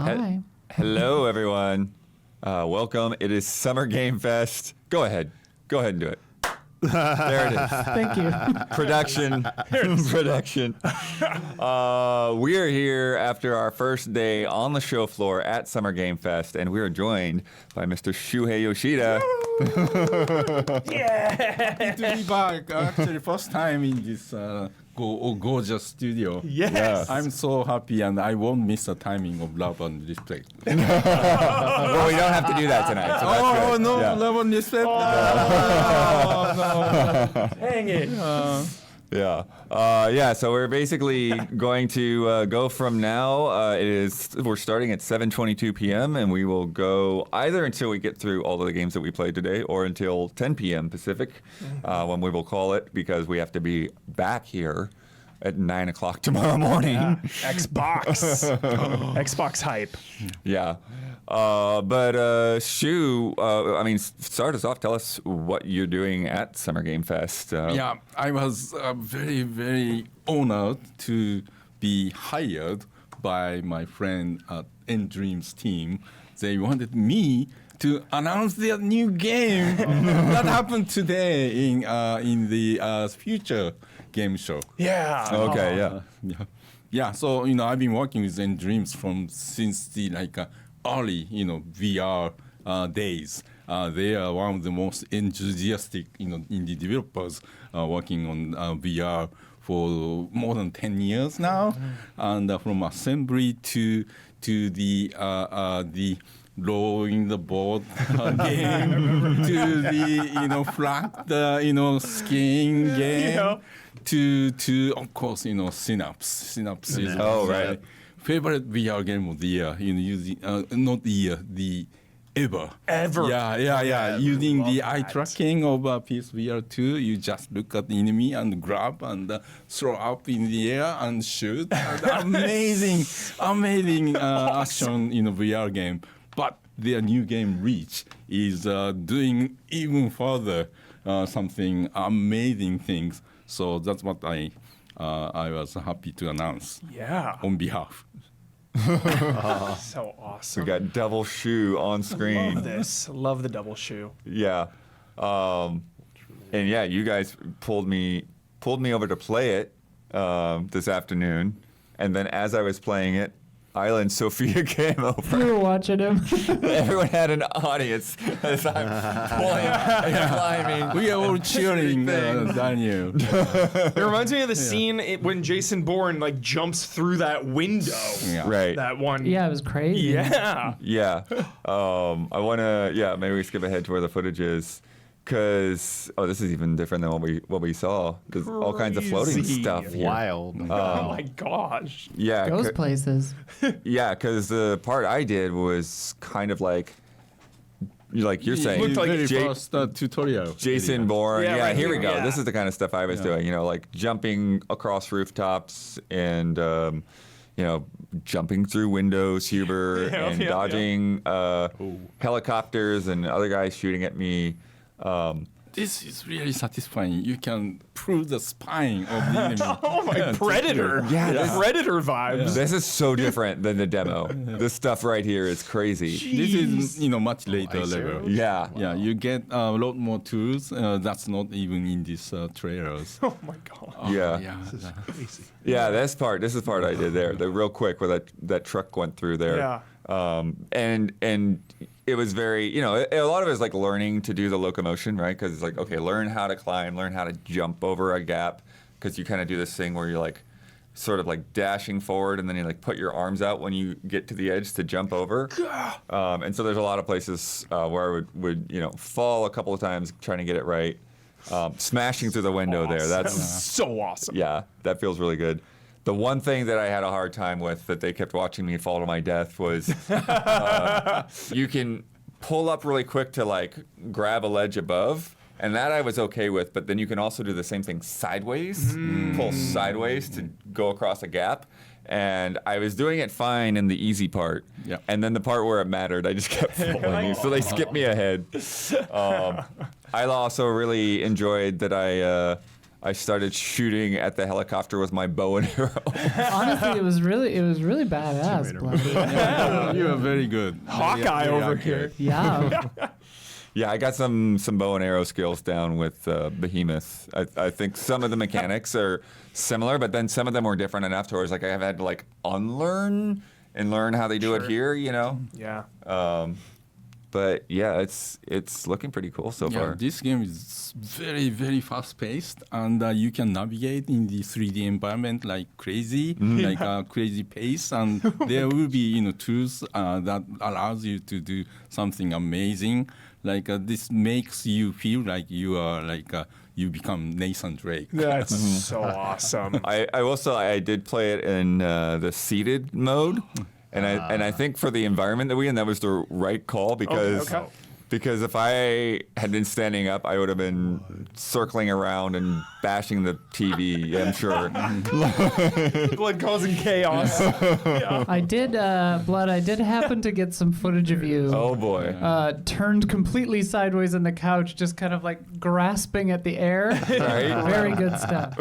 Hi. Hello, everyone. Welcome. It is Summer Game Fest. Go ahead and do it. There it is. Thank you. Production. We are here after our first day on the show floor at Summer Game Fest, and we are joined by Mr. Shuhei Yoshida. Yeah! Happy to be back. Actually, first time in this gorgeous studio. Yes. Yeah. I'm so happy, and I won't miss the timing of Love and Respect. Well, we don't have to do that tonight, so that's good. No, Yeah. Love and Respect. Hang it. Yeah. So we're basically going to go from now. We're starting at 7:22 p.m. and we will go either until we get through all of the games that we played today, or until 10 p.m. Pacific, when we will call it, because we have to be back here at 9 o'clock tomorrow morning. Yeah. Xbox hype. Yeah. Shu, start us off. Tell us what you're doing at Summer Game Fest. Yeah, I was very, very honored to be hired by my friend at End Dreams team. They wanted me to announce their new game that happened today in the Future game show. Yeah. Okay, Yeah. So I've been working with End Dreams since the early VR days. They are one of the most enthusiastic indie developers working on VR for more than 10 years now, and from assembly to the rowing the boat game to the flat skiing game to of course Synapse. Synapse is right. favorite VR game of the year. Using not the year, the ever. Yeah. Using the eye tracking of PSVR 2, you just look at the enemy and grab and throw up in the air and shoot. Amazing action in a VR game. But their new game Reach is doing even further something amazing things. So that's what I was happy to announce. Yeah. On behalf. So awesome. We got Double Shoe on screen. Love this. Love the double shoe. Yeah. And yeah, you guys pulled me over to play it this afternoon, and then as I was playing it, Island Sophia came over. We were watching him. Everyone had an audience as I'm pulling and climbing. We are all cheering Daniel. It reminds me of the scene when Jason Bourne jumps through that window. Yeah. Right. That one. Yeah, it was crazy. Yeah. Yeah. I want to, maybe we skip ahead to where the footage is. Because, this is even different than what we saw. There's all kinds of floating Crazy. stuff here. Wild. Oh my gosh. Yeah. Those places. Yeah, because the part I did was kind of like you're saying. looked like very Ja- first tutorial. Jason Bourne. Yeah, Yeah, right here we here, go. yeah. This is the kind of stuff I was doing, like jumping across rooftops and, jumping through windows, Huber, and dodging helicopters and other guys shooting at me. This is really satisfying. You can prove the spine of the enemy. Oh my Predator. Yeah, this- Predator vibes. This is so different than the demo. This stuff right here is crazy. This is much later level. Yeah. Yeah, you get a lot more tools. That's not even in these trailers. Oh my god. Yeah. Yeah, this is the part I did there. The real quick where that truck went through there. Yeah. And it was very, a lot of it is like learning to do the locomotion, right? Because it's like, okay, learn how to climb, learn how to jump over a gap, because you kind of do this thing where you're sort of dashing forward, and then you put your arms out when you get to the edge to jump over. And so there's a lot of places where I would fall a couple of times trying to get it right. Smashing through the window there. That's so awesome. yeah, that feels really good. The one thing that I had a hard time with that they kept watching me fall to my death was you can pull up really quick to grab a ledge above, and that I was okay with, but then you can also do the same thing sideways, pull sideways to go across a gap. And I was doing it fine in the easy part. Yeah. And then the part where it mattered, I just kept falling. So they skipped me ahead. I also really enjoyed that I started shooting at the helicopter with my bow and arrow. Honestly, it was really badass. Blood. You are very good. Hawkeye Very over accurate. here. Yeah. Yeah, I got some bow and arrow skills down with Behemoth. I think some of the mechanics are similar, but then some of them were different enough to where it's like I've had to like unlearn and learn how they do it here, you know? Yeah. But yeah, it's looking pretty cool so Yeah, far. this game is very, very fast-paced, and you can navigate in the 3D environment like crazy, like a crazy pace, and there will be tools that allows you to do something amazing. Like this makes you feel like you are like you become Nathan Drake. That's so awesome. I will say I did play it in the seated mode. And I think for the environment that we in, that was the right call because Okay. because if I had been standing up, I would have been circling around and bashing the TV. I'm sure. Blood causing chaos. Yeah. I did, Blood. I did happen to get some footage of you. Oh boy. Turned completely sideways on the couch, just kind of like grasping at the air. Right? Very good stuff.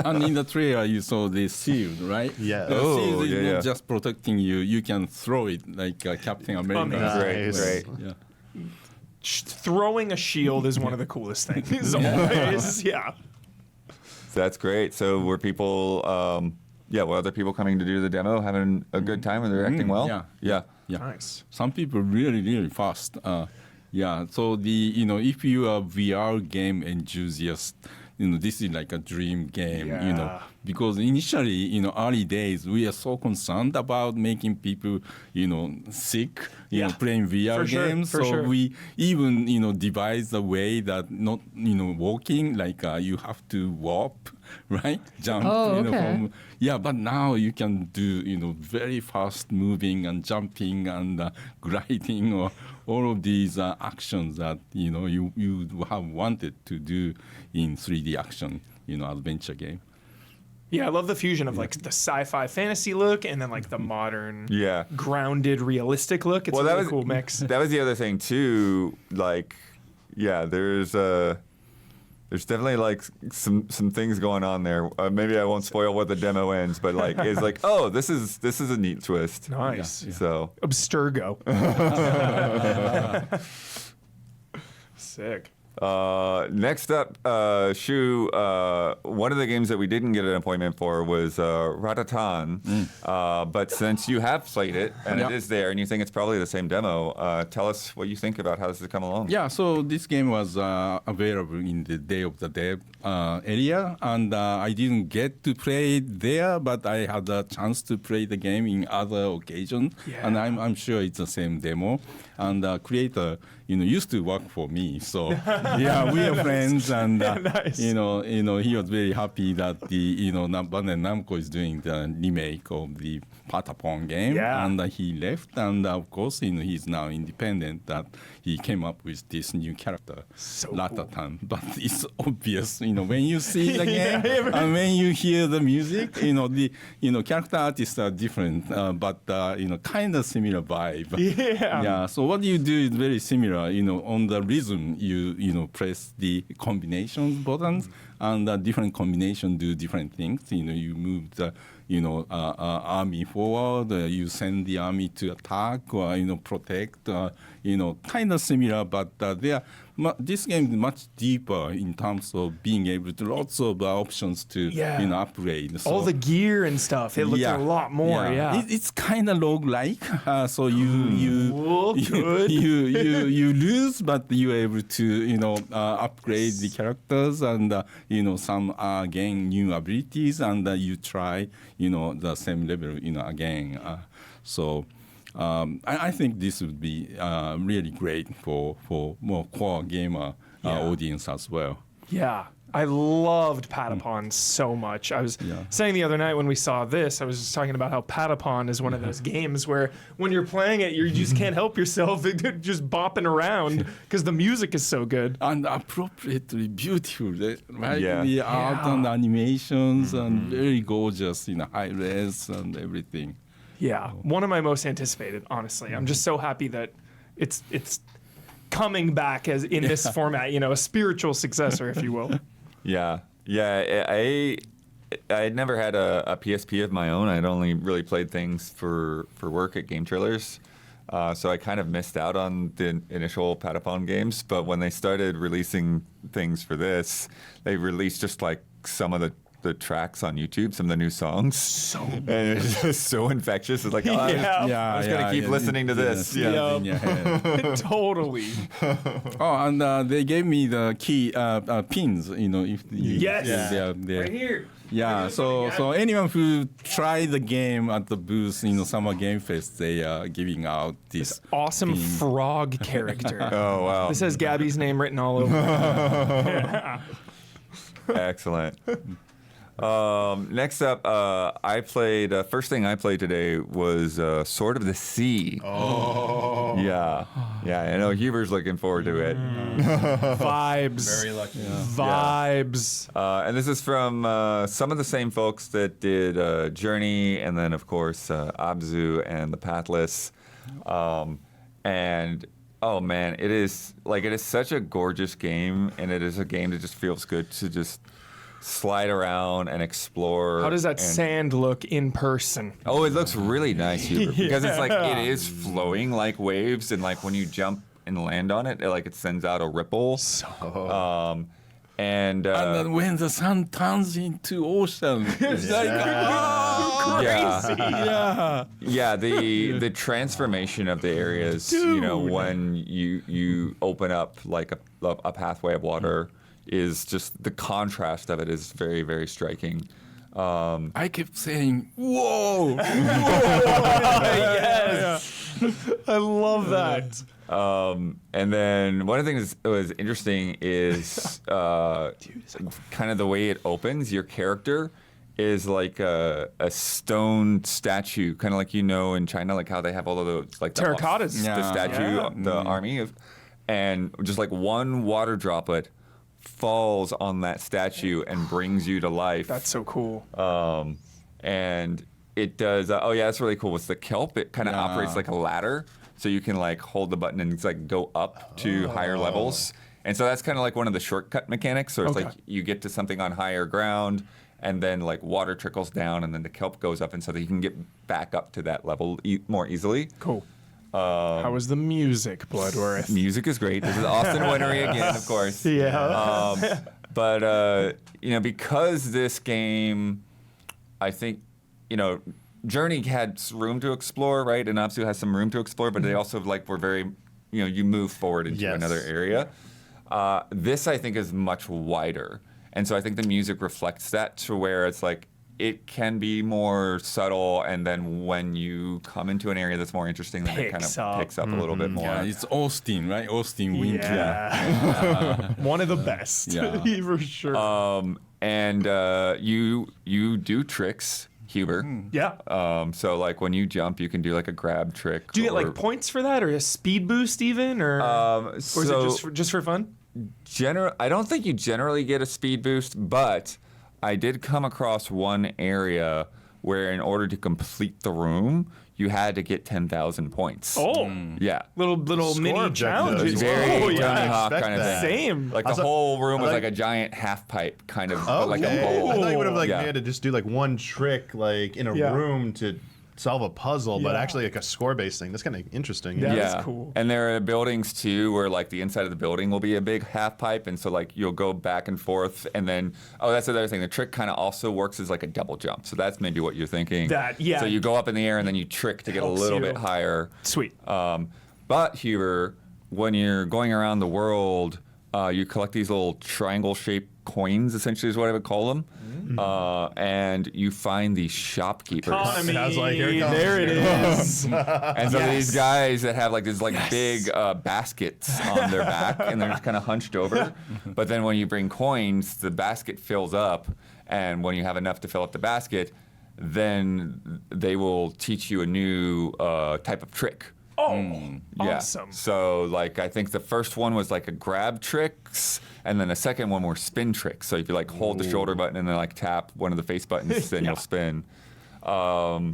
And in the trailer, you saw the shield, right? Yeah. The Oh, shield is yeah, yeah. not just protecting you; you can throw it like Captain America. Great, Nice. great. Yeah. Throwing a shield is one of the coolest things. Always. Yeah. That's great. So were people, were other people coming to do the demo having a good time and they're acting well? Yeah. Yeah. Yeah. Nice. Some people really fast. Yeah. So if you are VR game enthusiast, this is like a dream game. Yeah. Because initially, early days, we are so concerned about making people, sick, playing VR For sure, games. for So sure. we even, devised a way that not, walking, like you have to warp, right? Jump, Oh, okay. But now you can do, very fast moving and jumping and gliding or all of these actions that, you have wanted to do in 3D action, adventure game. Yeah, I love the fusion of like the sci-fi fantasy look and then like the modern, Yeah. grounded, realistic look. It's a really cool mix. That was the other thing too. Like, yeah, there's definitely like some things going on there. Maybe I won't spoil what the demo ends, but like it's like, oh, this is a neat twist. Nice. Yeah. So Abstergo. Sick. next up, Shu, one of the games that we didn't get an appointment for was Ratatan. But since you have played it and it is there and you think it's probably the same demo, tell us what you think about how this has come along. Yeah, so this game was available in the Day of the Dev area, and I didn't get to play it there, but I had a chance to play the game in other occasions, and I'm sure it's the same demo. And the creator, used to work for me, so yeah, we are friends, and Nice. he was very happy that the Bandai Namco is doing the remake of the Patapon game, and he left, and of course, he's now independent. That he came up with this new character, Ratatan. But it's obvious, when you see the game and when you hear the music, the character artists are different, but kind of similar vibe. Yeah. So what you do is very similar. On the rhythm, you press the combinations buttons, and different combinations do different things. You move the army forward, you send the army to attack or protect. Kind of similar, but this game is much deeper in terms of being able to lots of options to upgrade. So, all the gear and stuff. It looked a lot more. It's kind of roguelike. So you lose, but you're able to upgrade the characters and some gain new abilities, and you try the same level again. So. I think this would be really great for more core gamer audience as well. Yeah. I loved Patapon so much. I was saying the other night when we saw this, I was just talking about how Patapon is one of those games where when you're playing it, you just can't help yourself just bopping around because the music is so good. And appropriately beautiful, right? Yeah. The art and animations and very gorgeous, high res and everything. Yeah, one of my most anticipated, honestly. I'm just so happy that it's coming back as in this format, a spiritual successor, if you will. Yeah. I had never had a PSP of my own. I'd only really played things for work at game trailers. So I kind of missed out on the initial Patapon games. But when they started releasing things for this, they released just like some of the tracks on YouTube, some of the new songs. And it's just so infectious. It's like, I'm just going to keep listening to this. Yeah. In your head. Totally. Oh, and they gave me the key pins. You know, if Yes. they're Right here. Yeah, so anyone who tried the game at the booth, Summer Game Fest, they are giving out this Awesome frog character. Oh, wow. This has Gabby's name written all over. Excellent. Next up, I played. First thing I played today was Sword of the Sea. Oh. Yeah. I know Huber's looking forward to it. Vibes. Very lucky. Vibes. And this is from some of the same folks that did Journey, and then of course Abzu and the Pathless. And oh man, it is such a gorgeous game, and it is a game that just feels good to just slide around and explore. How does that sand look in person? Oh, it looks really nice, Huber, because it's like it is flowing like waves, and like when you jump and land on it, it sends out a ripple. And then when the sun turns into ocean, it's like Crazy. Yeah, the transformation of the areas, when you open up like a pathway of water, is just the contrast of it is very, very striking. I kept saying, "Whoa!" Yes. I love that. And then one of the things that was interesting is kind of the way it opens. Your character is like a stone statue, kind of like in China, like how they have all of those like Terracottas. the statue, Yeah. the army of, and just like one water droplet falls on that statue and brings you to life. That's so cool. And it does. That's really cool. With the kelp, it kind of operates like a ladder, so you can like hold the button and it's like go up to higher levels. And so that's kind of like one of the shortcut mechanics. So it's like you get to something on higher ground, and then like water trickles down, and then the kelp goes up, and so that you can get back up to that level more easily. Cool. How was the music, Bloodworth? Music is great. This is Austin Winery again, of course. Yeah. But because this game, I think, Journey had room to explore, right? And Abzu has some room to explore, but they also were very, you move forward into another area. This, I think, is much wider. And so I think the music reflects that to where it's like, it can be more subtle, and then when you come into an area that's more interesting, then it kind of picks up a little bit more. Yeah, it's Austin, right? Austin Winter. Yeah. One of the best. Yeah. For sure. And you do tricks, Huber. Yeah. So like when you jump, you can do like a grab trick. Do you get like points for that, or a speed boost even, or is it just for fun? I don't think you generally get a speed boost, but I did come across one area where in order to complete the room, you had to get 10,000 points. Oh. Yeah. Little mini objective. challenges. Very Oh, Tony yeah. Hawk kind of thing. Same. Like the whole room was like a giant half pipe kind of, but like a bowl. I thought you would have Yeah. had to just do like one trick like in a room to solve a puzzle, but actually like a score-based thing. That's kind of interesting. Yeah. That's cool. And there are buildings too where like the inside of the building will be a big half pipe, and so like you'll go back and forth, and then that's the other thing. The trick kind of also works as like a double jump. So that's maybe what you're thinking. So you go up in the air and then you trick to get a little bit higher. Sweet. But Huber, when you're going around the world, you collect these little triangle-shaped coins, essentially is what I would call them. And you find these shopkeepers. Economy. I was like, here it comes. There it is. And so these guys that have like this big baskets on their back, and they're just kind of hunched over. But then when you bring coins, the basket fills up, and when you have enough to fill up the basket, then they will teach you a new type of trick. Yeah. Awesome. So like I think the first one was like a grab tricks, and then the second one were spin tricks. So if you like hold the shoulder button and then like tap one of the face buttons, then you'll spin.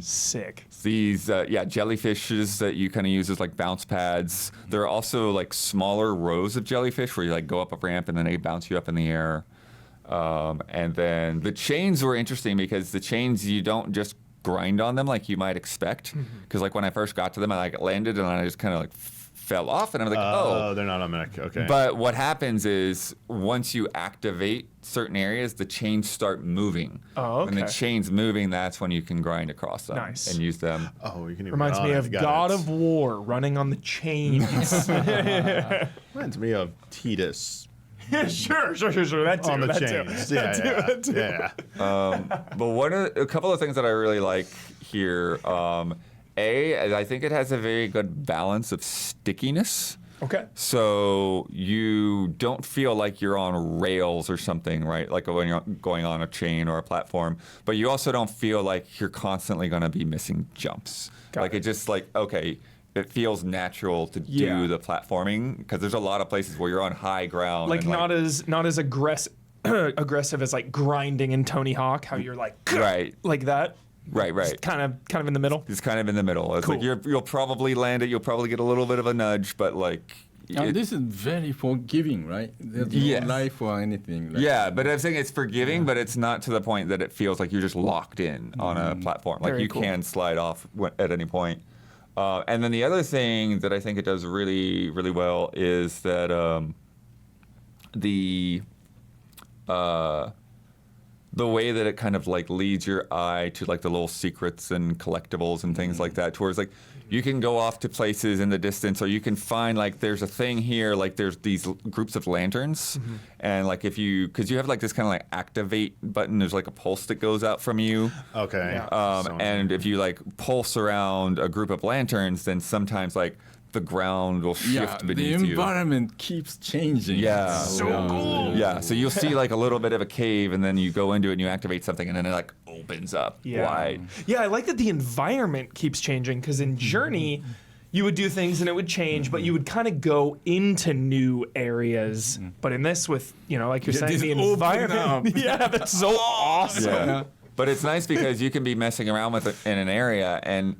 Sick. These jellyfishes that you kind of use as like bounce pads. There are also like smaller rows of jellyfish where you like go up a ramp and then they bounce you up in the air. And then the chains were interesting because the chains, you don't just grind on them like you might expect. Because like when I first got to them, I like landed and I just kind of like fell off, and I'm like, oh, they're not on mech. Okay. But what happens is once you activate certain areas, the chains start moving. Oh, okay. When the chains moving, that's when you can grind across them Nice. and use them. Oh, you can even Reminds get me on it. of Got God it. of War running on the chains. Reminds me of Titus sure. That too. on the that chains. Too. Yeah. But a couple of things that I really like here, I think it has a very good balance of stickiness. Okay. So you don't feel like you're on rails or something, right? Like when you're going on a chain or a platform. But you also don't feel like you're constantly going to be missing jumps. Got it it. just like, okay, it feels natural to Yeah. do the platforming because there's a lot of places where you're on high ground. Like and, not as aggressive as like grinding in Tony Hawk, how you're like Right. like that. Right. Just kind of in the middle. It's kind of in the middle. It's like Cool. you'll probably land it. You'll probably get a little bit of a nudge, but like. This is very forgiving, right? There's Yes. no life or anything. Yeah, but I'm saying it's forgiving, but it's not to the point that it feels like you're just locked in on a platform. Like Very you cool. can slide off at any point. And then the other thing that I think it does really, really well is that the way that it kind of like leads your eye to like the little secrets and collectibles and things like that, towards like you can go off to places in the distance, or you can find like there's a thing here, like there's these groups of lanterns, and like because you have like this kind of like activate button, there's like a pulse that goes out from you. Okay. And if you like pulse around a group of lanterns, then sometimes like the ground will shift the beneath you. environment keeps changing. Yeah. So cool. Yeah, so you'll see like a little bit of a cave, and then you go into it and you activate something, and then it like opens up wide. Yeah, I like that the environment keeps changing because in Journey, you would do things and it would change, but you would kind of go into new areas. But in this, with like you're saying, just the open environment. up. Yeah, that's so awesome. Yeah. But it's nice because you can be messing around with it in an area and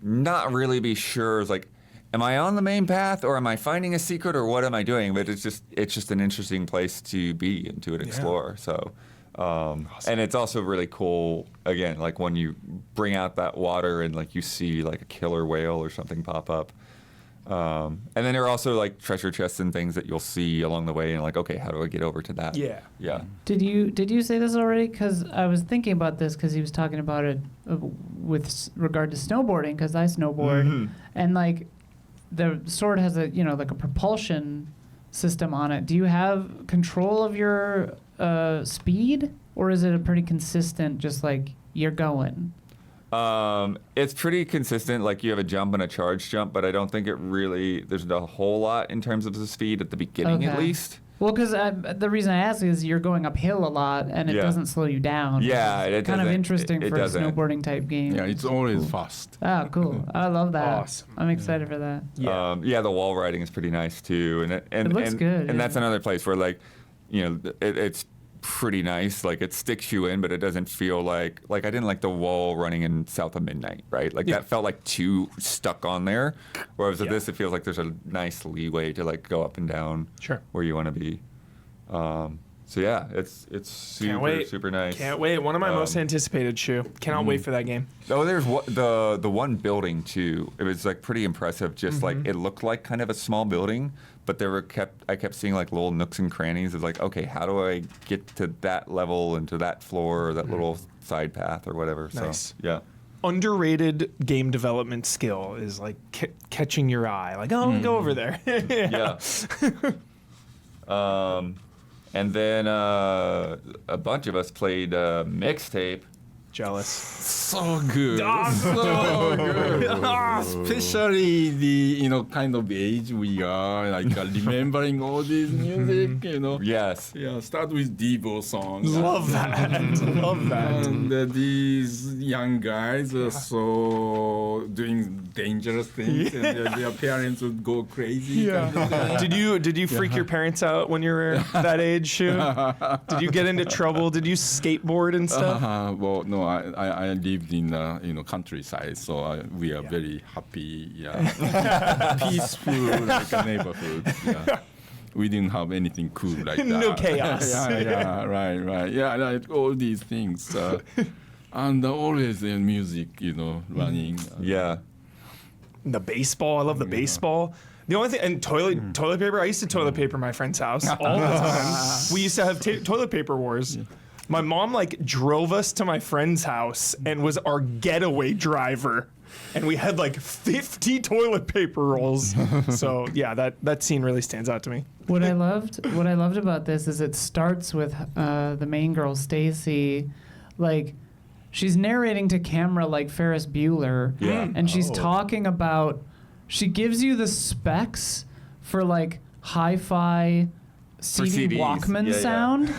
not really be sure, like, am I on the main path, or am I finding a secret, or what am I doing? But it's just an interesting place to be and to explore. So, and it's also really cool, again, like when you bring out that water and like you see like a killer whale or something pop up. And then there are also like treasure chests and things that you'll see along the way, and like, okay, how do I get over to that? Yeah. Yeah. Did you say this already? Because I was thinking about this because he was talking about it with regard to snowboarding, because I snowboard, and like the sword has a like a propulsion system on it. Do you have control of your speed, or is it a pretty consistent, just like you're going? It's pretty consistent. Like you have a jump and a charge jump, but I don't think there's a whole lot in terms of the speed at the beginning, at Okay. least. Well, because the reason I ask is you're going uphill a lot, and it Yeah. doesn't slow you down. Yeah, It's it kind of doesn't. interesting It for doesn't. a snowboarding type game. Yeah, it's always fast. Ah, cool. I love that. Awesome. I'm excited for that. Yeah. The wall riding is pretty nice too, and It looks good, And yeah. that's another place where like, it's pretty nice. Like it sticks you in, but it doesn't feel like I didn't like the wall running in South of Midnight, right? Like that felt like too stuck on there. Whereas with this, it feels like there's a nice leeway to like go up and down Sure. where you want to be. So yeah, it's super Can't wait. super nice. Can't wait. One of my most anticipated, Shu. Cannot wait for that game. Oh, there's the one building too. It was like pretty impressive. Just like it looked like kind of a small building, but I kept seeing like little nooks and crannies of like, okay, how do I get to that level and to that floor or that little side path or whatever. Nice. So yeah. Underrated game development skill is like catching your eye. Like, oh, go over there. Yeah. And then a bunch of us played Mixtape. Jealous. So good. So good. Especially the kind of age we are, like remembering all this music, Yes. Yeah, start with Devo songs. Love that. Love that. And these young guys are so doing dangerous things, and their parents would go crazy. kind of thing. Did you freak your parents out when you were that age, Shu? Did you get into trouble? Did you skateboard and stuff? Well, no, I lived in countryside, so we are very happy, peaceful like a neighborhood. Yeah. we didn't have anything cool like that. No chaos. yeah, right. Yeah, like all these things. And always the music, running. Yeah. The baseball. I love the baseball. The only thing, and toilet paper. I used to toilet paper my friend's house all the time. We used to have toilet paper wars. Yeah. My mom drove us to my friend's house and was our getaway driver. And we had 50 toilet paper rolls. So yeah, that scene really stands out to me. What I loved about this is it starts with the main girl Stacy, she's narrating to camera like Ferris Bueller. Yeah. And she's talking about. She gives you the specs for hi-fi CD CDs. Walkman sound,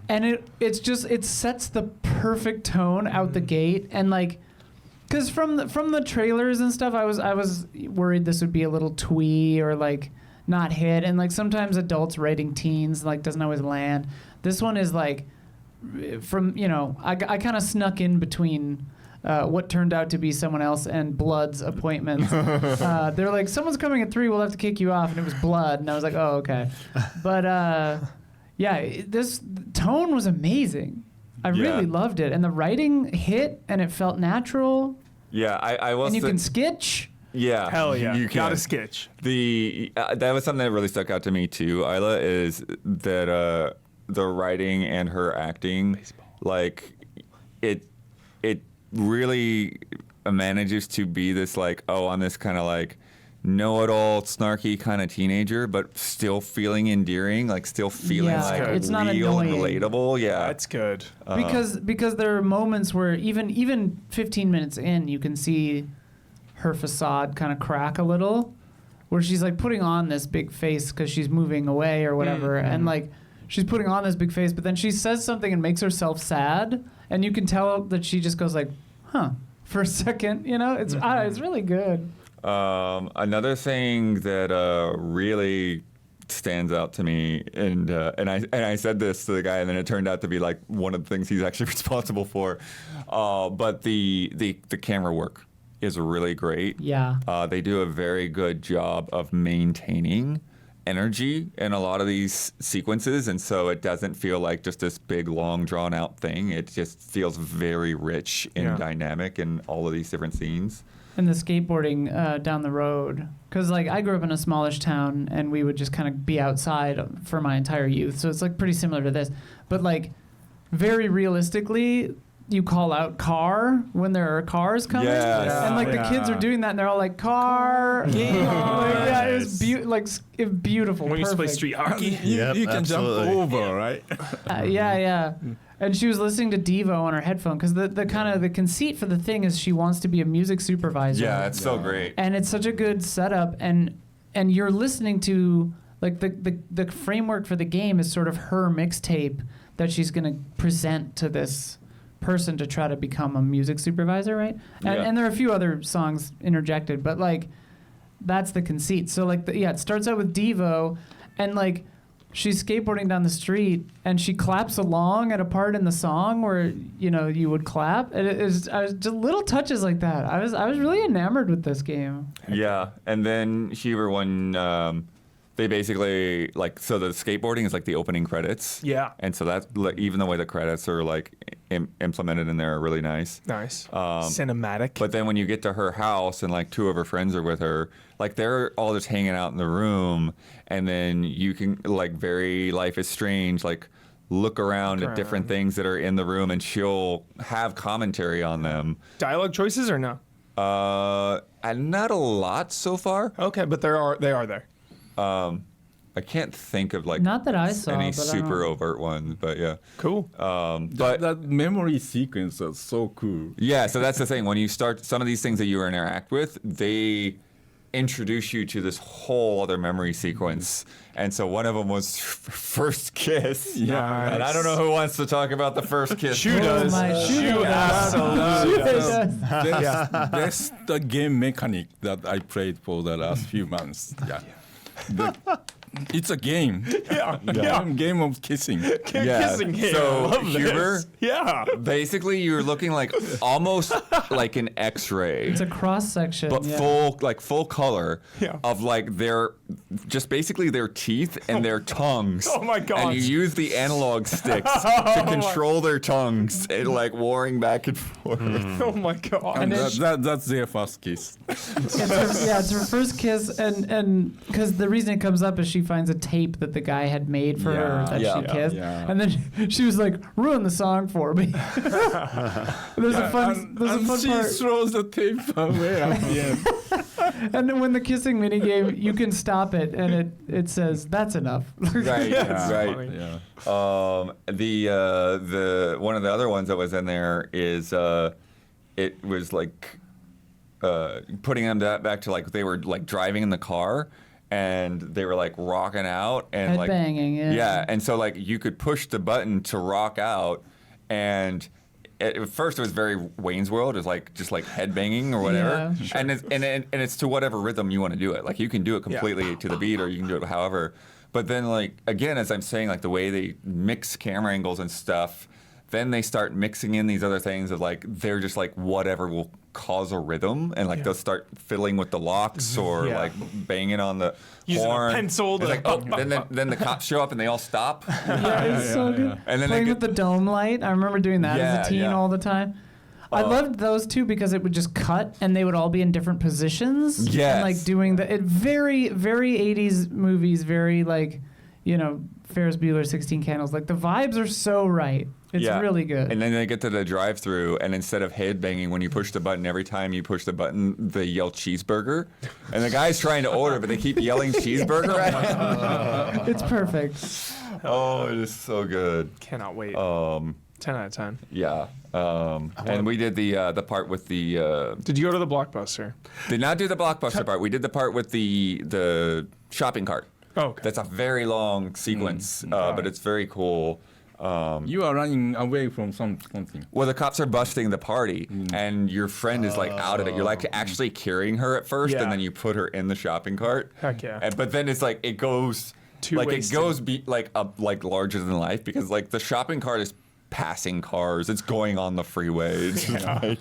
and it sets the perfect tone out the gate, and because from the trailers and stuff, I was worried this would be a little twee or not hit, and sometimes adults rating teens doesn't always land. This one is from I kind of snuck in between. What turned out to be someone else and Blood's appointments. They're like, someone's coming at 3, we'll have to kick you off. And it was Blood. And I was like, oh, okay. But this tone was amazing. I really loved it. And the writing hit and it felt natural. Yeah, I will And you say, can sketch. Yeah. Hell yeah. You Gotta can. sketch. That was something that really stuck out to me too, Isla, is that the writing and her acting, it really manages to be this I'm this kind of know-it-all, snarky kind of teenager, but still feeling endearing, still feeling it's not real and annoying. relatable. Yeah, That's good. Because there are moments where even 15 minutes in, you can see her facade kind of crack a little, where she's putting on this big face because she's moving away or whatever, and she's putting on this big face, but then she says something and makes herself sad, and you can tell that she just goes huh, for a second, it's really good. Another thing that really stands out to me, and I said this to the guy, and then it turned out to be one of the things he's actually responsible for. But the camera work is really great. Yeah. They do a very good job of maintaining energy in a lot of these sequences, and so it doesn't feel like just this big, long, drawn-out thing. It just feels very rich and dynamic in all of these different scenes. And the skateboarding down the road, because I grew up in a smallish town, and we would just kind of be outside for my entire youth, so it's pretty similar to this. But very realistically, you call out car when there are cars coming. Yes. And the kids are doing that, and they're all car. Yeah, it was beautiful. When you used to play perfect. street hockey. You can absolutely. jump over, right? Yeah. And she was listening to Devo on her headphone, because the kind of the conceit for the thing is she wants to be a music supervisor. Yeah, it's so great. And it's such a good setup, and you're listening to the framework for the game is sort of her mixtape that she's going to present to this person to try to become a music supervisor, right? And there are a few other songs interjected, but that's the conceit. So it starts out with Devo, and she's skateboarding down the street, and she claps along at a part in the song where you would clap. And it is just little touches like that. I was really enamored with this game. Yeah, and then here when they basically so the skateboarding is the opening credits. Yeah. And so that's even the way the credits are implemented in there are really nice. Nice. Cinematic. But then when you get to her house and 2 of her friends are with her, they're all just hanging out in the room, and then you can very Life is Strange, look around at different things that are in the room, and she'll have commentary on them. Dialogue choices or no? And not a lot so far. Okay, but they are there. I can't think of Not that I saw, any but super overt ones, but yeah. Cool. But that memory sequence is so cool. yeah, so that's the thing. When you start some of these things that you interact with, they introduce you to this whole other memory sequence. And so one of them was first kiss. Yeah. And I don't know who wants to talk about the first kiss. Shu does. Shu absolutely does. That's the game mechanic that I played for the last few months. Yeah. it's a game. Game of kissing. Kissing game. So I love humor. this. Yeah. Basically, you're looking like almost like an X-ray. It's a cross section. But full color Yeah. of like their just basically their teeth and their tongues. Oh my gosh. And you use the analog sticks to control their tongues and like warring back and forth. Oh my god. And then that's their first kiss. It's her first kiss, and because the reason it comes up is she finds a tape that the guy had made for her that Yeah. she kissed, Yeah. and then she was like, "Ruin the song for me." There's a fun she part, throws the tape away at the end. and then when the kissing minigame, you can stop it, and it says that's enough. Right, That's right. funny. Yeah. The one of the other ones that was in there is it was like putting them back to like they were like driving in the car and they were like rocking out and like Headbanging, yeah. and so like you could push the button to rock out and. At first, it was very Wayne's World. It was like just like headbanging or whatever, Yeah, and it's to whatever rhythm you want to do it. Like you can do it completely to the beat, or you can do it however. But then, like again, as I'm saying, like the way they mix camera angles and stuff, then they start mixing in these other things of like they're just like whatever will cause a rhythm, and like they'll start fiddling with the locks or Yeah. like banging on the Using a horn. pencil It's to- like, oh, then the cops show up and they all stop. Yeah, it's so good. And then they Playing get- with the dome light. I remember doing that as a teen Yeah. all the time. I loved those too because it would just cut and they would all be in different positions. Yes. And like doing very, very 80s movies, very like, Ferris Bueller, 16 Candles. Like the vibes are so right. It's really good. And then they get to the drive-through, and instead of head banging, when you push the button, every time you push the button, they yell cheeseburger. And the guy's trying to order, but they keep yelling cheeseburger at him. It's perfect. Oh, it is so good. Cannot wait. 10 out of 10. Yeah. And we did the part with the. Did you go to the Blockbuster? Did not do the blockbuster part. We did the part with the shopping cart. Oh, okay. That's a very long sequence, but it's very cool. You are running away from something. Well, the cops are busting the party, and your friend is like out of it. You're like actually carrying her at first, Yeah. and then you put her in the shopping cart. Heck yeah. But then it's like it goes like it wasted. goes like up like larger than life because like the shopping cart is passing cars. It's going on the freeway. It's just like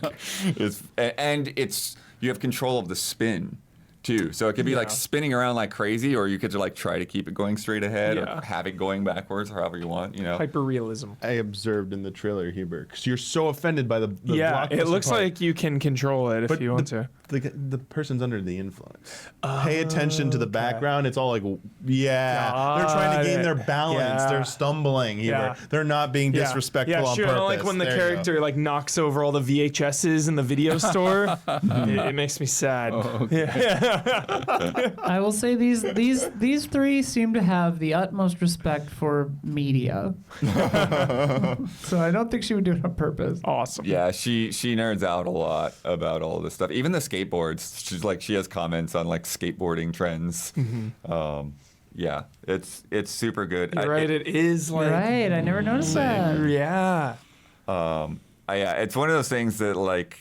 it's you have control of the spin. Too. So it could be like spinning around like crazy, or you could like try to keep it going straight ahead, or have it going backwards, however you want. Hyper realism. I observed in the trailer, Huber, because you're so offended by the Yeah, it Blockbuster looks part. like you can control it if you want to. The person's under the influence. Pay attention to the background. It's all like, they're trying to gain their balance. Yeah. They're stumbling. Huber. Yeah. They're not being disrespectful yeah, on sure. purpose. Like when the There you go. character like knocks over all the VHSs in the video store, it makes me sad. I will say these three seem to have the utmost respect for media. So I don't think she would do it on purpose. Awesome. Yeah, she nerds out a lot about all this stuff. Even the skateboards. She's like she has comments on like skateboarding trends. Yeah, it's super good. You're right. It is like Right, I never noticed that. Yeah. Yeah, it's one of those things that like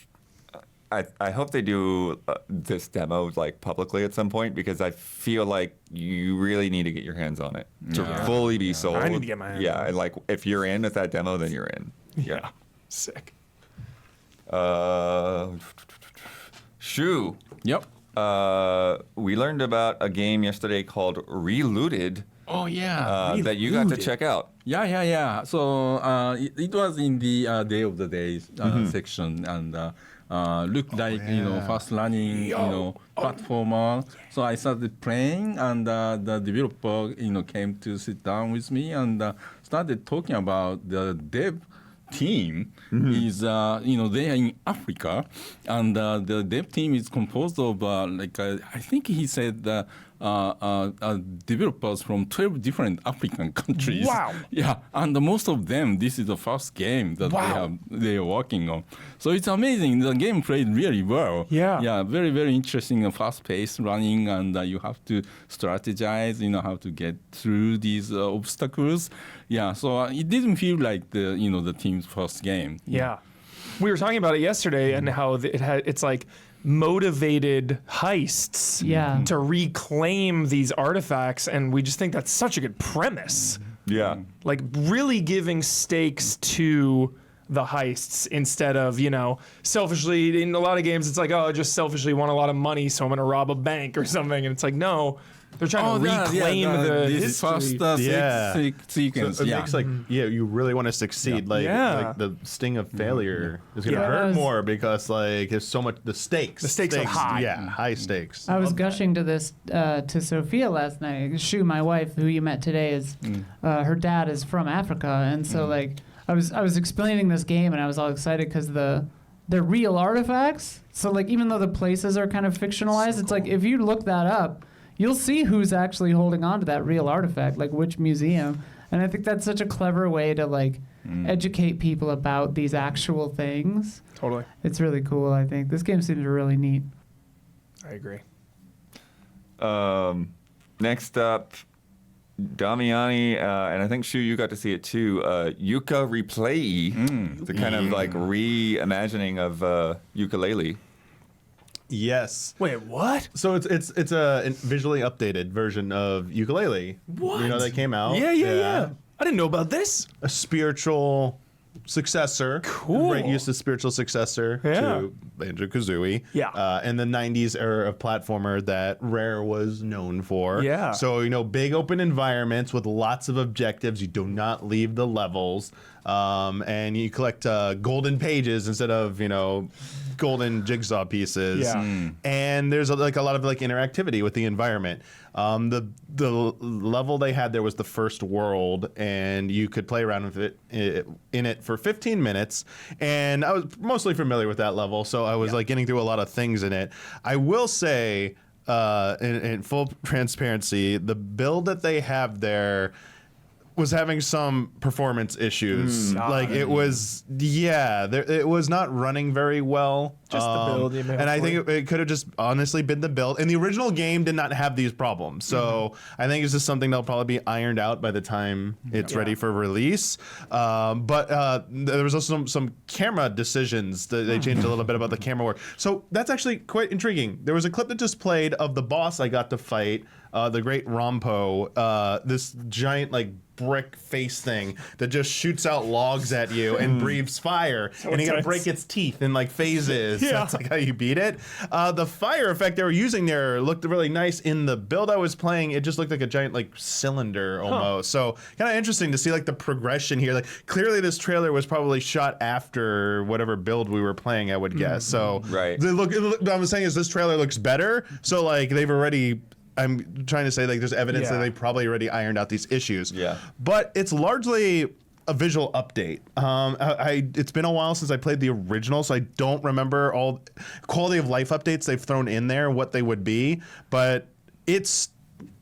I hope they do this demo like publicly at some point because I feel like you really need to get your hands on it to fully be sold. I need to get my hands on it. And like if you're in with that demo, then you're in. Yeah. Sick. Shu. Yep. We learned about a game yesterday called Relooted Oh yeah. that you got to check out. Yeah. So it was in the Day of the Days section and looked like fast running platformer. So I started playing and the developer came to sit down with me and started talking about the dev team is they are in Africa and the dev team is composed of I think he said developers from 12 different African countries. Wow. Yeah, and most of them, this is the first game that they are working on. So it's amazing. The game played really well. Yeah. Very, very interesting and fast-paced running, and you have to strategize, how to get through these obstacles. Yeah, so it didn't feel like the team's first game. Yeah. We were talking about it yesterday and how it's like motivated heists Yeah. to reclaim these artifacts, and we just think that's such a good premise. Yeah. Like really giving stakes to the heists instead of, selfishly, in a lot of games it's like, oh, I just selfishly want a lot of money, so I'm gonna rob a bank or something, and it's like, no, they're trying to reclaim the this history. first Yeah. sequence. So it makes you really want to succeed. Like the sting of failure is going to hurt more because like there's so much the stakes. The stakes are high. Yeah, high stakes. I was gushing to this to Sophia last night. Shu, my wife, who you met today, is her dad is from Africa, and so like I was explaining this game, and I was all excited because they're real artifacts. So like even though the places are kind of fictionalized, it's like if you look that up, you'll see who's actually holding on to that real artifact, like which museum. And I think that's such a clever way to like educate people about these actual things. Totally. It's really cool, I think. This game seems really neat. I agree. Next up, Damiani, and I think Shu, you got to see it too. Yooka-Replayee, the kind of like reimagining of ukulele. Yes. Wait, what? So it's a visually updated version of ukulele. What? You know that came out. Yeah. I didn't know about this. A spiritual successor. Cool. Right, used a spiritual successor to Banjo-Kazooie. Yeah. In the 90s era of platformer that Rare was known for. Yeah. So, big open environments with lots of objectives. You do not leave the levels. And you collect golden pages instead of, golden jigsaw pieces. Yeah. And there's a lot of interactivity with the environment. The level they had there was the first world, and you could play around with it in it for 15 minutes. And I was mostly familiar with that level, so I was getting through a lot of things in it. I will say, in full transparency, the build that they have there was having some performance issues. It was, it was not running very well. Just the build, you mean, and I think it could have just honestly been the build. And the original game did not have these problems. So I think it's just something that'll probably be ironed out by the time it's ready for release. But there was also some camera decisions that they changed a little bit about the camera work. So that's actually quite intriguing. There was a clip that just played of the boss I got to fight, the great Rompo, this giant brick face thing that just shoots out logs at you and breathes fire, and you gotta break its teeth in phases. That's how you beat it. The fire effect they were using there looked really nice. In the build I was playing, it just looked like a giant cylinder almost. So kind of interesting to see the progression here. Clearly this trailer was probably shot after whatever build we were playing, I would guess. So Right. What I'm saying is this trailer looks better. So they've already, I'm trying to say there's evidence that they probably already ironed out these issues. Yeah. But it's largely a visual update. It's been a while since I played the original, so I don't remember all quality of life updates they've thrown in there, what they would be. But it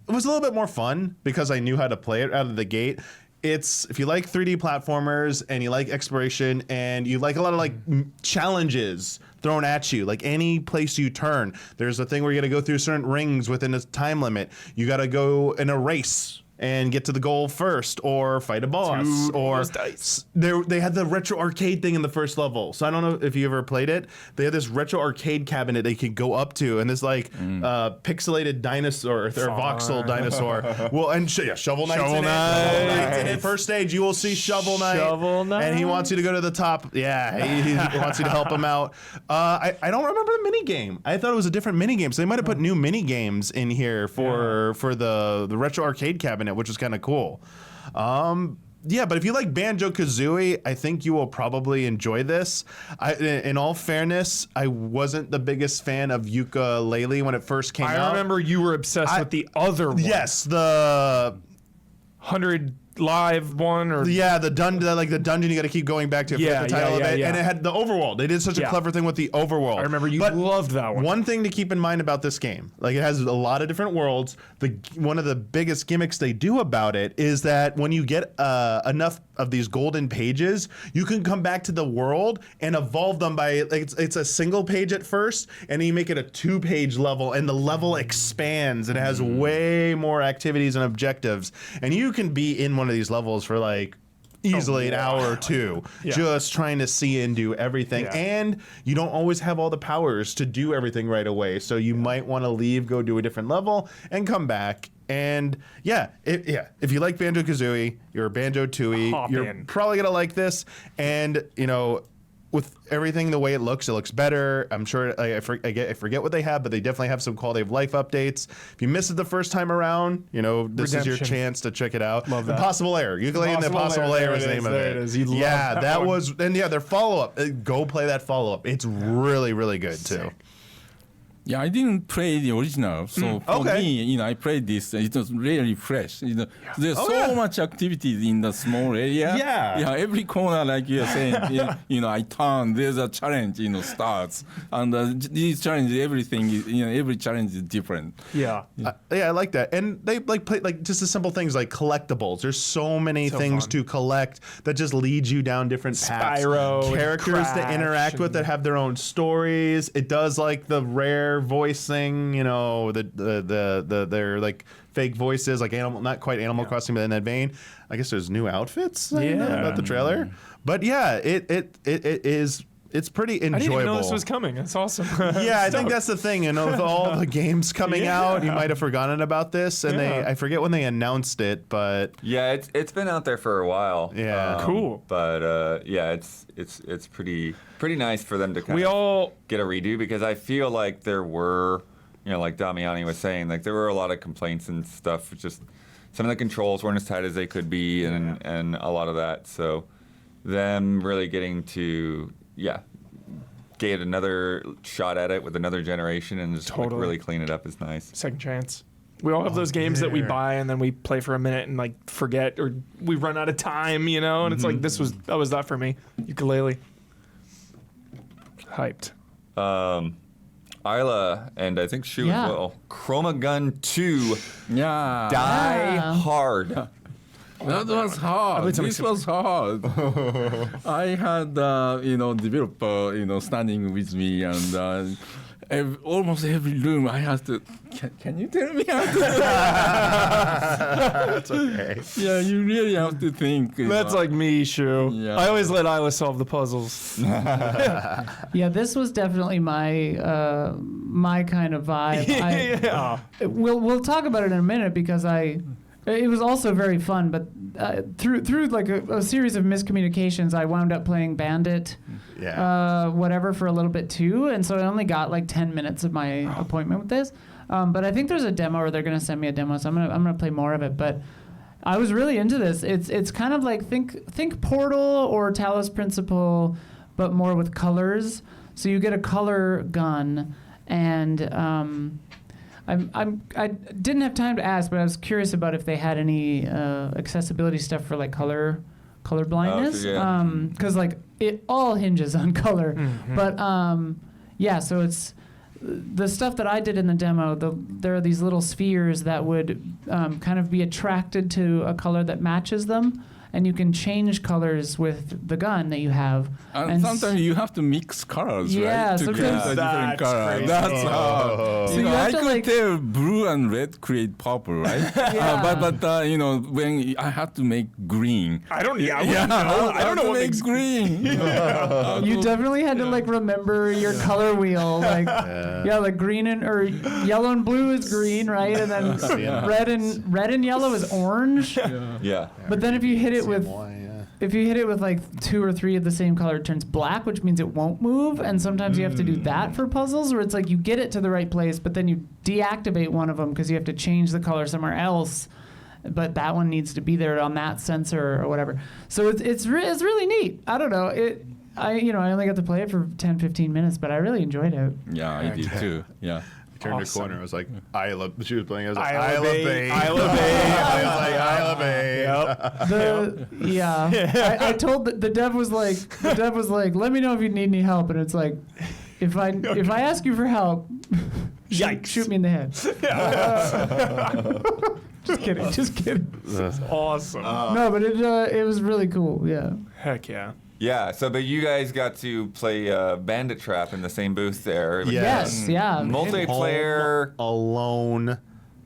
was a little bit more fun because I knew how to play it out of the gate. It's, if you like 3D platformers and you like exploration and you like a lot of challenges thrown at you, any place you turn, there's a thing where you got to go through certain rings within a time limit. You got to go in a race and get to the goal first, or fight a boss, or they had the retro arcade thing in the first level. So I don't know if you ever played it. They had this retro arcade cabinet they could go up to, and this pixelated dinosaur or voxel dinosaur. Well, and Shovel Knight's in it. And in first stage, you will see Shovel Knight. And he wants you to go to the top. Yeah, he wants you to help him out. I don't remember the mini game. I thought it was a different mini game. So they might have put new mini games in here for the retro arcade cabinet, which is kind of cool. But if you like Banjo-Kazooie, I think you will probably enjoy this. In all fairness, I wasn't the biggest fan of Yooka-Laylee when it first came out. I remember you were obsessed with the other one. Yes, the 100 live one, or the dungeon you got to keep going back to. The title of it, and it had the overworld. They did such a clever thing with the overworld. I remember you loved that one. One thing to keep in mind about this game, it has a lot of different worlds. One of the biggest gimmicks they do about it is that when you get enough of these golden pages, you can come back to the world and evolve them by it's a single page at first, and then you make it a 2-page level, and the level expands and it has way more activities and objectives, and you can be in one of these levels for easily an hour or two Yeah. just trying to see and do everything. Yeah. And you don't always have all the powers to do everything right away. So you might want to leave, go do a different level, and come back. And if you like Banjo-Kazooie, you're a Banjo-Tooie, Hop you're in. probably going to like this. And, with everything the way it looks better. I'm sure I forget what they have, but they definitely have some quality of life updates. If you missed it the first time around, this is your Redemption. chance to check it out. Love that. Impossible Lair. Yooka-Laylee and the Impossible Lair, Lair there is it the name is, of there it. it is. You'd love Yeah, that that one. was, and their follow-up. Go play that follow-up. It's really, really good too. Yeah, I didn't play the original, so for okay. me, I played this. It was really fresh. There's so much activity in the small area. Yeah. Every corner, like you're saying, I turn. There's a challenge, starts, and these challenges, everything, every challenge is different. Yeah. I like that. And they play just the simple things like collectibles. There's so many things fun. to collect that just lead you down different paths. Spyro and Characters to Crash interact with that have their own stories. It does like the rare voice thing, they're like fake voices, like not quite Animal Crossing, but in that vein. I guess there's new outfits about the trailer. But yeah, it's pretty enjoyable. I didn't even know this was coming. That's awesome. Yeah, I think that's the thing. With all the games coming out, you might have forgotten about this. And I forget when they announced it, but Yeah, it's been out there for a while. Yeah. Cool. But it's pretty nice for them to kind We of all get a redo, because I feel like there were, like Damiani was saying, like there were a lot of complaints and stuff. Just some of the controls weren't as tight as they could be, and a lot of that. So them really getting to get another shot at it with another generation and just like, Totally. really clean it up is nice. second chance. We all have those games that we buy and then we play for a minute and like forget, or we run out of time, and it's like that was that for me. Yooka-Laylee. Hyped. Isla and I think Shu Yeah. as well. ChromaGun 2 Yeah. Die Yeah. Hard. That was hard. This was hard. I had, developer, standing with me, and almost every room I had to. Can you tell me how to do that? that's okay. Yeah, you really have to think. That's like me, Shu. Yeah. I always let Isla solve the puzzles. Yeah, this was definitely my my kind of vibe. Yeah. We'll talk about it in a minute because it was also very fun, but through like a series of miscommunications, I wound up playing Bandit, whatever, for a little bit too, and so I only got like 10 minutes of my appointment with this. But I think there's a demo, or they're gonna send me a demo, so I'm gonna play more of it. But I was really into this. It's kind of like think Portal or Talos Principle, but more with colors. So you get a color gun, and I didn't have time to ask, but I was curious about if they had any accessibility stuff for like color blindness, because like it all hinges on color. Mm-hmm. But so it's the stuff that I did in the demo. There are these little spheres that would kind of be attracted to a color that matches them. And you can change colors with the gun that you have. And sometimes you have to mix colors, Yeah, right? To sometimes- create a different That's color. crazy. That's hard. So you have I to, could like- tell blue and red create purple, right? Yeah. But when I had to make green. I don't know. I don't know what makes green. You definitely had to like remember your color wheel, like like green or yellow and blue is green, right? And then red and yellow is orange. Yeah. But then if you hit it with like 2 or 3 of the same color, it turns black, which means it won't move. And sometimes you have to do that for puzzles, where it's like you get it to the right place, but then you deactivate one of them because you have to change the color somewhere else. But that one needs to be there on that sensor or whatever. So it's really neat. I don't know. I only got to play it for 10, 15 minutes, but I really enjoyed it. Yeah, I did too. Yeah. Turned Awesome. a corner. I was like, she was playing. I was like, Isla Bay. I was like, Isla Bay. I told the dev was like, let me know if you need any help, and it's like, if I ask you for help, Yikes. shoot me in the head. Just kidding. That's awesome. No, but it was really cool. Yeah. Heck yeah. Yeah, but you guys got to play Bandit Trap in the same booth there. Yeah. Yes. Yeah. Multiplayer. Home Alone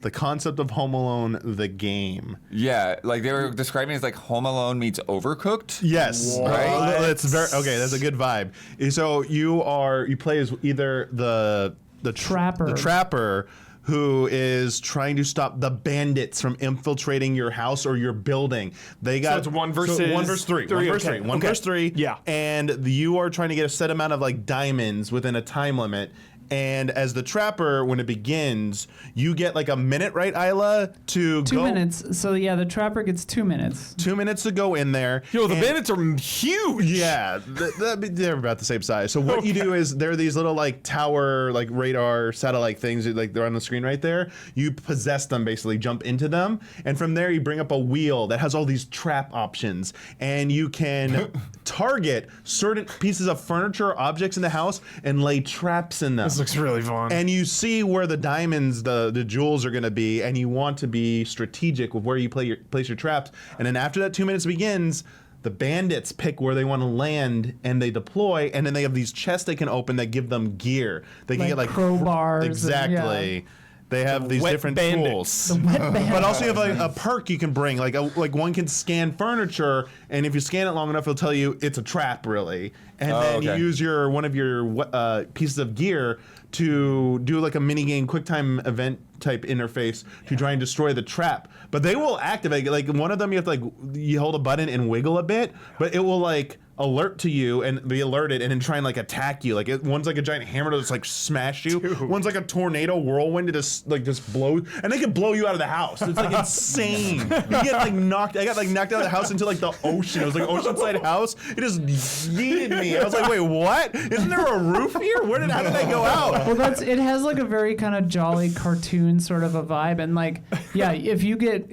the concept of Home Alone, the game. Yeah, like they were describing it as like Home Alone meets Overcooked. Yes, right. That's very okay. That's a good vibe. So you play as either the trapper who is trying to stop the bandits from infiltrating your house or your building. They got so it's 1 versus 1 versus 3. 1 versus 3. 1 versus 3. Yeah. And you are trying to get a set amount of like diamonds within a time limit. And as the trapper, when it begins, you get like a minute, right, Isla, to 2 go. minutes. So yeah, the trapper gets 2 minutes. 2 minutes to go in there. Yo, the bandits are huge. Yeah, they're about the same size. So what you do is there are these little like tower, like radar satellite things, like they're on the screen right there. You possess them, basically jump into them, and from there you bring up a wheel that has all these trap options, and you can target certain pieces of furniture or objects in the house and lay traps in them. This looks really fun. And you see where the diamonds, the jewels are going to be, and you want to be strategic with where you place your traps. And then after that 2 minutes begins, the bandits pick where they want to land and they deploy, and then they have these chests they can open that give them gear. They can Like get like crowbars and- exactly. yeah. They have these wet different bandits. tools. Wet bandits. But also you have a perk you can bring, like one can scan furniture, and if you scan it long enough, it'll tell you it's a trap, really. And then you use one of your pieces of gear to do like a mini game, quick time event type interface to try and destroy the trap. But they will activate, like one of them you have to like you hold a button and wiggle a bit, but it will like alert to you and be alerted and then try and like attack you. Like one's like a giant hammer to just like smash you. Dude. One's like a tornado whirlwind to just blow, and they can blow you out of the house. It's like insane. You get like knocked. I got like knocked out of the house into like the ocean. It was like Oceanside House. It just yeeted me. I was like, wait, what? Isn't there a roof here? How did I go out? Well, it has like a very kind of jolly cartoon sort of a vibe, and like yeah, if you get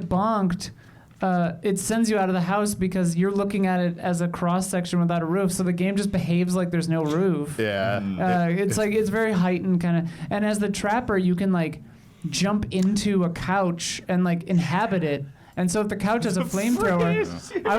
bonked. It sends you out of the house because you're looking at it as a cross section without a roof, so the game just behaves like there's no roof. Yeah. It's like it's very heightened kind of, and as the trapper, you can like jump into a couch and like inhabit it. And so if the couch has a flamethrower, I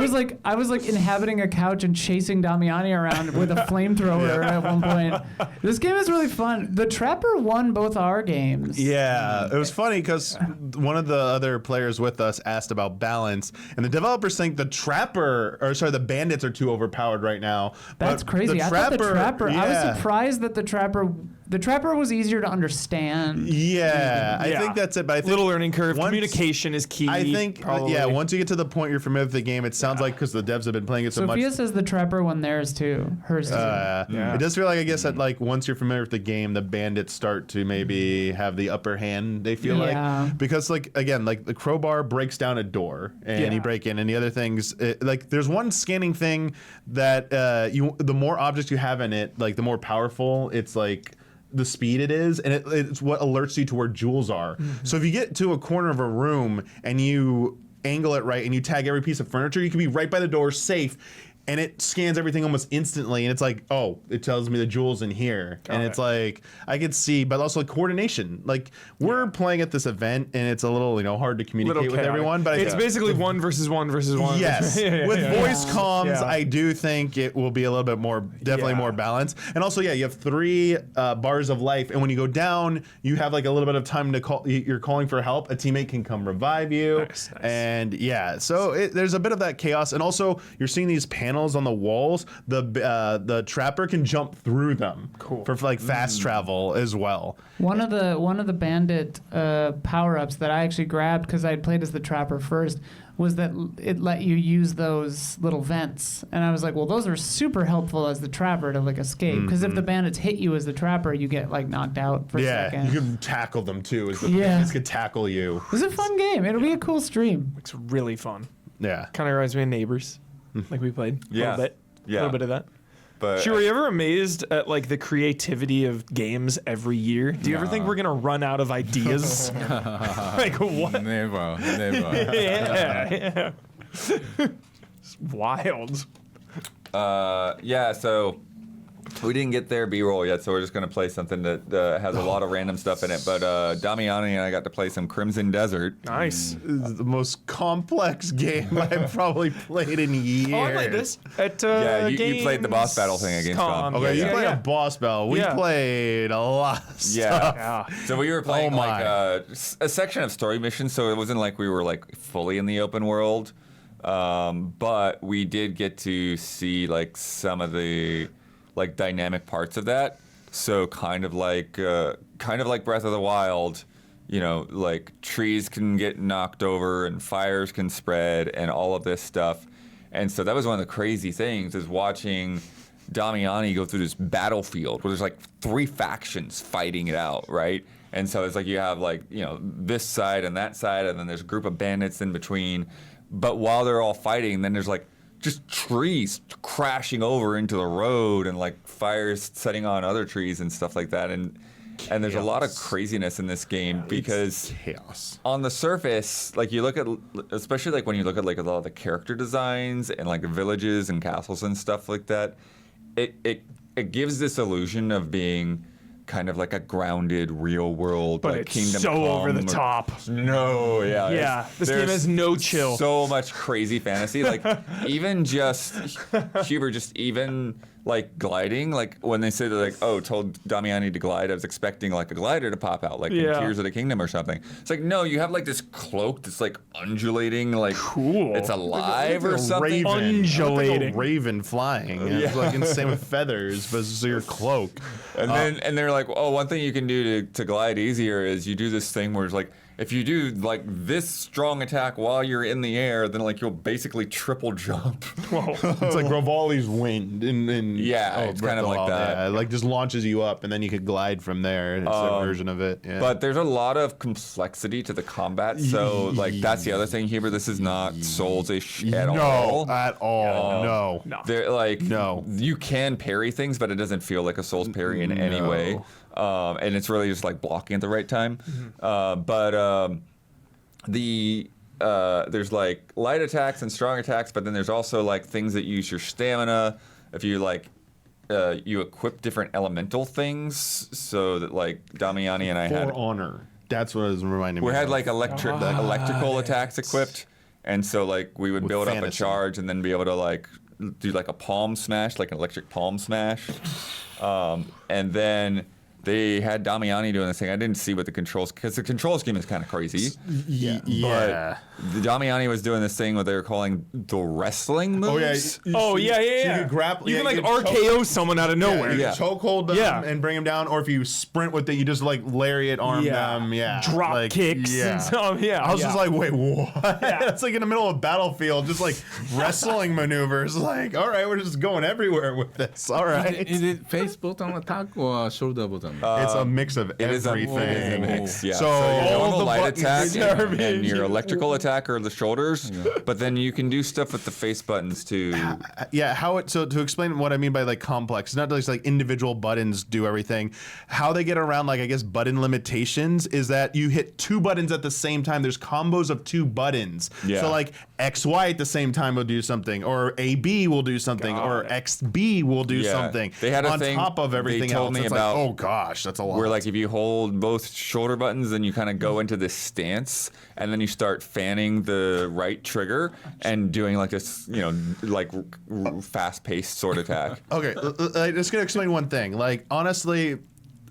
was like inhabiting a couch and chasing Damiani around with a flamethrower at one point. This game is really fun. The Trapper won both our games. Yeah, it was funny because one of the other players with us asked about balance, and the developers think the bandits are too overpowered right now. That's crazy. I thought the Trapper. I was surprised that the Trapper was easier to understand. Yeah, I think that's it. But I think little learning curve. Communication is key. I think, probably. yeah, once you get to the point you're familiar with the game, it sounds like because the devs have been playing it so much. Sophia says the Trapper won theirs too. Hers too. It does feel like, I guess, that like once you're familiar with the game, the bandits start to maybe have the upper hand. They feel like, because like again, like the crowbar breaks down a door and you break in, and the other things like there's one scanning thing that the more objects you have in it, like the more powerful it's like. The speed it is, and it's what alerts you to where jewels are. Mm-hmm. So if you get to a corner of a room and you angle it right and you tag every piece of furniture, you can be right by the door, safe, and it scans everything almost instantly, and it's like, oh, it tells me the jewel's in here. It's like, I could see, but also coordination. Like, we're playing at this event, and it's a little, hard to communicate with everyone. But it's basically 1 versus 1 versus 1. Yes. With voice comms, I do think it will be a little bit more, definitely more balanced. And also, you have 3 bars of life, and when you go down, you have like a little bit of time to call. You're calling for help. A teammate can come revive you. Nice. And so there's a bit of that chaos, and also you're seeing these panels on the walls. The trapper can jump through them for like fast travel as well. One of the bandit power-ups that I actually grabbed because I had played as the trapper first was that it let you use those little vents, and I was like, well, those are super helpful as the trapper to like escape, because if the bandits hit you as the trapper, you get like knocked out for a second. You can tackle them too. Bandits could tackle you. It was a fun game. It'll be a cool stream. It's really fun. Yeah. Kind of reminds me of Neighbors. Like we played a little bit. Yeah. A little bit of that. But Shu, were you ever amazed at like the creativity of games every year? Do you ever think we're gonna run out of ideas? Like what? Never. Yeah. It's wild. so We didn't get their B-roll yet, so we're just going to play something that has a lot of random stuff in it. But Damiani and I got to play some Crimson Desert. Nice. This is the most complex game I've probably played in years. Oh, I played this at Yeah, you played the boss battle thing against Tom. Okay, you yeah, played yeah. a boss battle. We played a lot of stuff. Yeah. Yeah. So we were playing Oh like my. a section of story missions, so it wasn't like we were like fully in the open world. But we did get to see like some of the like dynamic parts of that. So kind of like Breath of the Wild, you know, like trees can get knocked over and fires can spread and all of this stuff. And so that was one of the crazy things is watching Damiani go through this battlefield where there's like 3 factions fighting it out, right? And so it's like you have like, you know, this side and that side, and then there's a group of bandits in between. But while they're all fighting, then there's like just trees crashing over into the road and like fires setting on other trees and stuff like that. And there's a lot of craziness in this game because Chaos. on the surface, like you look at, especially like when you look at like a lot of the character designs and like the villages and castles and stuff like that, it gives this illusion of being kind of like a grounded real world, But like it's Kingdom so Come over the or- top. No, yeah. Yeah, this game there's has no chill. So much crazy fantasy. Like even just Huber, just even like gliding. Like when they say like, oh, told Damiani to glide, I was expecting like a glider to pop out, like in Yeah. Tears of the Kingdom or something. It's like no, you have like this cloak that's like undulating, like Cool. it's alive or a something. raven. Undulating. Like a raven flying. Yeah. It's like insane with feathers, but it's your cloak. And they're like, oh, one thing you can do to glide easier is you do this thing where it's like, if you do like this strong attack while you're in the air, then like you'll basically triple jump. It's like Grovali's wind in Yeah, it's Breath kind of the like Wild. that. Yeah, it like just launches you up and then you could glide from there. It's a version of it. Yeah. But there's a lot of complexity to the combat, so like that's the other thing, Huber. This is not Souls-ish at all. at all. No. No. They're like No. you can parry things, but it doesn't feel like a Souls parry in any No. way. And it's really just like blocking at the right time. There's like light attacks and strong attacks, but then there's also like things that use your stamina. If you like, you equip different elemental things, so that like Damiani and I For had honor. That's what it was reminding me. we had of. like electrical attacks equipped, and so like we would With build up a fantasy. charge and then be able to like do like a palm smash, like an electric palm smash, and then they had Damiani doing this thing. I didn't see what the controls, because the control scheme is kind of crazy. Yeah. The Damiani was doing this thing what they were calling the wrestling moves. Oh, yeah, yeah, So yeah. you could grapple. You yeah, can like could RKO someone out of nowhere. You Yeah. chokehold them Yeah. and bring them down, or if you sprint with it, you just like lariat arm them. Yeah. Drop like, kicks Yeah. and stuff. Yeah. I was just like, wait, what? Yeah. It's like in the middle of a battlefield, just like wrestling maneuvers. Like, all right, we're just going everywhere with this. All right. Is it face button attack or shoulder button? It's a mix of It is everything. a mix, yeah. So, your all normal the light buttons attack are and your electrical attack are the shoulders, but then you can do stuff with the face buttons too. Yeah, how it so to explain what I mean by like complex, not just like individual buttons do everything. How they get around like I guess button limitations is that you hit 2 buttons at the same time. There's combos of 2 buttons. Yeah. So like XY at the same time will do something, or AB will do something, or XB will do Yeah. something. They had a on thing top of they everything told else. me It's about like, oh gosh, that's a lot. Where like if you hold both shoulder buttons, then you kind of go into this stance, and then you start fanning the right trigger and doing like this, you know, like fast-paced sword attack. Okay, I'm just gonna explain one thing. Like honestly,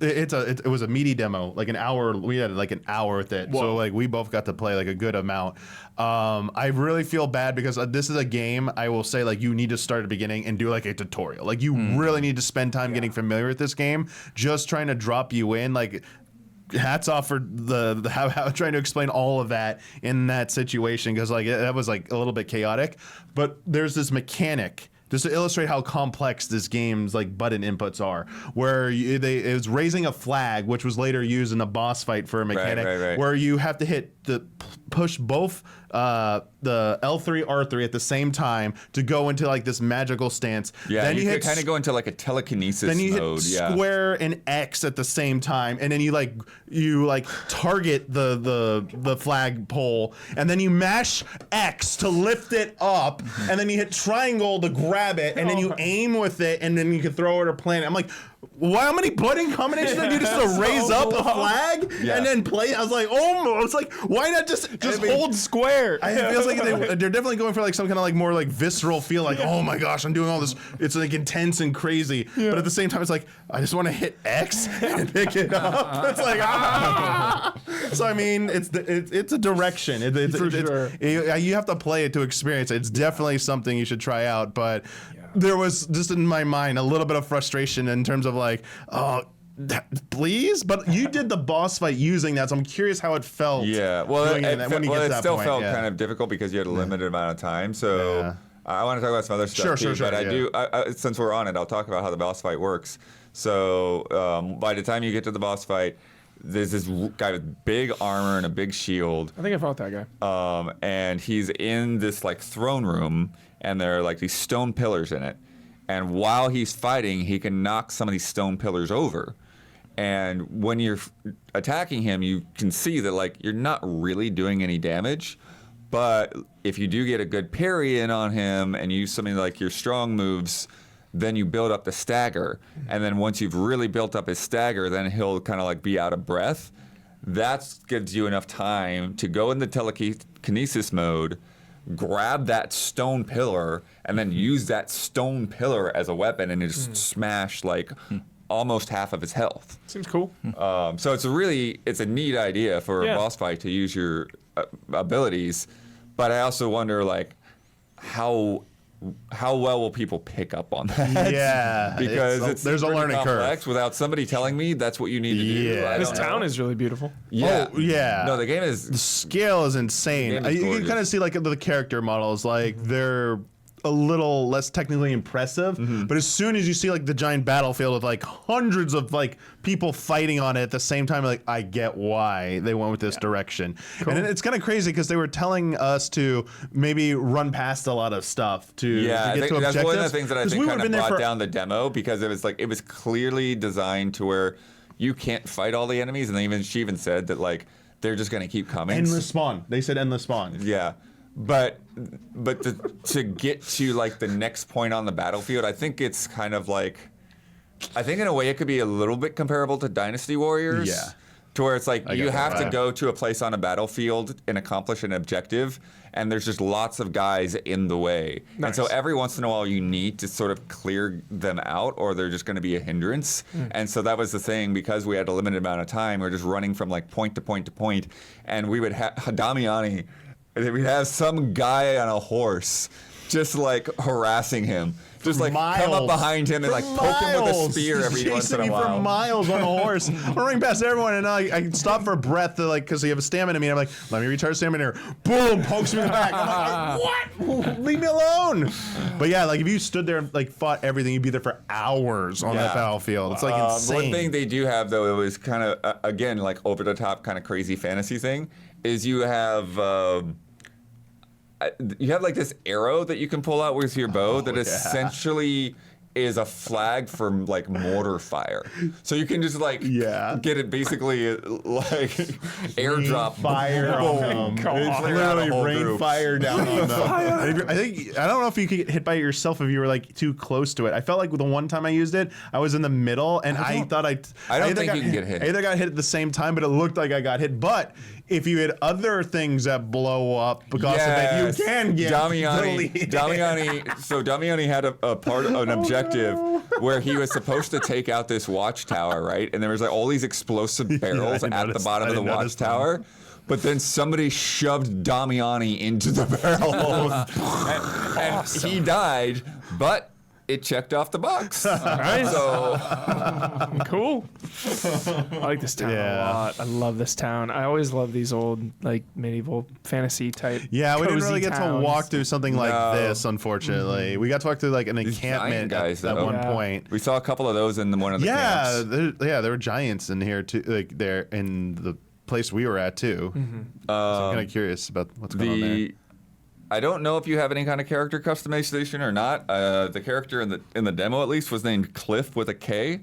it was a meaty demo, like an hour. We had like an hour with it, so like we both got to play like a good amount. I really feel bad because this is a game I will say like you need to start at the beginning and do like a tutorial. Like you really need to spend time getting familiar with this game. Just trying to drop you in, like. Hats off for the how trying to explain all of that in that situation, because like that was like a little bit chaotic. But there's this mechanic just to illustrate how complex this game's like button inputs are, where it was raising a flag, which was later used in a boss fight for a mechanic, right. where you have to push both the L3 R3 at the same time to go into like this magical stance. Yeah, then you could hit kind of go into like a telekinesis then you mode. hit Yeah. square and X at the same time, and then you target the flagpole, and then you mash X to lift it up, and then you hit triangle to grab grab it, and then you aim with it, and then you can throw it or plant it. I'm like, how many button combinations do you just to raise up a flag and then play? I was like, why not just hold square? It feels like they're definitely going for like some kind of like more like visceral feel, like, oh my gosh, I'm doing all this. It's like intense and crazy, but at the same time, it's like I just want to hit X and pick it up. It's like So I mean, it's a direction. You have to play it to experience it. It's definitely something you should try out, but. There was just in my mind a little bit of frustration in terms of like, please, but you did the boss fight using that, so I'm curious how it felt. Yeah, well, it still point, felt kind of difficult because you had a limited amount of time. So I want to talk about some other stuff too. But I do, since we're on it, I'll talk about how the boss fight works. So by the time you get to the boss fight, there's this guy with big armor and a big shield. I think I fought that guy. And he's in this like throne room. And there are like these stone pillars in it. And while he's fighting, he can knock some of these stone pillars over. And when you're attacking him, you can see that like you're not really doing any damage. But if you do get a good parry in on him and use something like your strong moves, then you build up the stagger. And then once you've really built up his stagger, then he'll kind of like be out of breath. That gives you enough time to go into telekinesis mode, grab that stone pillar, and then use that stone pillar as a weapon and just smash like almost half of his health. Seems cool. So it's a neat idea for a boss fight to use your abilities, but I also wonder like how well will people pick up on that? Yeah, because there's a learning complex curve. Without somebody telling me that's what you need to do. Yeah. This town is really beautiful. Yeah. Oh, yeah. No, the game is. The scale is insane. The game is You can gorgeous. kind of see like the character models, like they're a little less technically impressive, but as soon as you see like the giant battlefield with like hundreds of like people fighting on it at the same time, like I get why they went with this direction. Cool. And it's kind of crazy because they were telling us to maybe run past a lot of stuff to get I think to that's objectives. one of the things that I think kind of brought for down the demo, because it was clearly designed to where you can't fight all the enemies, and she even said that like they're just going to keep coming. endless spawn. They said endless spawn. Yeah. But to get to like the next point on the battlefield, I think it's kind of like, I think in a way it could be a little bit comparable to Dynasty Warriors. Yeah. To where it's like you have to vibe. go to a place on a battlefield and accomplish an objective, and there's just lots of guys in the way. Nice. And so every once in a while you need to sort of clear them out, or they're just going to be a hindrance. And so that was the thing, because we had a limited amount of time, we were just running from like point to point to point, and we would have Damiani. We'd have some guy on a horse just like harassing him. Just like come up behind him and like poke him with a spear every once in a while. For miles on a horse. I'm running past everyone, and I stop for breath to like, because you have a stamina meter. I'm like, let me recharge stamina here. Boom, pokes me in the back. I'm like, what? Leave me alone. But yeah, like if you stood there and like fought everything, you'd be there for hours on that battlefield. It's like insane. One thing they do have though, it was kind of again like over the top kind of crazy fantasy thing, is you have like this arrow that you can pull out with your bow that essentially is a flag for like mortar fire. So you can just like get it basically like airdrop fire on them. Literally rain fire down on them. I don't know if you could get hit by it yourself if you were like too close to it. I felt like the one time I used it, I was in the middle, and I thought I don't think you can get hit. I either got hit at the same time, but it looked like I got hit. But if you had other things that blow up because of it, you can get Damiani. So Damiani had a part of an objective where he was supposed to take out this watchtower, right? And there was like all these explosive barrels at the bottom of the watchtower. But then somebody shoved Damiani into the barrel, and he died. But it checked off the box. Nice. So cool. I like this town a lot. I love this town. I always love these old like medieval fantasy type. Yeah, we didn't really get to walk through something like No. this, unfortunately. We got to walk through like an encampment guys, at though. one Yeah. point. we saw a couple of those in one of the camps. There were giants in here too, like there in the place we were at too. So I'm kind of curious about what's going on there. I don't know if you have any kind of character customization or not. The character in the demo, at least, was named Cliff with a K.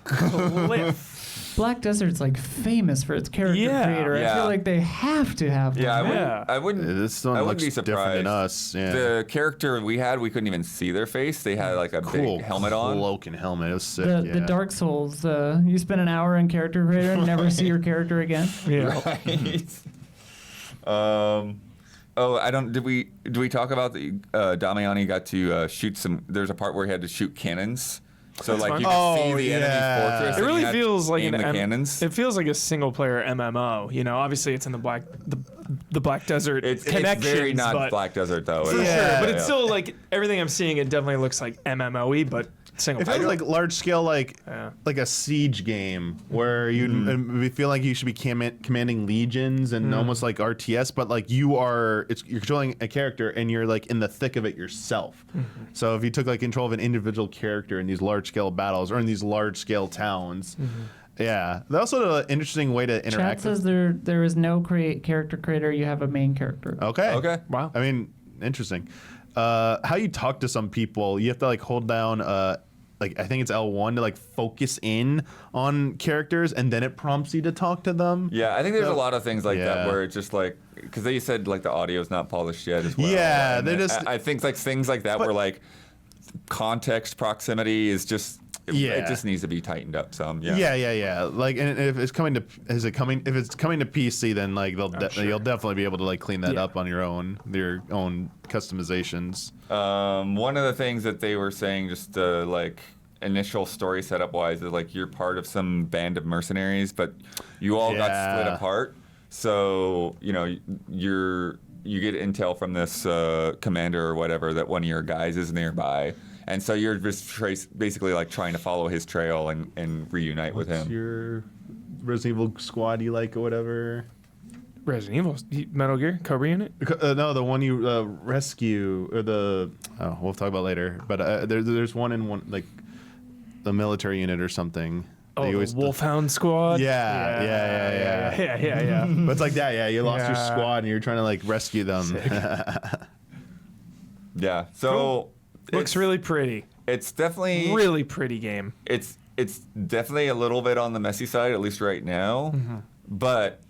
Cliff. Black Desert's like famous for its character creator. I Yeah. feel like they have to have one. Yeah, I wouldn't. This one I looks wouldn't be different surprised. than us. Yeah. The character we couldn't even see their face. They had like a cool big helmet on. cloak and helmet. It was sick. The Dark Souls, you spend an hour in character creator and never see your character again. Yeah. Right. I don't. Did we talk about the Damiani got to shoot some? There's a part where he had to shoot cannons. So like fun. you can see Oh, the enemy yeah. fortress. It and really you had feels like aim an the cannons. It feels like a single player MMO. You know, obviously it's in the Black Desert It's connections, very not but Black Desert though. for It's- sure. But yeah. it's still like everything I'm seeing. It definitely looks like MMO-y, but single It player. feels like large scale, like Yeah. like a siege game where you feel like you should be commanding legions and almost like RTS, but like you're controlling a character and you're like in the thick of it yourself. So if you took like control of an individual character in these large scale battles or in these large scale towns, yeah, that's also an interesting way to Chat interact. says there is no character creator. You have a main character. Okay. Okay. Wow. I mean, interesting. How you talk to some people, you have to like hold down like I think it's L1 to like focus in on characters and then it prompts you to talk to them. Yeah, I think there's a So- lot of things like that Yeah. where it's just like because they said like the audio's not polished yet as well. Yeah, And they just- I think like things like that But- where like context proximity is just Yeah. it just needs to be tightened up some. Yeah. Yeah. Like, and if it's coming to PC, then like you'll definitely be able to like clean that Yeah. up on your own customizations. One of the things that they were saying, just like initial story setup wise, is like you're part of some band of mercenaries, but you all got split Yeah. apart. So you know you get intel from this commander or whatever that one of your guys is nearby, and so you're just basically like trying to follow his trail and reunite with him. Your Resident Evil squad you like or whatever. Resident Evil, Metal Gear, Cobra Unit. No, the one you rescue or we'll talk about later. But there's one in one like the military unit or something. Oh, They the always- Wolfhound Squad. Yeah. Yeah. But it's like that, yeah. You lost your Yeah. squad and you're trying to like rescue them. Yeah. So Cool. Looks really pretty. it's definitely Really pretty game. it's definitely a little bit on the messy side, at least right now, but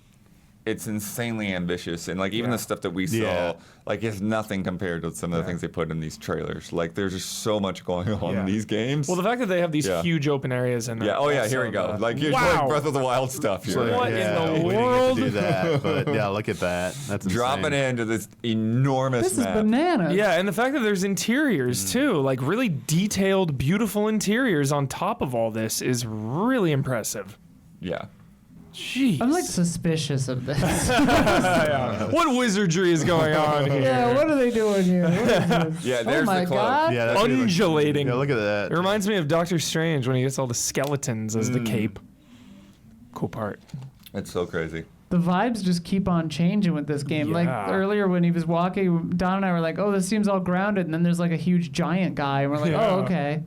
it's insanely ambitious, and like even Yeah. the stuff that we saw, Yeah. like it's nothing compared to some of the things they put in these trailers. Like there's just so much going on in these games. Well, the fact that they have these Yeah. huge open areas and yeah. Oh yeah. also Here we go. the- Like you're wow. like Breath of the Wild stuff here. What in the we didn't world? get to do that, but yeah, look at that. That's insane. Dropping into this enormous This is map. bananas. Yeah, and the fact that there's interiors too, like really detailed, beautiful interiors on top of all this is really impressive. Yeah. Jeez. I'm like suspicious of this. What wizardry is going on here? Yeah, what are they doing here? What is this? Yeah. There's oh my the club. God. Yeah, that's what it looks- Undulating. Yeah, look at that. It reminds me of Doctor Strange when he gets all the skeletons as the cape. Cool part. It's so crazy. The vibes just keep on changing with this game. Like Yeah. earlier when he was walking, Don and I were like, "Oh, this seems all grounded," and then there's like a huge giant guy, and we're like, Yeah. "Oh, okay."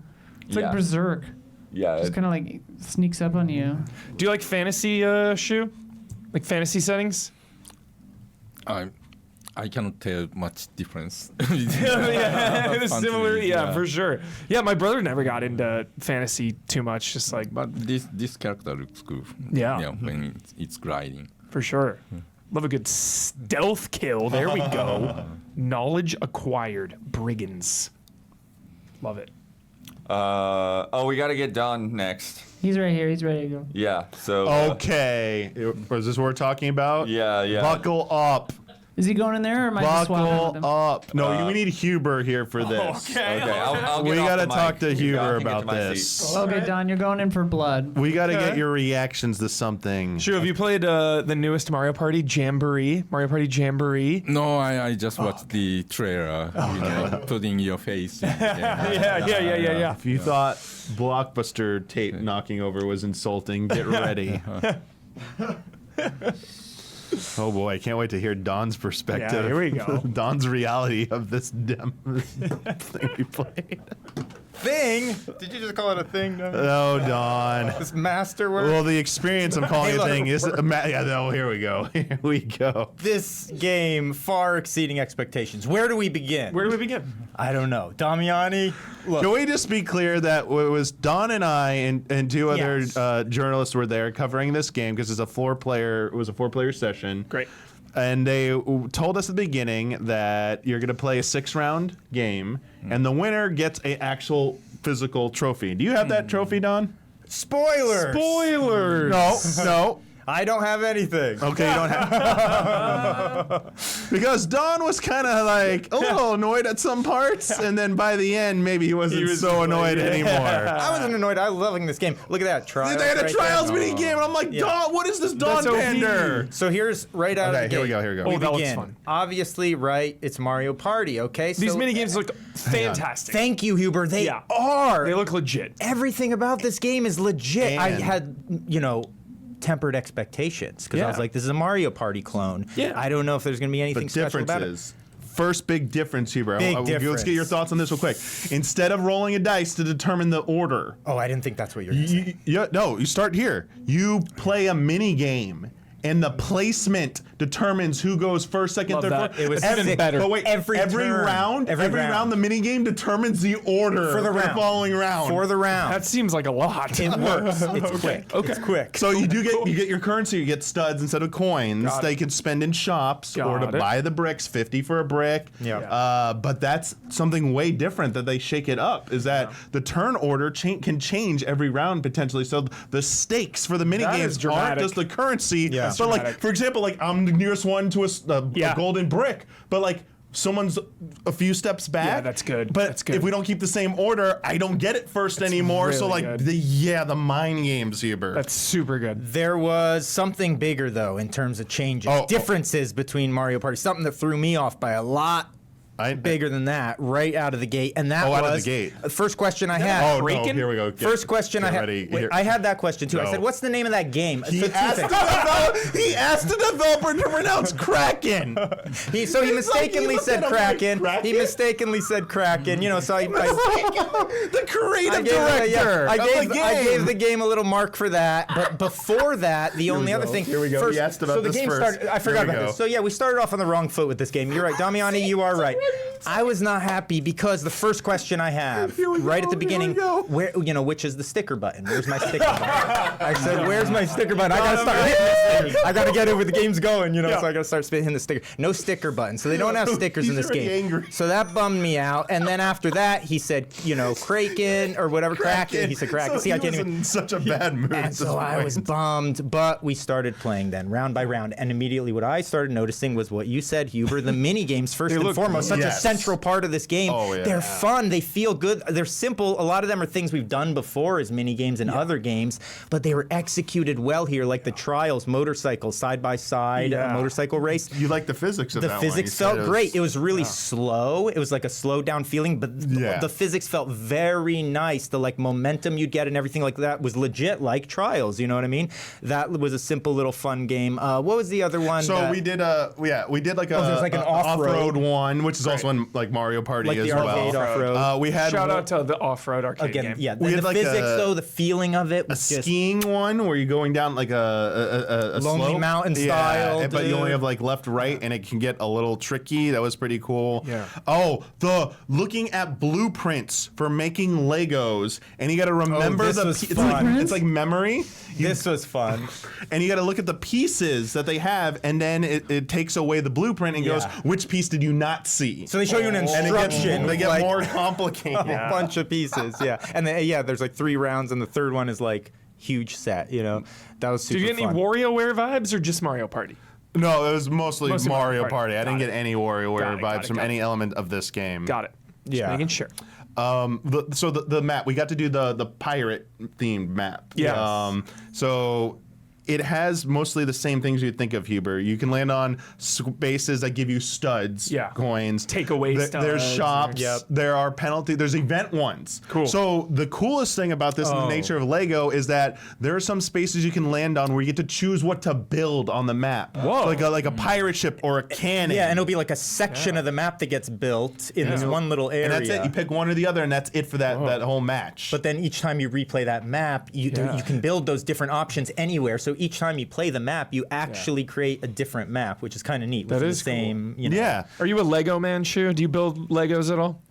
It's Yeah. like Berserk. Yeah. Just kind of like sneaks up on you. Do you like fantasy, Shu? Like fantasy settings? I cannot tell much difference. yeah, similar. Fantasy, Yeah, for sure. Yeah, my brother never got into fantasy too much. Just like, But this character looks good. Yeah. When it's gliding. for sure. Love a good stealth kill. There we go. Knowledge acquired. Brigands. Love it. We got to get Don next. He's right here. He's ready to go. Yeah. So. Okay. Is this what we're talking about? Yeah. Yeah. Buckle up. Is he going in there, or am I just swapping with Buckle him? up. No, we need Huber here for this. Okay. I'll get We off gotta the mic. talk to You Huber guys can get about to my this. seat. Okay, Don, you're going in for blood. We got to Okay. get your reactions to something. Shu, have you played the newest Mario Party Jamboree? Mario Party Jamboree? No, I just watched the trailer. Putting your face. In the game. Yeah. If you thought Blockbuster tape knocking over was insulting, get ready. Oh boy, I can't wait to hear Don's perspective. Yeah, here we go. Don's reality of this thing we played. thing. Did you just call it a thing? No? Oh, Don. This masterwork. Well, the experience I'm calling Hey, a look. thing is. No, here we go. Here we go. This game far exceeding expectations. Where do we begin? Where do we begin? I don't know. Damiani, look. Can we just be clear that it was Don and I and two other Yes. journalists were there covering this game because it was a four-player session. Great. And they told us at the beginning that you're going to play a 6-round game, and the winner gets an actual physical trophy. Do you have that trophy, Don? Spoilers. Spoilers. No. I don't have anything. Okay, you don't have. Because Don was kind of like a little annoyed at some parts, and then by the end, maybe he wasn't so annoyed anymore. I wasn't annoyed. I was loving this game. Look at that. Trials. They had a right trials there. mini game, and I'm like, Don, what is this Don That's OP. Pander? So here's right out of the Okay, here we gate. go, here we go. We Oh, that looks begin. fun. Obviously, right, it's Mario Party, okay? So These mini games look fantastic. Thank you, Huber. They Yeah. are. They look legit. Everything about this game is legit. I And- had, tempered expectations because I was Yeah. like, this is a Mario Party clone. Yeah. I don't know if there's going to be The anything special difference about it. is, first big difference, Huber. Big Let's get your difference. thoughts on this real quick. Instead of rolling a dice to determine the order, Oh, I didn't think that's what you're going to say. you start here. You play a mini game. And the placement determines who goes first, second, Love third, that. fourth. It was Even sick. better. But wait, Every turn. round, Every round. the mini game determines the order For the round. following round. For the round. That seems like a lot. It works. It's quick. Okay. It's quick. So you get your currency. You get studs instead of coins. Got They it. can spend in shops or to Got it. buy the bricks. 50 for a brick. Yeah. But that's something way different that they shake it up. Is that the turn order can change every round potentially. So the stakes for the mini That games is aren't dramatic. just the currency. Yeah. So like Dramatic. for example, like I'm the nearest one to a Yeah. golden brick, but like. Someone's a few steps back. Yeah, that's good. But That's good. if we don't keep the same order, I don't get it first anymore. So really like good. the mind games, Huber. That's super good. There was something bigger, though, in terms of changes. Oh. Differences between Mario Party. Something that threw me off by a lot bigger than that right out of the gate. And that Oh, was out of the gate. the first question I had. Oh, no, Kraken? here we go. First question I get had. ready. Wait, Here. I had that question too. I No. said, "What's the name of that game?" He So two asked, things. he asked the developer to pronounce Kraken. He He's like, mistakenly he said looked at him Kraken. like, Kraken? He mistakenly said Kraken. So The creative I director. I gave the game a little mark for that. But before that, the only other thing. Here we go. First, He asked about so the this game first. started. I forgot Here we about go. this. So yeah, we started off on the wrong foot with this game. You're right, Damiani. You are right. I was not happy because the first question I have Here we right go, at the here we beginning, go. where which is the sticker button? Where's my sticker button? I said, "Where's my sticker button? I gotta start hitting the sticker. I gotta get it where the game's going, So I gotta start hitting the sticker. No sticker button. So they don't have stickers in He's this already game. angry. So that bummed me out. And then after that, he said, Kraken or whatever, Kraken. He said Kraken. So See, I he can't was even. in such a bad mood. And at so this I point. was bummed, but we started playing then, round by round, and immediately what I started noticing was what you said, Huber, the mini games first and look foremost, good. such a Yes. central part of this game. Oh, yeah. They're fun, they feel good, they're simple. A lot of them are things we've done before as mini games and other games, but they were executed well here, like the trials, motorcycles, side by side, Yeah. motorcycle race. You like the physics of The that one. You physics said felt great. It was really slow. It was like a slow down feeling, but Yeah. the physics felt very nice. The momentum you'd get and everything like that was legit, like Trials. You know what I mean? That was a simple little fun game. What was the other one? So that- we did like there was like an off-road. one, which is also in like Mario Party like as the arcade well. off-road. We had Shout out to the off-road arcade Again, game. yeah. We The had like physics, a- though, the feeling of it a was just skiing one where you're going down like a Lonely slope. Mountain Yeah, style, but you dude. only have like left, right, and it can get a little tricky. That was pretty cool. Yeah. Oh, the looking at blueprints for making Legos, and you got to remember this was it's fun. it's like memory. This was fun. And you got to look at the pieces that they have, and then it takes away the blueprint and goes, Yeah. which piece did you not see? So they show you an and instruction. they get like, more complicated. a bunch of pieces. Yeah, and then, there's like 3 rounds, and the third one is like huge set. That was super Did you get any fun. WarioWare vibes or just Mario Party? No, it was mostly Mostly Mario Mario Party. Party. I didn't Got get it. any WarioWare Got it, got vibes it, from got any element of this game. Got it. Just Yeah. making sure. So the map, we got to do the pirate themed map. Yes. So it has mostly the same things you'd think of, Huber. You can land on spaces that give you studs, coins. Takeaway studs. There's shops. There are penalty. There's event ones. Cool. So the coolest thing about this in the nature of Lego is that there are some spaces you can land on where you get to choose what to build on the map. Whoa. So like a pirate ship or a cannon. Yeah, and it'll be like a section of the map that gets built in this one little area. And that's it. You pick one or the other, and that's it for that whole match. But then each time you replay that map, you can build those different options anywhere. So each time you play the map, you actually create a different map, which is kind of neat. That With is the same, cool. you know. Yeah. Are you a Lego man, Shu? Do you build Legos at all?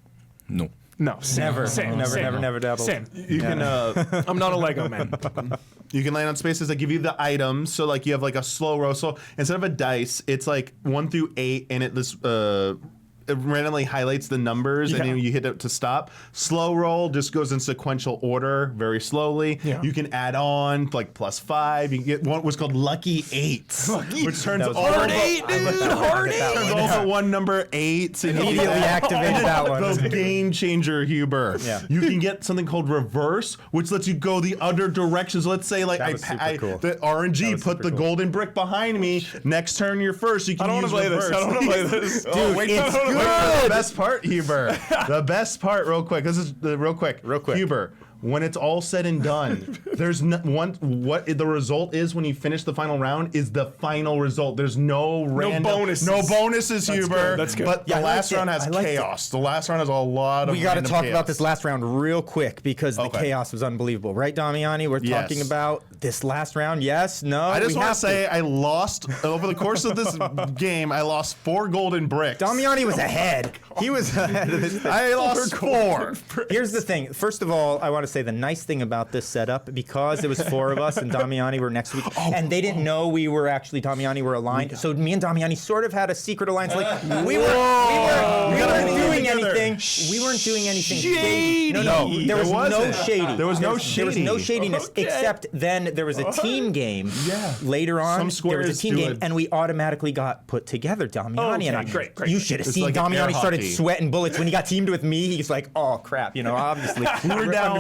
No. No, same. Never, Same. never, Same. never, never dabbled. Same. You can I'm not a Lego man. you can land on spaces that give you the items. So like you have like a slow roll. So instead of a dice, it's like 1 through 8, and it randomly highlights the numbers, and then you hit it to stop. Slow roll just goes in sequential order, very slowly. Yeah. You can add on like +5. You can get what's called Lucky 8, which turns all Hard the- eight, dude. Hard turns all the one number 8s. and Immediately activate that one. The game changer, Huber. Yeah. You can get something called reverse, which lets you go the other directions. Let's say like That was super cool. the RNG was put super the cool. golden brick behind me. Next turn, you're first. You can I don't use want to play reverse. this. I don't want to play this. Oh, wait, it's wait for good. the best part, Huber. The best part, real quick. This is the real quick. Huber, when it's all said and done, there's what the result is when you finish the final round is the final result. There's no random, bonuses. no bonuses, Huber. good, that's good. But Yeah, the I last liked round it. has I liked it. chaos. The last round has a lot of. We got to random talk chaos. about this last round real quick because the Okay. chaos was unbelievable, right, Damiani? We're Yes. talking about this last round. Yes, no. I just we want have to say I lost over the course of this game. I lost 4 golden bricks. Damiani was ahead. He was ahead of this thing. I lost 4. Here's the thing. First of all, I want to say the nice thing about this setup, because it was 4 of us and Damiani were next week, and they didn't know we were actually Damiani were aligned. So me and Damiani sort of had a secret alliance. Like we weren't doing anything. We weren't doing anything shady. No, there was no wasn't. shady. There was no There was no shady. shadiness, except then there was a team game. Yeah. Later on, Some there was a squares team do game, it. and we automatically got put together. Damiani and I. Great. You should have It's seen like an air Damiani started hockey. sweating bullets when he got teamed with me. He's like, "Oh crap!" Obviously We were down.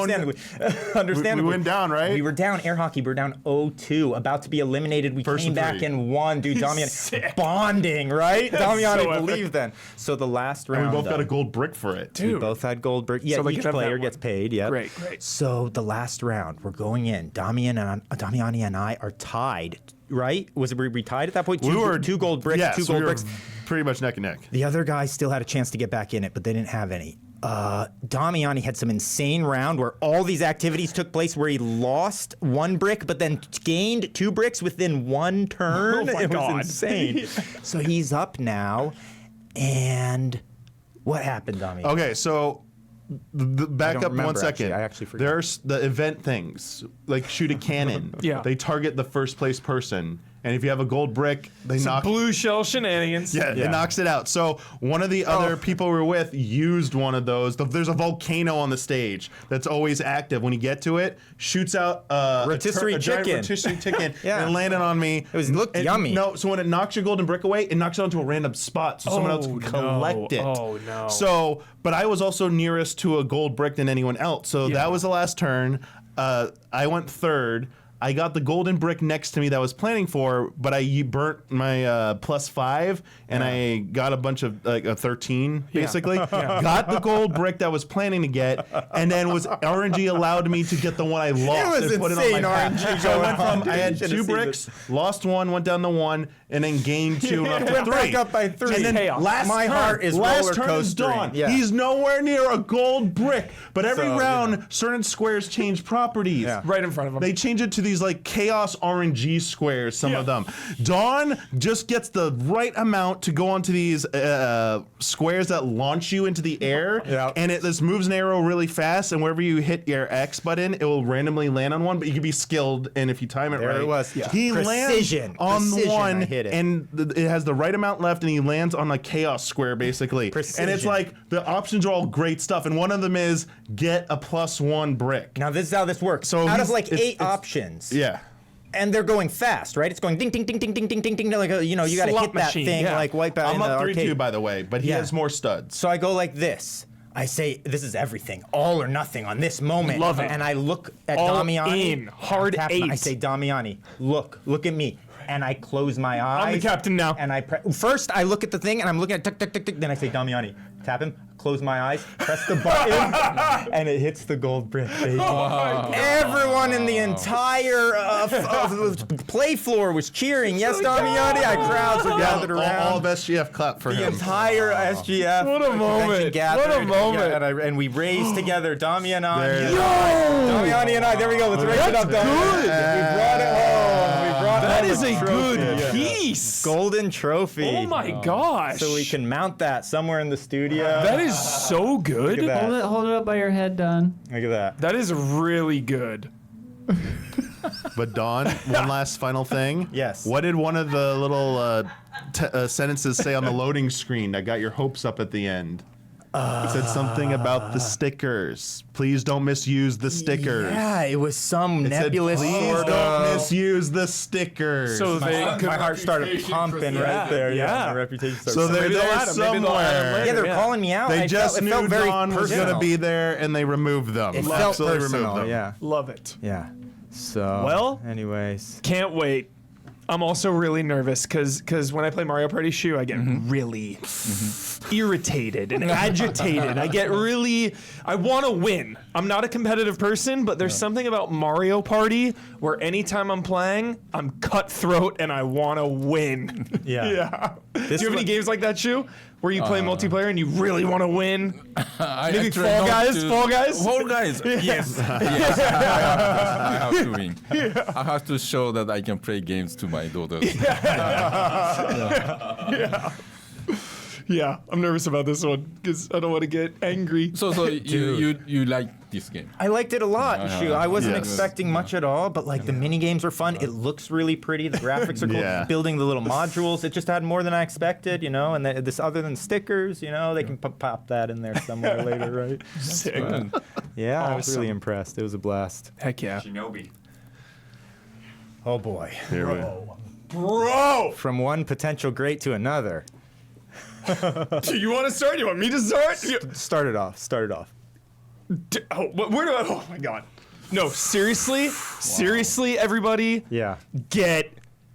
Understandably, We went down, right? We were down air hockey. We were down 0-2, about to be eliminated. We First came of back 3. and won, dude. Damiani bonding, right? Damiani so epic. believed then. So the last And round, we both got though, a gold brick for it. we Dude. both had gold brick. Yeah, So they each could have that player one. gets paid. Yeah, Great. So the last round, we're going in. Damiani and I are tied. Right? Was it we tied at that point? We were 2 gold bricks. Yes, 2 gold we were bricks. pretty much neck and neck. The other guys still had a chance to get back in it, but they didn't have any. Damiani had some insane round where all these activities took place where he lost 1 brick, but then gained 2 bricks within 1 turn. Oh my it God. was insane. So he's up now, and what happened, Damiani? Okay, so back don't up 1 remember, second. actually. I actually forgot. There's the event things, like shoot a cannon. Yeah. They target the first place person. And if you have a gold brick, they Some knock. blue shell shenanigans. Yeah, it knocks it out. So one of the other people we were with used one of those. There's a volcano on the stage that's always active. When you get to it, shoots out Rotisserie a giant chicken. rotisserie chicken Yeah. and landed on me. It looked yummy. No, so when it knocks your golden brick away, it knocks it onto a random spot so someone else Oh, can no. collect it. Oh, no. So, but I was also nearest to a gold brick than anyone else. So that was the last turn. I went 3rd. I got the golden brick next to me that I was planning for, but I burnt my +5, and I got a bunch of like a 13 basically. Got the gold brick that I was planning to get, and then was RNG allowed me to get the one I lost. was and put it insane on my path. RNG So I going went on, from I dude. had You should've 2 seen bricks, lost 1, went down to 1, and then gained 2 and up to Went 3. back up by 3. And then Chaos. last My turn, heart is last roller turn is coastering. Dawn. Yeah. He's nowhere near a gold brick, but every So, you round certain squares change properties. Yeah. Right in front of him. They change it to these like chaos RNG squares, some of them. Dawn just gets the right amount to go onto these squares that launch you into the air. Yeah. And it just moves an arrow really fast, and wherever you hit your X button, it will randomly land on one, but you can be skilled, and if you time it There right. it was. Yeah. He Precision. lands on Precision, one, I hit it. and it has the right amount left, and he lands on a chaos square, basically. Precision. And it's like, the options are all great stuff, and one of them is get a +1 brick. Now this is how this works. So out he's- of like it's- 8 it's- options. Yeah. And they're going fast, right? It's going ding, ding, ding, ding, ding, ding, ding, ding. Like you got to Slot hit that machine, thing, yeah. like wipe out I'm in the up 3-2, arcade. by the way, but he Yeah. has more studs. So I go like this. I say, this is everything, all or nothing on this moment. Love it. And I look at All Damiani. in, hard I tap him. I 8. say, Damiani, look at me. And I close my eyes. I'm the captain now. And first I look at the thing and I'm looking at tick, tick, tick, tick. Then I say, Damiani, tap him, close my eyes, press the button, and it hits the gold brick, baby. Everyone in the entire play floor was cheering. Yes, Damiani. Crowds were gathered around. All of SGF clap for The him. entire SGF. What a moment. Gathered. What a moment. And we raised together, Damiani. There- Damiani and I. There we go. Let's raise it up, Damiani. good. We brought it home. We brought That home is a trophy. good piece. Golden trophy. Oh my gosh. So we can mount that somewhere in the studio. That is so good. Look at that. Hold it up by your head, Don. Look at that. That is really good. But Dawn, one last final thing. Yes. What did one of the little sentences say on the loading screen that got your hopes up at the end? It said something about the stickers. Please don't misuse the stickers. Yeah, it was some It said, nebulous please sort don't of. misuse the stickers. So they My heart started pumping right there. Yeah. My reputation started. So they're Maybe they'll there add 'em. Maybe they'll add 'em somewhere. later. yeah, they're Yeah. calling me out. They just it knew felt very Dawn was personal. going to be there, and they removed them. It felt Absolutely personal. removed them. Yeah. Love it. Yeah. So. Well- Anyways. Can't wait. I'm also really nervous because when I play Mario Party Shoe, I get really irritated and agitated. I want to win. I'm not a competitive person, but there's something about Mario Party where anytime I'm playing, I'm cutthroat and I want to win. Yeah. Yeah. Do This you have any one- games like that, Shoe? Where you play multiplayer and you really want to win? Maybe try Fall not Guys? to- Fall Guys? Fall Guys. Yes. Yes. I have to win. I have to show that I can play games to my daughters. Yeah, I'm nervous about this one because I don't want to get angry. So you like this game? I liked it a lot. Shoot, I wasn't Yes. expecting much at all, but like the mini games were fun. It looks really pretty. The graphics are cool. Yeah. Building the little modules, it just had more than I expected, you know. And this, other than stickers, you know, they can pop that in there somewhere later, right? Sick. Yeah, I was Awesome. really impressed. It was a blast. Heck yeah. Shinobi. Oh boy. Here we Bro! From one potential great to another. Do you want to start? You want me to start? Start it off. Where do I? Oh my god. No, seriously? Seriously, everybody? Yeah. Get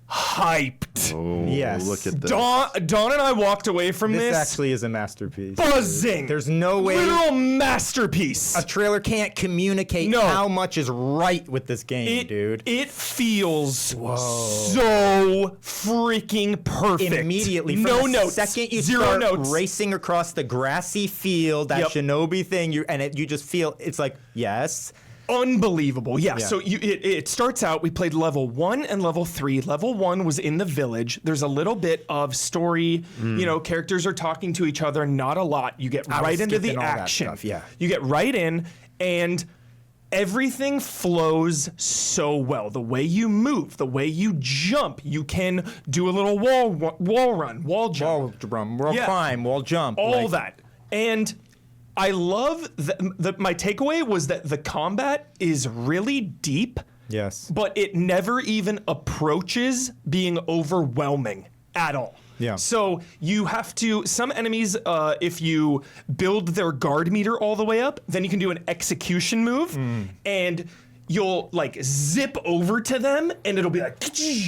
hyped. Oh, Yes. look at this. Dawn and I walked away from This this actually is a masterpiece. buzzing. There's no way Literal masterpiece. a trailer can't communicate No. how much is right with this game, dude. It feels so freaking perfect. Immediately, from no the notes. second you Zero start notes. racing across the grassy field, that Yep. Shinobi thing, you just feel it's like yes, Unbelievable. Yeah. Yeah. So it starts out, we played level 1 and level 3. Level 1 was in the village. There's a little bit of story. You know, characters are talking to each other, not a lot. You get I was right into the skipping all that action. stuff, yeah. You get right in, and everything flows so well. The way you move, the way you jump, you can do a little wall run, wall jump. wall Yeah. climb, wall jump, All like, that. And I love my takeaway was that the combat is really deep, Yes. but it never even approaches being overwhelming at all. Yeah. So you have to, some enemies, if you build their guard meter all the way up, then you can do an execution move and you'll like zip over to them and it'll be like,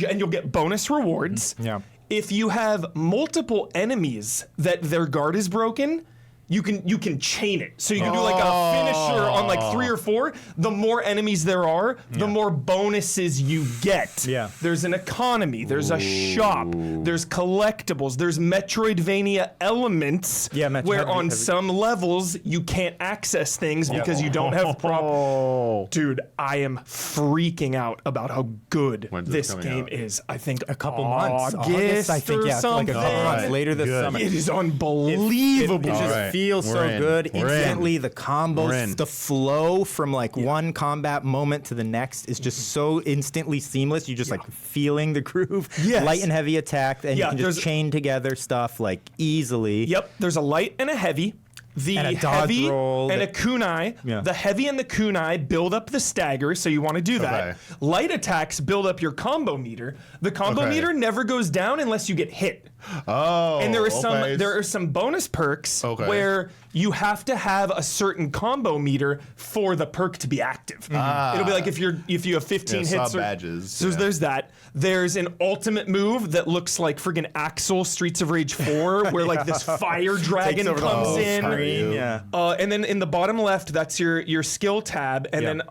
and you'll get bonus rewards. Yeah. If you have multiple enemies that their guard is broken, you can chain it. So you can do like a finisher on like 3 or 4. The more enemies there are, the more bonuses you get. Yeah. There's an economy, there's a shop, there's collectibles, there's Metroidvania elements Yeah, where on heavy. some levels you can't access things because you don't have proper. Dude, I am freaking out about how good When's this this coming game out? is. I think A couple months. August, I think, or yeah, like a something. couple months later this Good. summer. It is unbelievable. It just Alright, feels we're so in. good. We're in. Instantly, the We're combos, in. the flow from like one combat moment to the next is just so instantly seamless. You just like feeling the groove. Yes. Light and heavy attack, and Yeah, you can just there's- chain together stuff like easily. Yep, there's a light and a heavy. The And a dodge heavy roll and a that- kunai. Yeah. The heavy and the kunai build up the stagger, so you want to do that. Okay. Light attacks build up your combo meter. The combo Okay. meter never goes down unless you get hit. Oh, And there okay. are some bonus perks Okay. where you have to have a certain combo meter for the perk to be active. It'll be like if you have 15 Yeah, hits sub badges, So yeah. there's that. There's an ultimate move that looks like friggin' Axel Streets of Rage 4 where like this fire dragon over the comes whole in. screen, yeah. And then in the bottom left, that's your skill tab, and then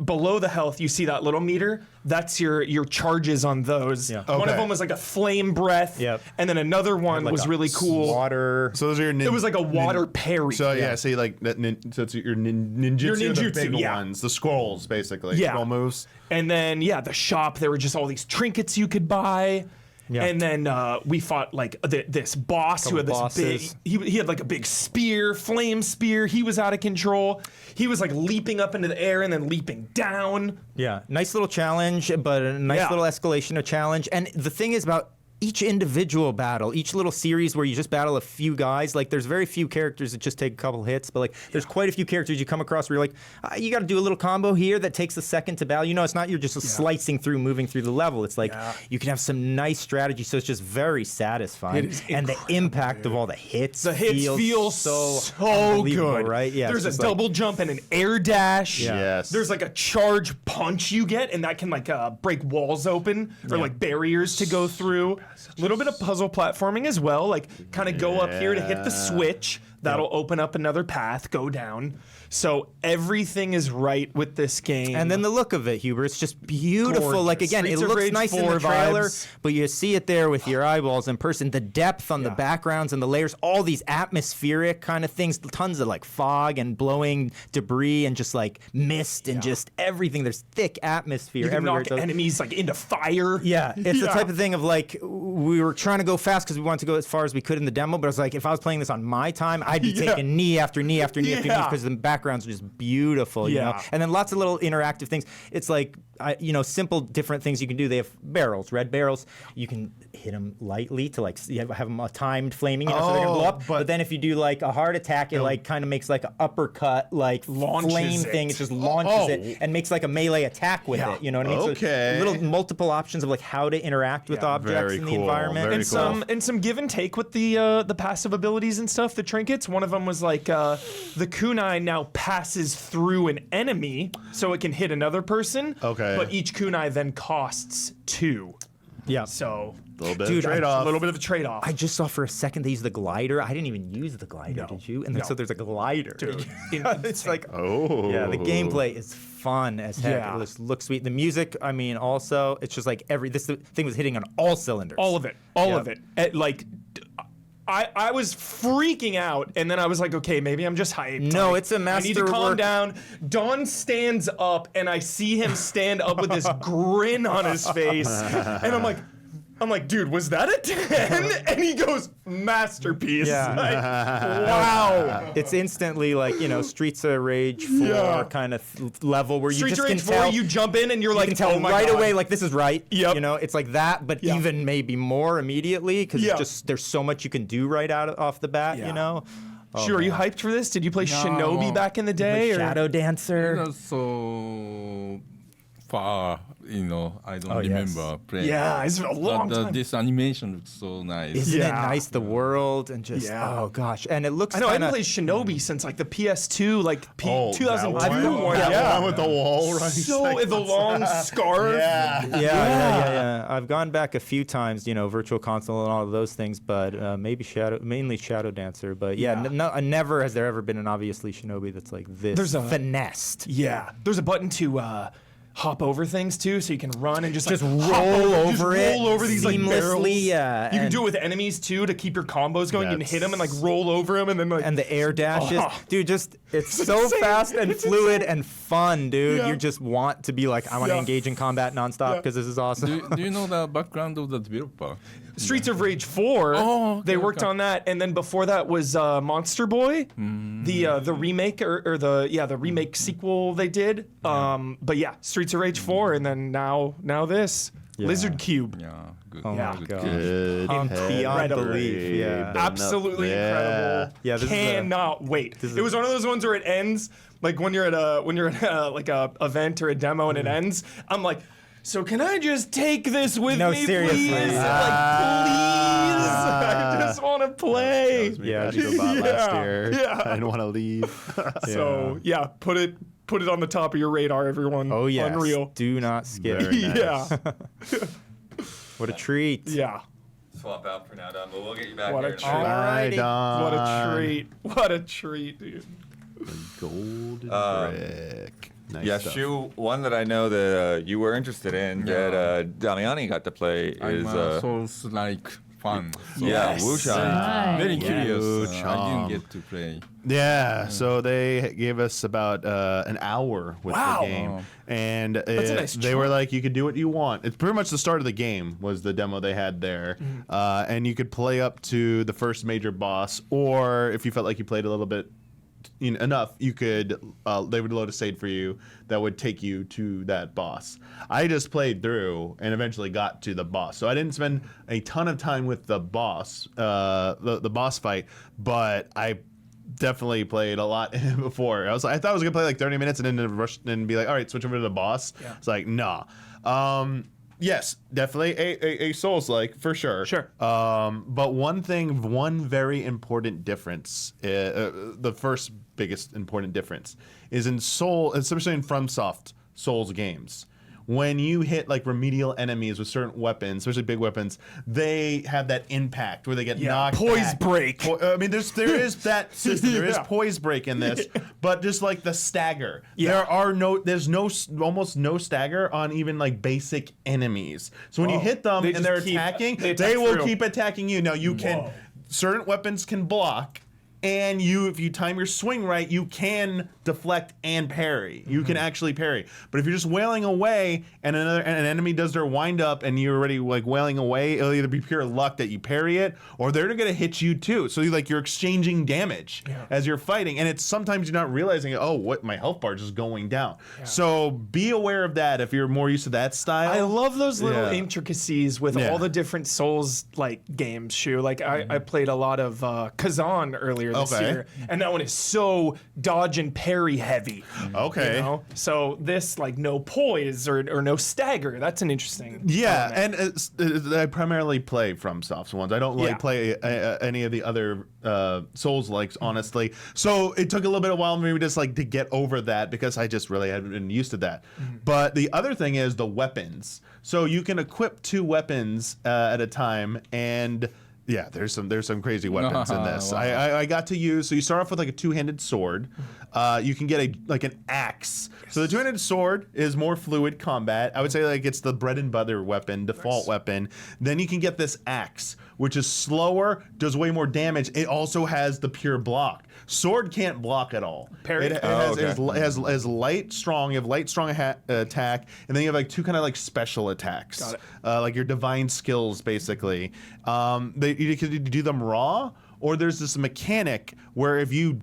below the health, you see that little meter. That's your charges on those. Yeah. One of Okay. them was like a flame breath, Yep. and then another one Like was a really cool. Water. So those are your. It was like a water parry. So yeah, see like that. So it's your ninjutsu, Your the ninjutsu, big yeah. ones, the scrolls basically. Yeah. Scroll moves. And then the shop. There were just all these trinkets you could buy. Yeah. And then we fought like this boss who had this bosses. big. He had like a big spear, flame spear. He was out of control. He was like leaping up into the air and then leaping down. Yeah, nice little challenge, but a nice Yeah. little escalation of challenge. And the thing is about each individual battle, each little series where you just battle a few guys, like there's very few characters that just take a couple hits, but like there's quite a few characters you come across where you're like, you got to do a little combo here that takes a second to battle. You know, it's not you're just slicing through, moving through the level. It's like you can have some nice strategy, so it's just very satisfying. It is and the impact of all the hits, The hits feel so good, right? Yeah, There's it's a just like- double jump and an air dash. Yeah. Yes. There's like a charge punch you get, and that can like break walls open or like barriers to go through. A little bit of puzzle platforming as well, like kind of go up here to hit the switch. That'll open up another path, go down. So everything is right with this game. And then the look of it, Huber, it's just beautiful. Gorgeous. Like again, Streets it of looks Rage nice in 4 the trailer, vibes. but you see it there with your eyeballs in person. The depth on the backgrounds and the layers, all these atmospheric kind of things, tons of like fog and blowing debris and just like mist and just everything. There's thick atmosphere you can everywhere. knock enemies like into fire. Yeah, it's the type of thing of like we were trying to go fast because we wanted to go as far as we could in the demo, but I was like, if I was playing this on my time, I'd be taking knee after knee after knee after knee because the backgrounds are just beautiful, you know. And then lots of little interactive things. It's like simple different things you can do. They have barrels, red barrels. You can hit them lightly to like have them a timed flaming, so they're gonna blow up. But then if you do like a hard attack, it like kind of makes like an uppercut, like Launches flame it. thing. It just launches it and makes like a melee attack with it. You know what I mean? Okay. So little multiple options of like how to interact with objects Very in the cool, environment. very And cool. some give and take with the passive abilities and stuff. The trinkets. One of them was like the kunai now passes through an enemy, so it can hit another person. Okay. But each kunai then costs 2. Yeah. So A little bit Dude, of I- trade-off. a little bit of a trade-off. I just saw for a second they used the glider. I didn't even use the glider, No. did you? And then, No. so there's a glider. Dude, It's like, Oh. yeah, the gameplay is fun as heck. Yeah. It looks sweet. The music, I mean, also, it's just like this thing was hitting on all cylinders. all of it. All Yep. of it. I was freaking out, and then I was like, okay, maybe I'm just hyped. No, Like, it's a I need to calm masterwork. down. Don stands up, and I see him stand up with this grin on his face, and I'm like, dude, was that a 10? And he goes, masterpiece. Yeah. Like, wow. It's instantly like, Streets of Rage 4 kind of level where you Streets just of can Rage 4, tell. you jump in, and you're You like, can tell oh my right God. away, like this is right. Yep. It's like that, but Yeah. even maybe more immediately because Yeah. just there's so much you can do right off the bat. Yeah. Sure, are you hyped for this? Did you play Shinobi back in the day? Or? Shadow Dancer. So far, I don't remember playing. Yeah, it's been a long but time. this animation looks so nice. Isn't it Yeah. nice? The world and just Yeah. oh gosh, and it looks. I know, I kinda, haven't played Shinobi since like the PS2, like Oh, 2002 that one. That Yeah. one with the wall, right? So the long scarf. Yeah. Yeah. I've gone back a few times, Virtual Console and all of those things, but mainly Shadow Dancer. But never has there ever been an obviously Shinobi that's like this finessed. Yeah. There's a button to hop over things too, so you can run and just like, roll hop over it roll over these like seamlessly, barrels. yeah, You can and- do it with enemies too to keep your combos going. You can hit them and like roll over them and then like. And the air dashes, Oh. dude, it's so insane. fast and It's fluid insane. and fun, dude. Yeah. You just want to be like, I want to Yeah. engage in combat nonstop Yeah. because this is awesome. Do you know the background of the developer? Streets of Rage 4. Oh, okay, they worked okay. on that, and then before that was Monster Boy, the remake or the remake sequel they did. But yeah, Streets of Rage 4, and then now this Lizard Cube. Yeah, good. Oh Yeah. my god. Good. Beyond Incredible. belief, yeah. Absolutely incredible. Yeah, this is a- Cannot wait. It was one of those ones where it ends like when you're at a event or a demo and it ends. I'm like, so can I just take this with No, me, seriously. please? Yeah. Like, please. want to play. That was me Yeah, at Astrobot last yeah, year. yeah. I didn't want to leave. So yeah, put it on the top of your radar, everyone. Oh yes. Unreal. Do not skip. Very nice. Yeah. What a treat. Yeah. Swap out for now, Don, but we'll get you back What here a in a minute. Hi, Alrighty. Don. What a treat. What a treat, dude. Golden brick. Nice Yeah, stuff. Shu, one that I know that you were interested in that Damiani got to play is I'm Souls-like fan. So yeah, Wuchang. Nice. Very curious. I Wuchang. didn't get to play. Yeah, so they gave us about an hour with Wow. the game, and a nice they were chunk. like, you could do what you want. It's pretty much the start of the game was the demo they had there, and you could play up to the first major boss, or if you felt like you played a little bit enough, you could they would load a save for you that would take you to that boss. I just played through and eventually got to the boss, so I didn't spend a ton of time with the boss, the boss fight, but I definitely played a lot before. I thought I was gonna play like 30 minutes and then rush and be like, all right, switch over to the boss. Yeah. It's like, nah. Yes, definitely a Souls-like for sure. Sure. But one very important difference, the first biggest important difference, is in especially in FromSoft Souls games. When you hit like remedial enemies with certain weapons, especially big weapons, they have that impact where they get knocked Poise back. break. I mean, there is that system. There is Yeah. poise break in this, but just like the stagger, Yeah. there's almost no stagger on even like basic enemies. So when you Oh. hit them They and just they're keep- attacking, they they attack will through. keep attacking you. Now you can certain weapons can block. And if you time your swing right, you can deflect and parry. You can actually parry. But if you're just wailing away and an enemy does their wind up and you're already like wailing away, it'll either be pure luck that you parry it, or they're gonna hit you too. So you're exchanging damage as you're fighting, and it's sometimes you're not realizing, oh, what my health bar is just going down. So be aware of that if you're more used to that style. I love those little Yeah. intricacies with Yeah. all the different Souls like games. Shu, like I played a lot of Kazan earlier this Okay. year, and that one is so dodge and parry heavy. Okay. You know? So this like no poise or no stagger. That's an interesting. Yeah, element. and I primarily play FromSoft ones. I don't Yeah. play any of the other Souls likes, honestly. So it took a little bit of while maybe just like to get over that because I just really hadn't been used to that. But the other thing is the weapons. So you can equip 2 weapons at a time, and yeah, there's some crazy weapons in this. Wow. I got to use, so you start off with like a 2-handed sword. You can get an axe. So the 2-handed sword is more fluid combat. I would say like it's the bread and butter weapon, default weapon. Then you can get this axe, which is slower, does way more damage. It also has the pure block. Sword can't block at all. Parry? It has light, strong. You have light, strong attack, and then you have like 2 kind of like special attacks. Got it. Like your divine skills, basically. You can do them raw, or there's this mechanic where if you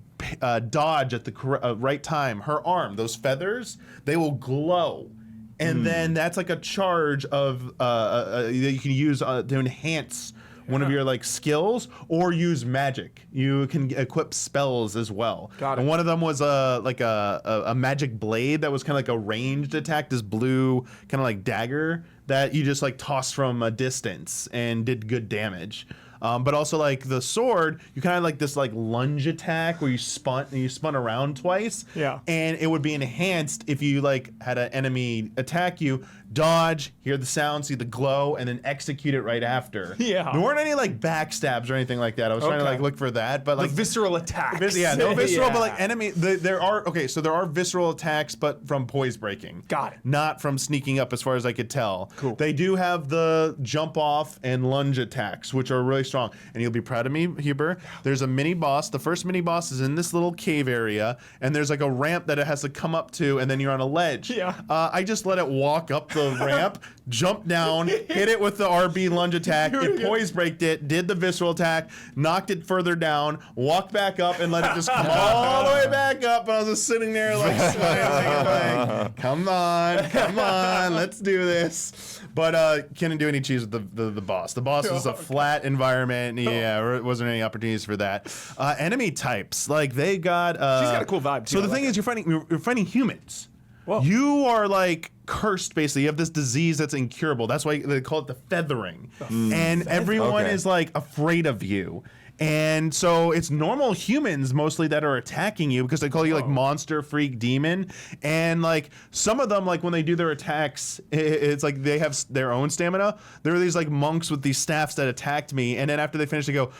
dodge at the right time, her arm, those feathers, they will glow. And then that's like a charge of that you can use to enhance one of your like skills, or use magic. You can equip spells as well. Got it. And one of them was a magic blade that was kind of like a ranged attack, this blue kind of like dagger that you just like tossed from a distance and did good damage. But also like the sword, you kind of like this like lunge attack where you spun around twice. Yeah. And it would be enhanced if you like had an enemy attack you, dodge, hear the sound, see the glow, and then execute it right after. Yeah. There weren't any like backstabs or anything like that. I was trying to Okay. like look for that, but The like visceral attacks. yeah, no visceral, Yeah. but like enemy. There are visceral attacks, but from poise breaking. Got it. Not from sneaking up, as far as I could tell. Cool. They do have the jump off and lunge attacks, which are really strong, and you'll be proud of me, Huber. There's a mini boss. The first mini boss is in this little cave area, and there's like a ramp that it has to come up to, and then you're on a ledge. Yeah. I just let it walk up the ramp, jump down, hit it with the RB lunge attack. It poise braked it, did the visceral attack, knocked it further down, walked back up, and let it just come all the way back up. And I was just sitting there like smiling and like, come on, let's do this. But couldn't do any cheese with the boss. The boss was a flat environment. Yeah, there wasn't any opportunities for that. Enemy types, like they got. She's got a cool vibe, too. So I the like thing is, you're fighting humans. Whoa. You are like cursed, basically. You have this disease that's incurable. That's why they call it the feathering. And everyone Okay. is like afraid of you. And so it's normal humans mostly that are attacking you because they call you like monster, freak, demon. And like some of them, like when they do their attacks, it's like they have their own stamina. There are these like monks with these staffs that attacked me. And then after they finish, they go,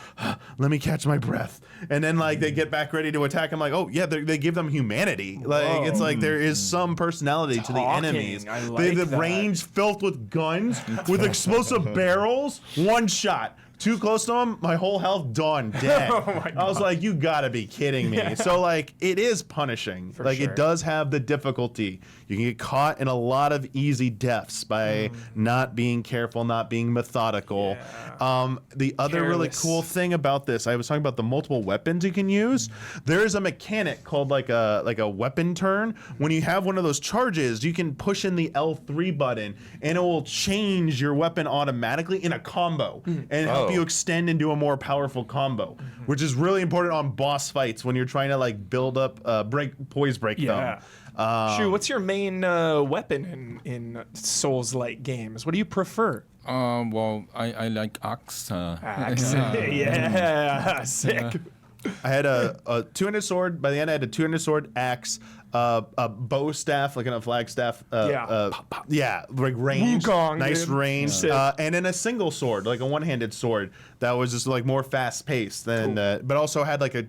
let me catch my breath. And then like they get back ready to attack. I'm like, oh yeah, they give them humanity. Like it's like there is some personality to the enemies. I like They have the that. range filled with guns, with explosive barrels, one shot. Too close to him, my whole health done, dead. I was like, you gotta be kidding me. So like, it is punishing. Like sure. it does have the difficulty. You can get caught in a lot of easy deaths by not being careful, not being methodical. The other really Careless. cool thing about this, I was talking about the multiple weapons you can use. There is a mechanic called like a weapon turn. When you have one of those charges, you can push in the L3 button and it will change your weapon automatically in a combo and help you extend into a more powerful combo, which is really important on boss fights when you're trying to like build up poise break them. Shu, what's your main weapon in Souls-like games? What do you prefer? Well, I like axe. Axe. Yeah, sick. I had a two-handed sword. By the end, I had a two-handed sword, axe, a bow staff, like a flag staff. Yeah, like range, Wuchang, nice dude. range, Sick. and then a single sword, like a one-handed sword that was just like more fast-paced than, but also had like a.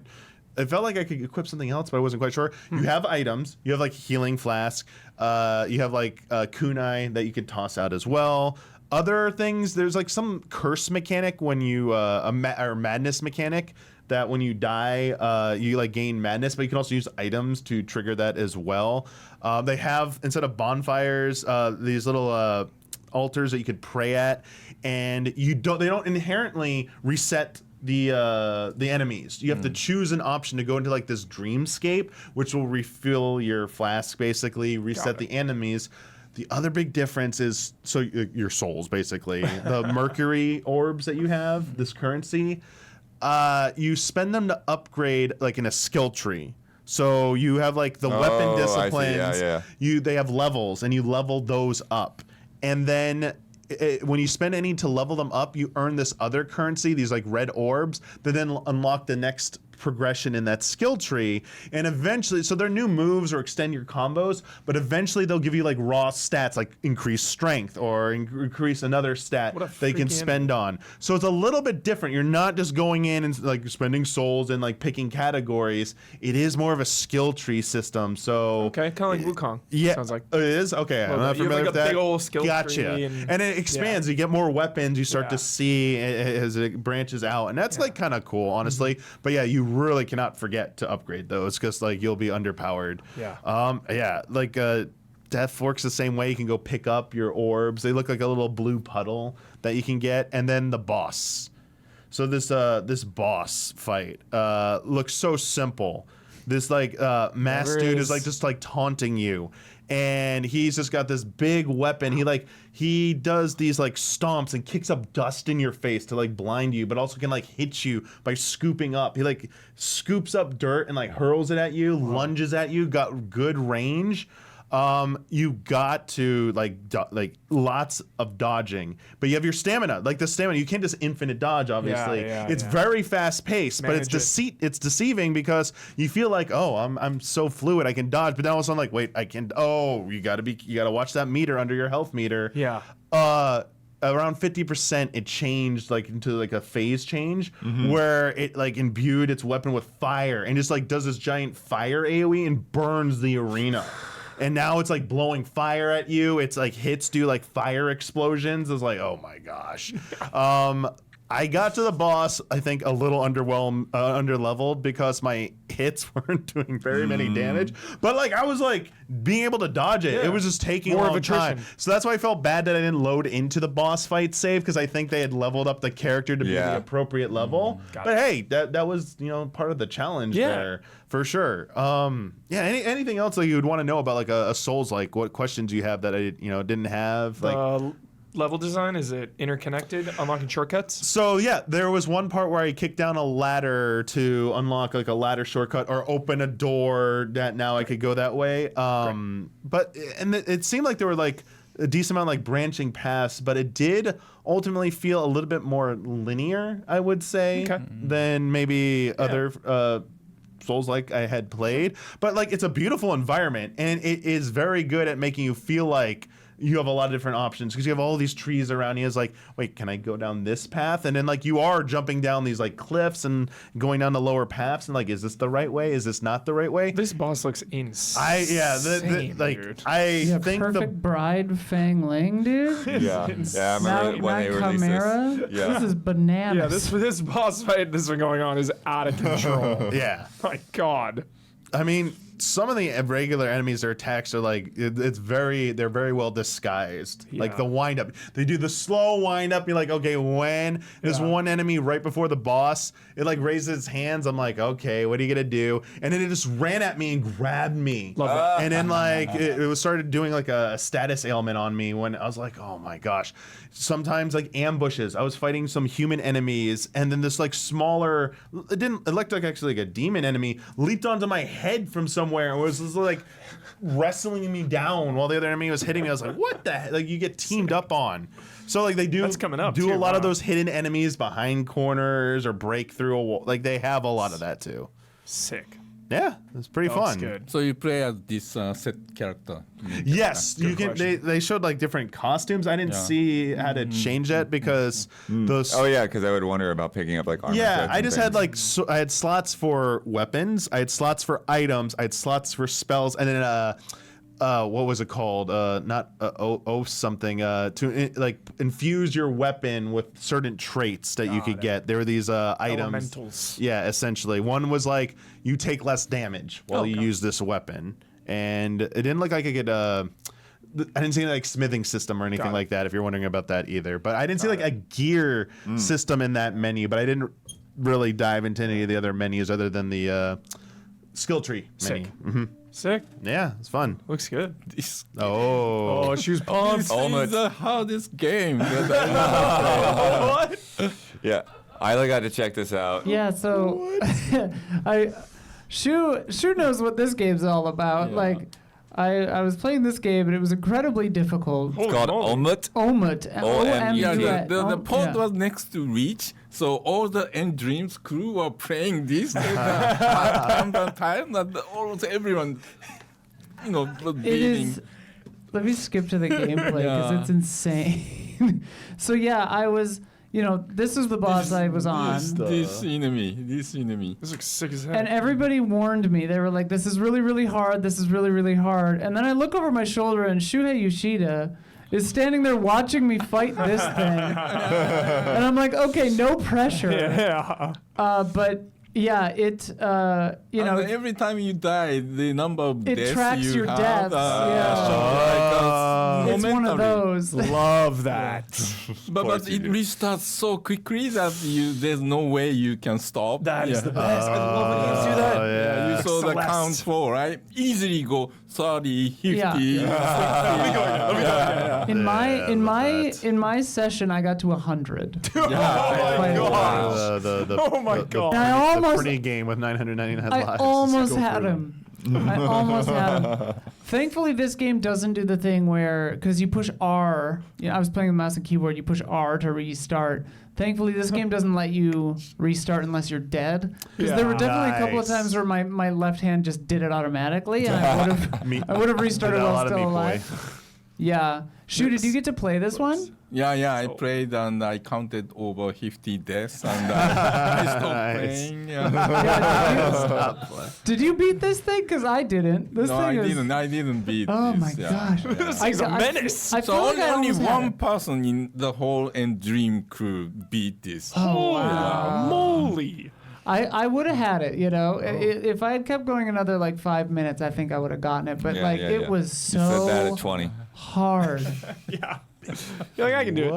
It felt like I could equip something else, but I wasn't quite sure. You have items. You have like healing flask. You have like kunai that you could toss out as well. Other things, there's like some curse mechanic when you or madness mechanic that when you die, you like gain madness, but you can also use items to trigger that as well. They have, instead of bonfires, these little altars that you could pray at, and they don't inherently reset the enemies. You have to choose an option to go into like this dreamscape, which will refill your flask, basically reset the enemies. The other big difference is your souls, basically the mercury orbs that you have, this currency. You spend them to upgrade like in a skill tree. So you have like the weapon disciplines. I see. They have levels, and you level those up, and then. When you spend any to level them up, you earn this other currency, these like red orbs, that then unlock the next progression in that skill tree. And eventually, so they're new moves or extend your combos, but eventually they'll give you like raw stats, like increased strength or increase another stat they can spend on. So it's a little bit different. You're not just going in and like spending souls and like picking categories. It is more of a skill tree system. So Okay, kind of like Wuchang. yeah, Sounds like. it is okay. I'm not You have, familiar like, with a that. big old skill gotcha. tree And it expands. You get more weapons. You start Yeah. to see as it branches out, and that's like kind of cool, honestly. But yeah, you really cannot forget to upgrade those because like you'll be underpowered. Yeah. Like Death works the same way. You can go pick up your orbs. They look like a little blue puddle that you can get, and then the boss. So this boss fight looks so simple. This like mass Never dude is. is like just like taunting you, and he's just got this big weapon. He does these like stomps and kicks up dust in your face to like blind you, but also can like hit you by scooping up. He like scoops up dirt and like hurls it at you, lunges at you, got good range. You got to like lots of dodging, but you have your stamina. Like the stamina, you can't just infinite dodge. Obviously, it's very fast paced, but it's deceiving because you feel like, oh, I'm so fluid, I can dodge, but then all of a sudden, like, wait, I can. Oh, you gotta watch that meter under your health meter. Yeah. Around 50%, it changed like into like a phase change where it like imbued its weapon with fire and just like does this giant fire AoE and burns the arena. And now it's like blowing fire at you. It's like hits do like fire explosions. It's like, oh my gosh. I got to the boss, I think, a little underleveled because my hits weren't doing very many damage. But like I was like being able to dodge it. Yeah. It was just taking More a of long time. attrition. So that's why I felt bad that I didn't load into the boss fight save because I think they had leveled up the character to be the appropriate level. Got But it. hey, that was part of the challenge there for sure. Anything else that you would want to know about like a Souls, like what questions do you have that I didn't have? Like Level design, is it interconnected? Unlocking shortcuts? so yeah, there was one part where I kicked down a ladder to unlock like a ladder shortcut or open a door that now I could go that way. But it seemed like there were like a decent amount of like branching paths, but it did ultimately feel a little bit more linear, I would say, than maybe other Souls like I had played. But like it's a beautiful environment, and it is very good at making you feel like you have a lot of different options because you have all these trees around you. It's like, wait, can I go down this path? And then like you are jumping down these like cliffs and going down the lower paths, and like, is this the right way? Is this not the right way? This boss looks insane. Like I Yeah, think perfect bride Fang Ling, dude. Yeah, I remember when they released Chimera. this. Yeah. This is bananas. Yeah, this boss fight that's been going on is out of control. yeah. My God. I mean, some of the regular enemies, their attacks are like they're very well disguised. Like the wind up, they do the slow wind up. You're like, okay, when there's one enemy right before the boss, it like raises its hands. I'm like, okay, what are you gonna do? And then it just ran at me and grabbed me. Love that. And then like it was started doing like a status ailment on me when I was like, oh my gosh. Sometimes like ambushes. I was fighting some human enemies, and then this like smaller, it looked like actually like a demon enemy leaped onto my head from somewhere and was just like wrestling me down while the other enemy was hitting me. I was like, what the heck? Like you get teamed up on. So like they do That's coming up, do too. a lot of Wow. those hidden enemies behind corners or break through a wall. Like they have a lot of that too. Sick. Yeah, it's pretty That's fun. good. So you play as this set character. Yes, you can. question. They showed like different costumes. I didn't Yeah. see how to change that because those. Oh yeah, because I would wonder about picking up like armor. Yeah, sets I and just had things. like I had slots for weapons, I had slots for items, I had slots for spells, and then what was it called? Not something to like infuse your weapon with certain traits that you could get. There were these items. Elementals. Yeah, essentially. One was like you take less damage while you use this weapon, and it didn't look like I could. I didn't see any like smithing system or anything like that. If you're wondering about that either, but I didn't see like a gear system in that menu. But I didn't really dive into any of the other menus other than the skill tree menu. Sick. Sick. Yeah, it's fun. Looks good. This, Oh, she was pumped. this OMUT. is the hardest game. that What? Yeah, I got to check this out. Yeah, so Shu knows what this game's all about. Yeah. Like, I was playing this game and it was incredibly difficult. It's called OMUT. OMUT. O-M-U-T. yeah, O-M-U-T. the port yeah. was next to Reach, so all the End Dreams crew were playing this. Time that almost everyone, was It beating. is. Let me skip to the gameplay because Yeah. it's insane. So yeah, I was. This is the boss I was on. This enemy. This looks sick as hell. And everybody warned me. They were like, this is really, really hard. This is really, really hard. And then I look over my shoulder and Shuhei Yoshida is standing there watching me fight this thing. And I'm like, okay, no pressure. Yeah. But yeah, And every time you die, the number of It deaths tracks you your have, deaths, yeah. It's one of those. Love that. But it restarts so quickly that there's no way you can stop. That is the best. I love when you do that. Yeah, you saw the Celeste. count flow, right? Easily go 30, 50. Yeah. In my session, I got to 100. Oh my gosh. Oh my God. I almost- the pretty game with 999 I lives. almost Go had for it. him. I almost had him. Thankfully, this game doesn't do the thing where, because you push R, I was playing with mouse and keyboard, you push R to restart. Thankfully, this game doesn't let you restart unless you're dead. Because there were definitely a couple of Nice. times where my left hand just did it automatically, and I would have restarted Did a while lot of still me, boy. alive. Yeah. Shu, did you get to play this one? Yeah, I played and I counted over 50 deaths and I stopped Nice. playing. Yeah. Yeah, did you beat this thing? Because I didn't. This No, thing I is. didn't beat Oh this. my yeah. gosh. This thing's a menace. I So feel like I only almost had one it. person in the whole End Dream crew beat this. Oh, wow. Moly. I would have had it, If I had kept going another like 5 minutes, I think I would have gotten it. But it was You said that so at 20. hard. Yeah. You're like, I can do it.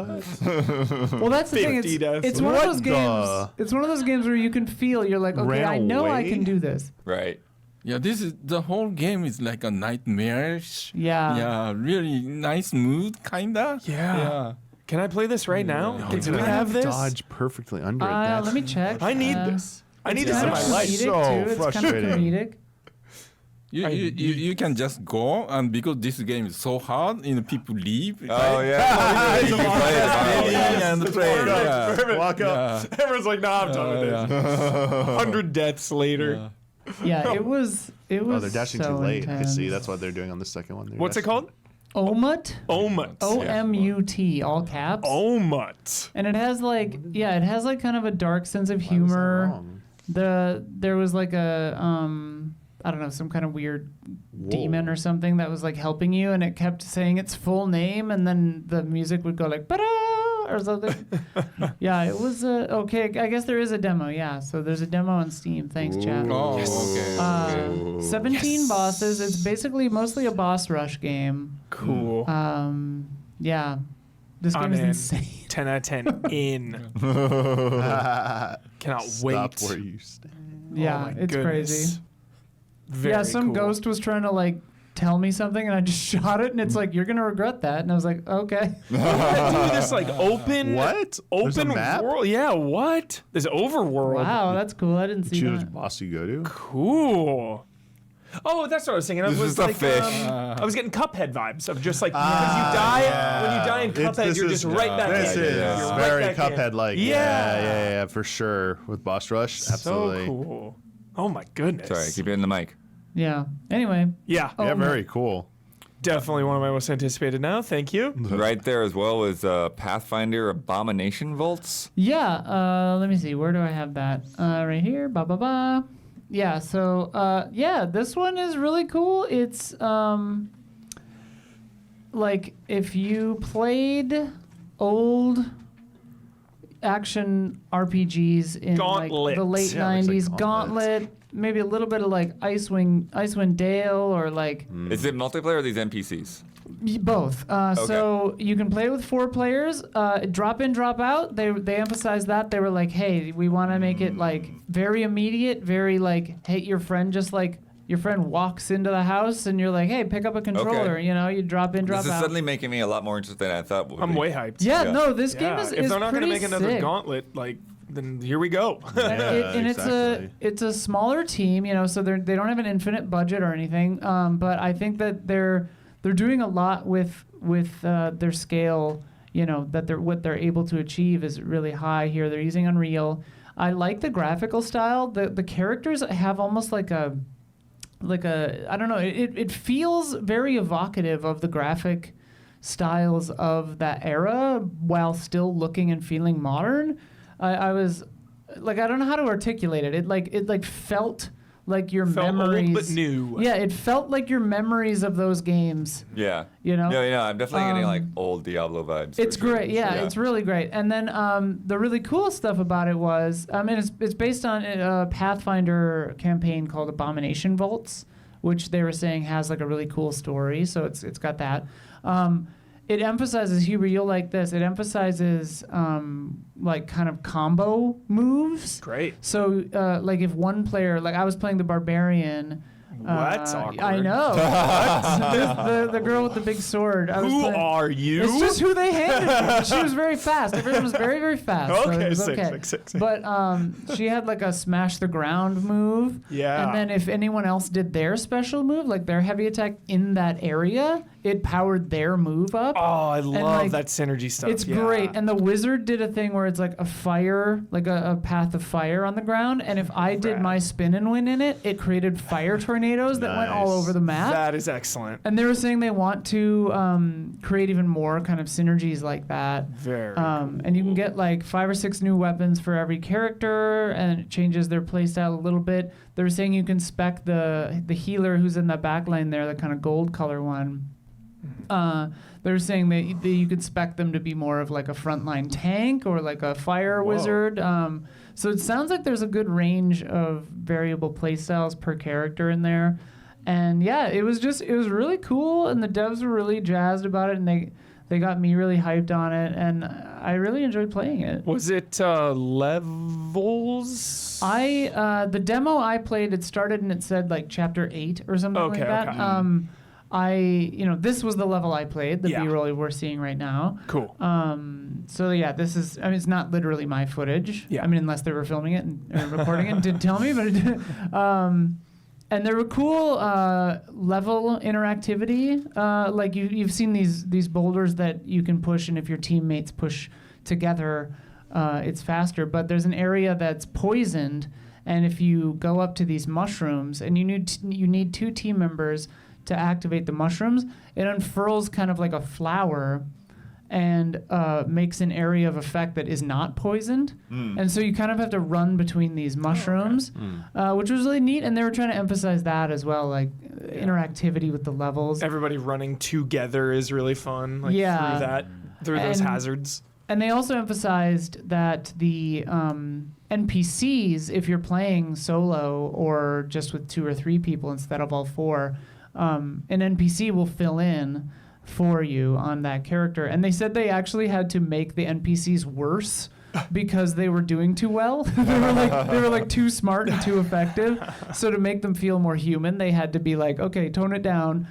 Well, that's the thing. 50 deaths. It's one of What those games. the- It's one of those games where you can feel. You're like, okay, Ran I know I away? can do this. Right. Yeah, the whole game is like a nightmarish. Yeah. Yeah, really nice mood, kinda. Yeah. Can I play this right now? No, Do you we kind have of this? dodge perfectly under it. That's Let me check. I need this. I need this in Kind my of life. comedic So too. It's kind of frustrating. comedic. You can just go, and because this game is so hard, people leave. Oh yeah. You can play it. And play. Yeah. Perfect. Walk up. Everyone's like, nah, I'm done with this. 100 deaths later. Yeah, it was. Oh, they're dashing so too late. intense. See, that's what they're doing on the second one. They're What's it dashing- called? OMUT. OMUT. OMUT, all caps. OMUT. And it has like, it has like kind of a dark sense of Why was that humor. wrong? There was like a I don't know, some kind of weird demon or something that was like helping you, and it kept saying its full name, and then the music would go like ba-da or something. Yeah, it was okay. I guess there is a demo. Yeah, so there's a demo on Steam. Thanks, chat. Oh, okay. 17 bosses. It's basically mostly a boss rush game. Cool. Yeah, this game I'm is in. insane. 10 out of 10 in. Cannot wait. Stop where you stand. Yeah, Oh my it's goodness. crazy. Very Yeah, some cool. ghost was trying to like tell me something, and I just shot it, and it's like, you're gonna regret that, and I was like, okay. Dude, this like open What? There's a open map? world. Yeah, what? This overworld. Wow, that's cool. I didn't see Choose that. boss you go to. Cool. Oh, that's what I was thinking. I This was is a like, fish. I was getting Cuphead vibes of just like because you die when you die in Cuphead, you're just right back This in. is Yeah. You're right very back in. Cuphead-like. Yeah. Yeah, for sure. With boss rush, absolutely. So cool. Oh my goodness. Sorry, keep hitting the mic. Yeah. Anyway. Yeah, Yeah, Oh, very cool. definitely one of my most anticipated now. Thank you. Right there as well was Pathfinder Abomination Vaults. Yeah. Let me see. Where do I have that? Right here. Ba ba ba. Yeah. So yeah, this one is really cool. It's like if you played old action RPGs in like Gauntlet. the late Yeah, it looks like 90s, Gauntlet, maybe a little bit of like Icewind Dale, or like Is it multiplayer or these NPCs? both. So you can play with 4 players. Drop in, drop out. They emphasized that. They were like, hey, we want to make it like very immediate, very like, hey, your friend just like, your friend walks into the house and you're like, hey, pick up a controller. Okay. You know, you drop in, drop This is out. suddenly making me a lot more interested than I thought would I'm be. way hyped. Yeah, Yeah. no, this game Yeah, is if they're not pretty gonna make another sick. Gauntlet, like then here we go. And exactly. it's a smaller team, you know, so they don't have an infinite budget or anything. But I think that they're doing a lot with their scale. You know, that what they're able to achieve is really high here. They're using Unreal. I like the graphical style. The characters have almost like a I don't know. It feels very evocative of the graphic styles of that era, while still looking and feeling modern. I was like, I don't know how to articulate it. It felt like your Felt old memories, but new. Yeah, it felt like your memories of those games. Yeah. You know? Yeah, I'm definitely getting like old Diablo vibes. It's for sure. great, yeah, it's really great. And then the really cool stuff about it was, I mean, it's based on a Pathfinder campaign called Abomination Vaults, which they were saying has like a really cool story. So it's got that. It emphasizes, Huber, you'll like this. It emphasizes like kind of combo moves. Great. So like if one player, like I was playing the barbarian. That's awkward. I know. the girl with the big sword. I was Who playing- are you? It's just who they handed me. She was very fast. Everyone was very, very fast. So it Okay, was sick, okay. sick, sick, sick. But she had like a smash the ground move. Yeah. And then if anyone else did their special move, like their heavy attack in that area, it powered their move up. Oh, I love like, that synergy stuff. It's yeah. great. And the wizard did a thing where it's like a fire, like a path of fire on the ground. And if I did Rad. my spin and win in it, it created fire tornadoes that went all Nice. over the map. That is excellent. And they were saying they want to create even more kind of synergies like that. Very. And you can get like 5 or 6 new weapons for every character, and it changes their playstyle a little bit. They were saying you can spec the healer who's in the back line there, the kind of gold color one. They were saying that you could spec them to be more of like a frontline tank or like a fire wizard. So it sounds like there's a good range of variable playstyles per character in there. And yeah, it was really cool, and the devs were really jazzed about it, and they got me really hyped on it, and I really enjoyed playing it. Was it levels? The demo I played, it started and it said like chapter 8 or something like that. Okay. This was the level I played, the Yeah. B-roll we're seeing right now. Cool. So yeah, this is, I mean, it's not literally my footage. Yeah. I mean, unless they were filming it or recording it and didn't tell me, but it, and there were cool level interactivity. Like you've seen these boulders that you can push, and if your teammates push together, it's faster. But there's an area that's poisoned, and if you go up to these mushrooms, and you need 2 team members to activate the mushrooms, it unfurls kind of like a flower and makes an area of effect that is not poisoned. And so you kind of have to run between these mushrooms, which was really neat. And they were trying to emphasize that as well, like interactivity with the levels. Everybody running together is really fun. Like through those hazards. And they also emphasized that the NPCs, if you're playing solo or just with 2 or 3 people instead of all 4, an NPC will fill in for you on that character. And they said they actually had to make the NPCs worse because they were doing too well. they were like too smart and too effective. So to make them feel more human, they had to be like, okay, tone it down.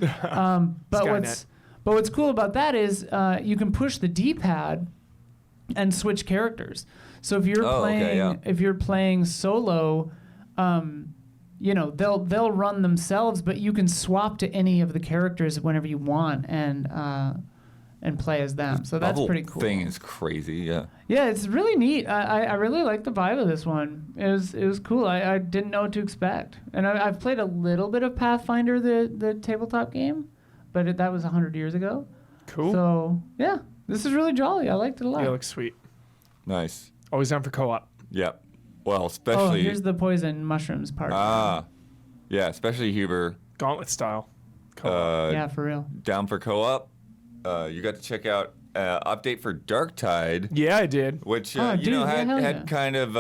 But what's cool about that is you can push the D-pad and switch characters. So if you're playing solo, they'll run themselves, but you can swap to any of the characters whenever you want and play as them. So that's pretty cool. Thing is crazy, yeah. Yeah, it's really neat. I really like the vibe of this one. It was cool. I didn't know what to expect, and I've played a little bit of Pathfinder, the tabletop game, but that was 100 years ago. Cool. So yeah, this is really jolly. I liked it a lot. Yeah, it looks sweet. Nice. Always down for co-op. Yep. Well, especially... here's the poison mushrooms part. Yeah, especially Huber. Gauntlet style. Co-op. Yeah, for real. Down for co-op. You got to check out update for Darktide. Yeah, I did. Which, dude, had kind of,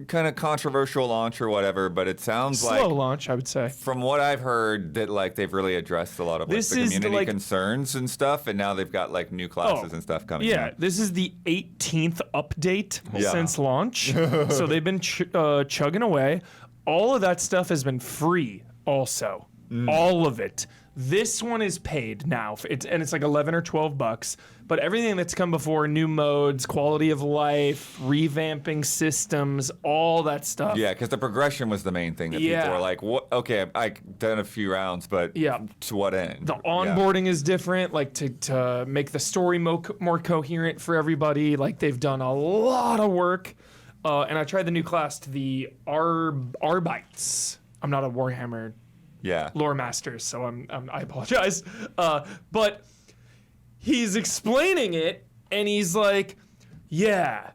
kind of controversial launch or whatever, but it sounds Slow like... launch, I would say. From what I've heard, that like they've really addressed a lot of like, the community concerns and stuff, and now they've got like new classes and stuff coming out. This is the 18th update since launch. So they've been chugging away. All of that stuff has been free also. All of it. This one is paid now. It's like $11 or $12. But everything that's come before, new modes, quality of life, revamping systems, all that stuff. Yeah, because the progression was the main thing that people were like, "What? Okay, I've done a few rounds, but to what end?" The onboarding is different, like to make the story more coherent for everybody. Like they've done a lot of work. And I tried the new class, to the Arbites. I'm not a Warhammer lore master, so I apologize. But he's explaining it, and he's like, "Yeah,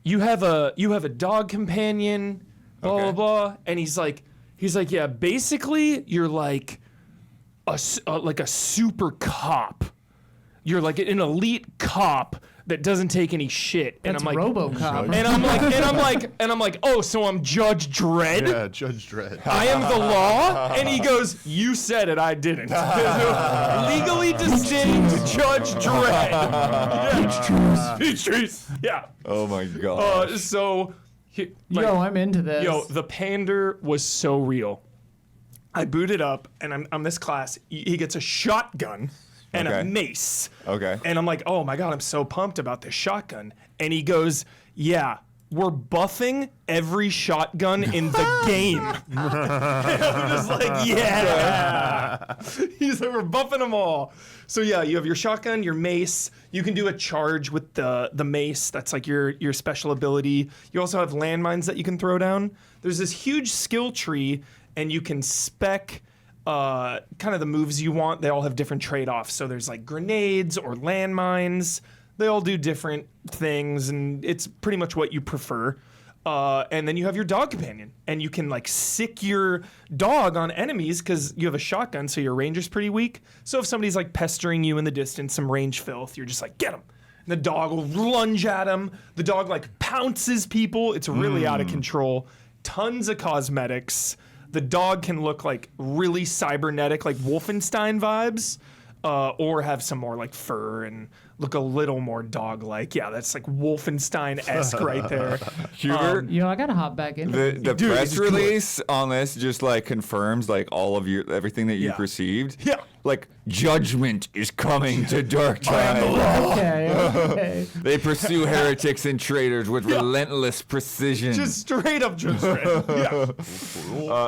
you have a dog companion, blah blah blah," and he's like, "Yeah, basically you're like a super cop. You're like an elite cop that doesn't take any shit." And That's I'm like, RoboCop. and I'm like, "Oh, so I'm Judge Dredd? Yeah, Judge Dredd. I am the law?" And he goes, "You said it, I didn't." Legally distinct Judge Dredd. Peach trees. Yeah. Oh my god. I'm into this. The pander was so real. I booted up, and I'm this class. He gets a shotgun and a mace. Okay. And I'm like, "Oh my god, I'm so pumped about this shotgun." And he goes, "Yeah, we're buffing every shotgun in the game." And I'm just like, "Yeah." He's like, "We're buffing them all." So yeah, you have your shotgun, your mace. You can do a charge with the mace. That's like your special ability. You also have landmines that you can throw down. There's this huge skill tree, and you can spec kind of the moves you want. They all have different trade-offs. So there's like grenades or landmines. They all do different things, and it's pretty much what you prefer. And then you have your dog companion, and you can like sick your dog on enemies because you have a shotgun, so your range is pretty weak. So if somebody's like pestering you in the distance, some range filth, you're just like, "Get him." And the dog will lunge at him. The dog like pounces people. It's really out of control. Tons of cosmetics. The dog can look like really cybernetic, like Wolfenstein vibes, or have some more like fur and look a little more dog-like. Yeah, that's like Wolfenstein-esque right there. Huber, I gotta hop back in. the press release on this just like confirms like all of everything that you perceived. Yeah. like judgment is coming to Darktide. Okay. They pursue heretics and traitors with relentless precision. Just straight up, just straight. Yeah.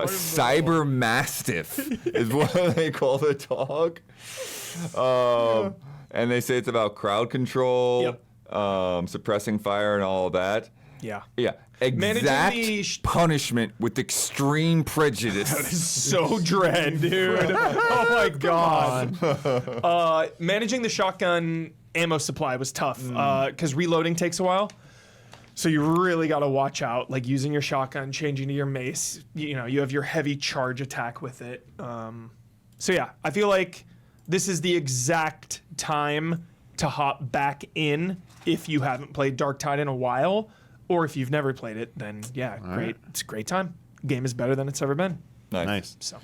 Cyber Mastiff is what they call the dog. And they say it's about crowd control, suppressing fire, and all of that. Yeah. Yeah. Exact punishment with extreme prejudice. That is so dread, dude. Oh my god. Managing the shotgun ammo supply was tough because reloading takes a while. So you really got to watch out, like using your shotgun, changing to your mace. You know, you have your heavy charge attack with it. So yeah, I feel like this is the exact time to hop back in if you haven't played Darktide in a while. Or if you've never played it, then great. Right. It's a great time. Game is better than it's ever been. Nice. So,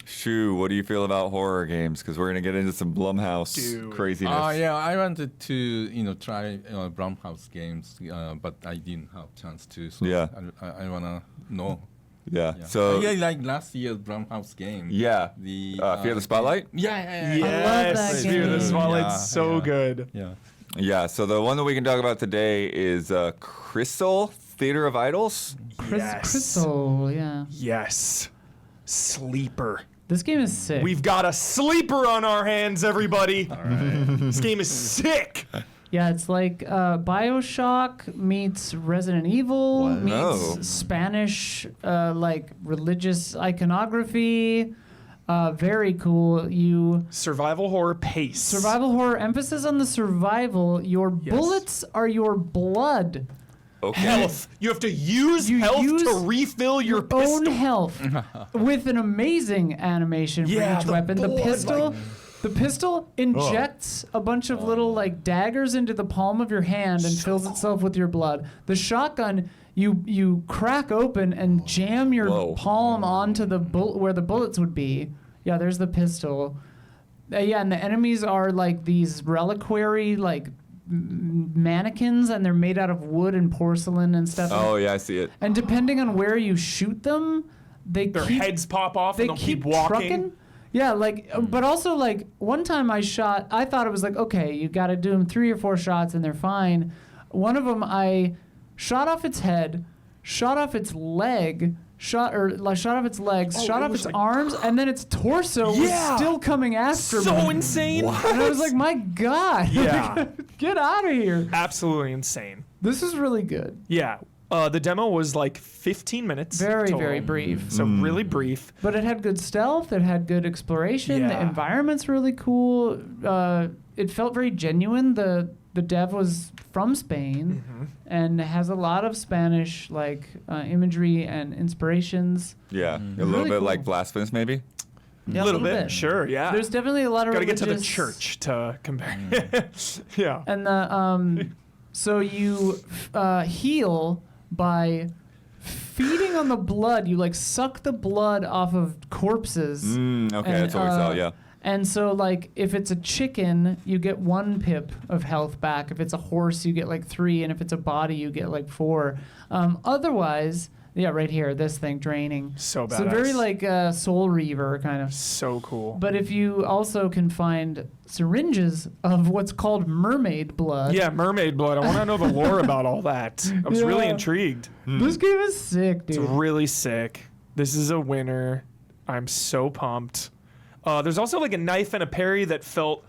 Shu, what do you feel about horror games? Because we're gonna get into some Blumhouse craziness. Yeah, I wanted to try Blumhouse games, but I didn't have chance to. So I wanna know. Yeah. So like last year's Blumhouse game. Yeah. The Fear the Spotlight. Yeah. I love that Fear the game. Spotlight's so good. Yeah. Yeah. So the one that we can talk about today is Crisol, Theater of Idols. Crisol, yeah. Yes. Sleeper. This game is sick. We've got a sleeper on our hands, everybody. All right. This game is sick. Yeah, it's like BioShock meets Resident Evil meets Oh. Spanish like religious iconography. Very cool. Survival horror pace. Survival horror, emphasis on the survival. Your bullets are your blood. Okay. Health. You have to use You health use to refill your own pistol. health with an amazing animation for Yeah, each the weapon. blood, The pistol injects a bunch of little like daggers into the palm of your hand and fills itself with your blood. The shotgun, you crack open and jam your palm onto the where the bullets would be. Yeah, there's the pistol. And the enemies are like these reliquary like mannequins, and they're made out of wood and porcelain and stuff. Oh yeah, I see it. And depending on where you shoot them, Their heads pop off they and they'll keep walking. trucking. Yeah, like, but also like one time I thought it was like, okay, you got to do them 3 or 4 shots and they're fine. One of them I shot off its head, shot off its leg, shot off its legs, shot off its arms, and then its torso was still coming after me. So insane. And I was like, my God. Yeah. Get out of here. Absolutely insane. This is really good. Yeah. The demo was like 15 minutes. Very, total. very brief. So really brief. But it had good stealth. It had good exploration. The Yeah. environment's really cool. It felt very genuine. The dev was from Spain and has a lot of Spanish like imagery and inspirations. Yeah, a little Really bit cool. like Blasphemous, maybe. Yeah, A little bit. Sure, yeah. There's definitely a lot of Gotta get religious... to the church to compare. Yeah. And the so you heal by feeding on the blood. You like suck the blood off of corpses. Okay, that's what we saw. Yeah. And so, like, if it's a chicken, you get 1 pip of health back. If it's a horse, you get like 3, and if it's a body, you get like 4. Otherwise, yeah, right here, this thing draining. So badass. So very like Soul Reaver kind of. So cool. But if you also can find syringes of what's called mermaid blood. Yeah, mermaid blood. I want to know the lore about all that. I was really intrigued. This game is sick, dude. It's really sick. This is a winner. I'm so pumped. There's also like a knife and a parry that felt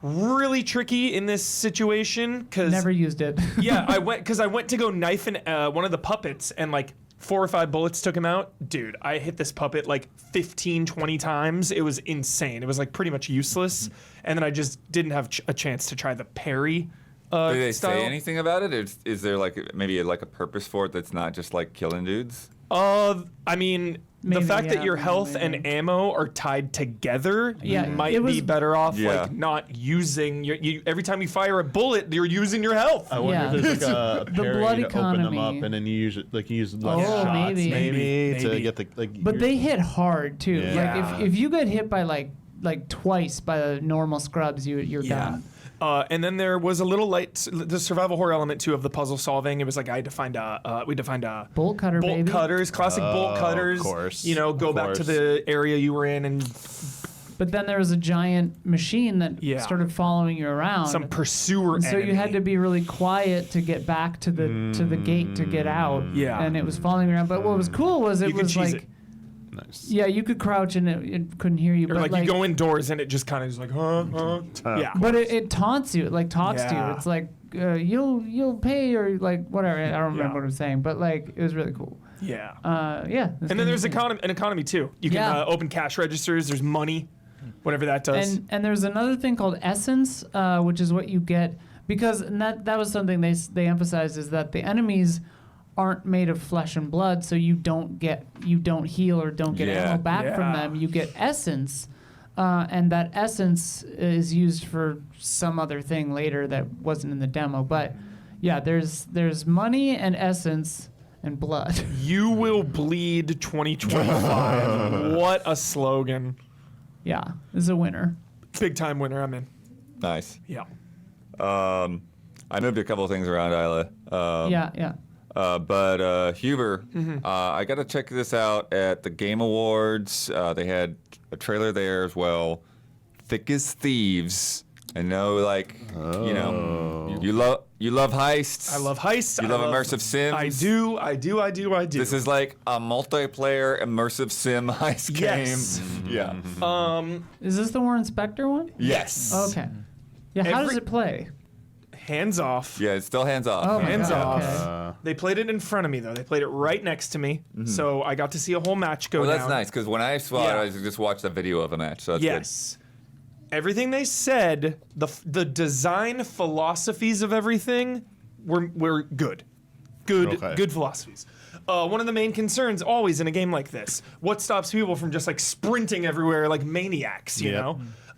really tricky in this situation. Never used it. Yeah, I went to go knife one of the puppets, and like 4 or 5 bullets took him out. Dude, I hit this puppet like 15, 20 times. It was insane. It was like pretty much useless. And then I just didn't have a chance to try the parry. Do they style. say anything about it? Or is there like maybe like a purpose for it that's not just like killing dudes? I mean, Maybe, the fact that yeah, your health maybe. and ammo are tied together, Yeah, you might it was- be better off Yeah. like not using you. Every time you fire a bullet, you're using your health. I wonder if there's like a parry blood to open them up, economy. and then you use it like you use less Oh, shots, maybe. to Maybe. get the like. But they hit hard too. Yeah. Like if you get hit by like twice by the normal scrubs, you're done. And then there was a little the survival horror element too of the puzzle solving. It was like we had to find a Bolt cutter, bolt baby. cutters, classic bolt cutters. course. You know, go Of back to course. the area you were in and but then there was a giant machine that Yeah. started following you around. Some pursuer And so you had enemy. to be really quiet to get back to the gate to get out. Yeah. And it was following you around. But what was cool was You it could was cheese like, it. Nice. yeah, you could crouch and it couldn't hear you. Or but like you go indoors and it just kind of is like, yeah. But it taunts you. It like talks to you. Yeah. It's like you'll pay or like whatever. I don't remember Yeah. what it was saying, but like it was really cool. Yeah. Yeah. And then there's an economy too. You can Yeah. open cash registers. There's money, whatever that does. And there's another thing called essence, which is what you get because and that was something they emphasized is that the enemies aren't made of flesh and blood, so you don't heal or don't get Yeah. ammo back from Yeah. them. You get essence, and that essence is used for some other thing later that wasn't in the demo. But yeah, there's money and essence and blood. You will bleed 2025. What a slogan. Yeah, this is a winner. Big time winner. I'm in. Nice. Yeah. I moved a couple of things around, Isla. Yeah. But Huber, I got to check this out at the Game Awards. They had a trailer there as well. Thick as Thieves. I know, like, you know, you love heists. I love heists. You I love immersive sims. I do. This is like a multiplayer immersive sim heist Yes. game. Yeah. Is this the Warren Spector one? Yes. Okay. Yeah, how does Every- it play? Hands off. Yeah, it's still hands off. Oh my Hands God, off. okay. They played it in front of me though. They played it right next to me, so I got to see a whole match go Well, that's down. nice because when I saw it, Yeah. I just watched a video of a match. So that's Yes. Everything they said, the design philosophies of everything were good. Okay. Good philosophies. One of the main concerns always in a game like this, what stops people from just like sprinting everywhere like maniacs, you Yep.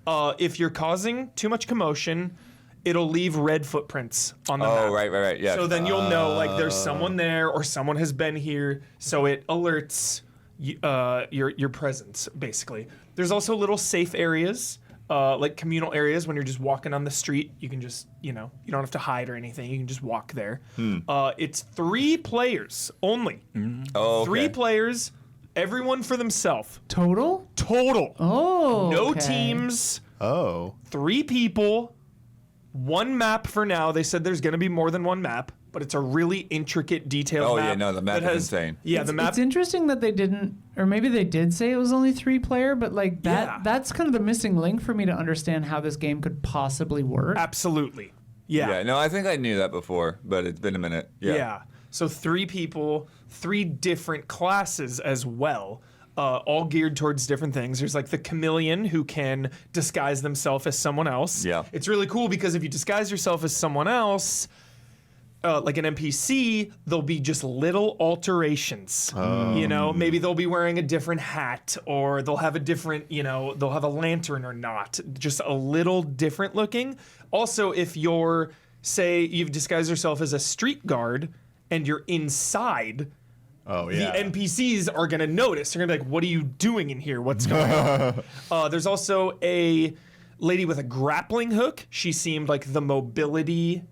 know? If you're causing too much commotion, it'll leave red footprints on the good. map. Oh, right. Yeah. So then you'll know like there's someone there or someone has been here, so it alerts your presence basically. There's also little safe areas, like communal areas when you're just walking on the street. You can just you don't have to hide or anything. You can just walk there. It's 3 players only. Oh, okay. 3 players, everyone for themselves. Total? Total. Oh. No okay. teams. Oh. 3 people. 1 map for now. They said there's going to be more than 1 map, but it's a really intricate, detailed Oh, map. yeah, no, the map that is has- insane. Yeah, the map. It's interesting that they didn't, or maybe they did say it was only 3 player, but like that Yeah. that's kind of the missing link for me to understand how this game could possibly work. Absolutely. Yeah. Yeah, no, I think I knew that before, but it's been a minute. Yeah. So 3 people, 3 different classes as well, all geared towards different things. There's like the chameleon who can disguise themselves as someone else. Yeah. It's really cool because if you disguise yourself as someone else, like an NPC, there'll be just little alterations. You know, maybe they'll be wearing a different hat, or they'll have a different, they'll have a lantern or not. Just a little different looking. Also, if say you've disguised yourself as a street guard and you're inside, Oh yeah. the NPCs are gonna notice. They're gonna be like, "What are you doing in here? What's going on?" There's also a lady with a grappling hook. She seemed like the mobility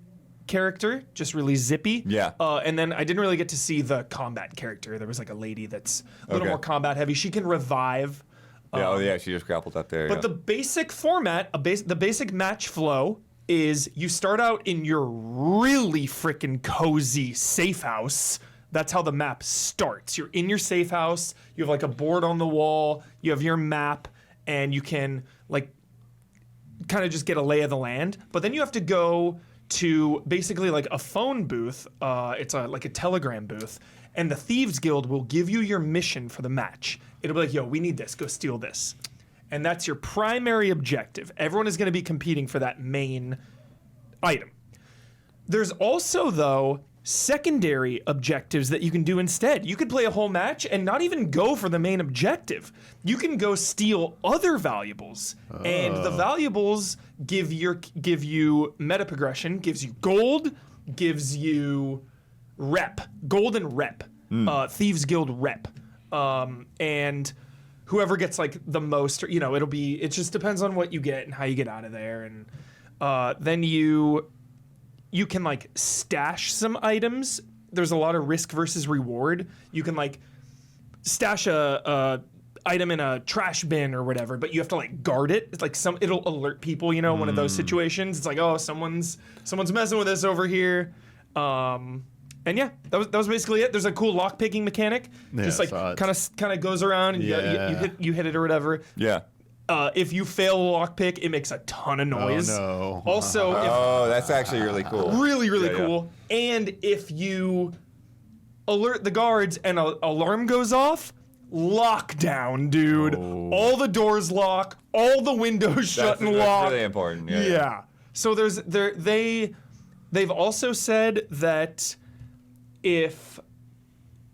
character, just really zippy. Yeah. And then I didn't really get to see the combat character. There was like a lady that's a little Okay. more combat heavy. She can revive. Yeah, she just grappled up there. But yeah. the basic format, the basic match flow is you start out in your really freaking cozy safe house. That's how the map starts. You're in your safe house. You have like a board on the wall. You have your map, and you can like kind of just get a lay of the land. But then you have to go to basically like a phone booth. It's like a telegram booth, and the Thieves Guild will give you your mission for the match. It'll be like, "Yo, we need this. Go steal this." And that's your primary objective. Everyone is going to be competing for that main item. There's also, though, secondary objectives that you can do instead. You could play a whole match and not even go for the main objective. You can go steal other valuables. And the valuables give you meta progression, gives you gold, gives you rep, gold and rep, Thieves Guild rep. And whoever gets like the most, it just depends on what you get and how you get out of there. And then you can like stash some items. There's a lot of risk versus reward. You can like stash a item in a trash bin or whatever, but you have to like guard it. It's like it'll alert people, one of those situations. It's like, oh, someone's messing with this over here. And yeah, that was basically it. There's a cool lock picking mechanic, just like kind of goes around and you hit it or whatever. Yeah. If you fail a lockpick, it makes a ton of noise. Oh, no. Also, that's actually really cool. really cool. And if you alert the guards and an alarm goes off, lockdown, dude. All the doors lock, all the windows shut and lock. That's really important. Yeah. So they've also said that if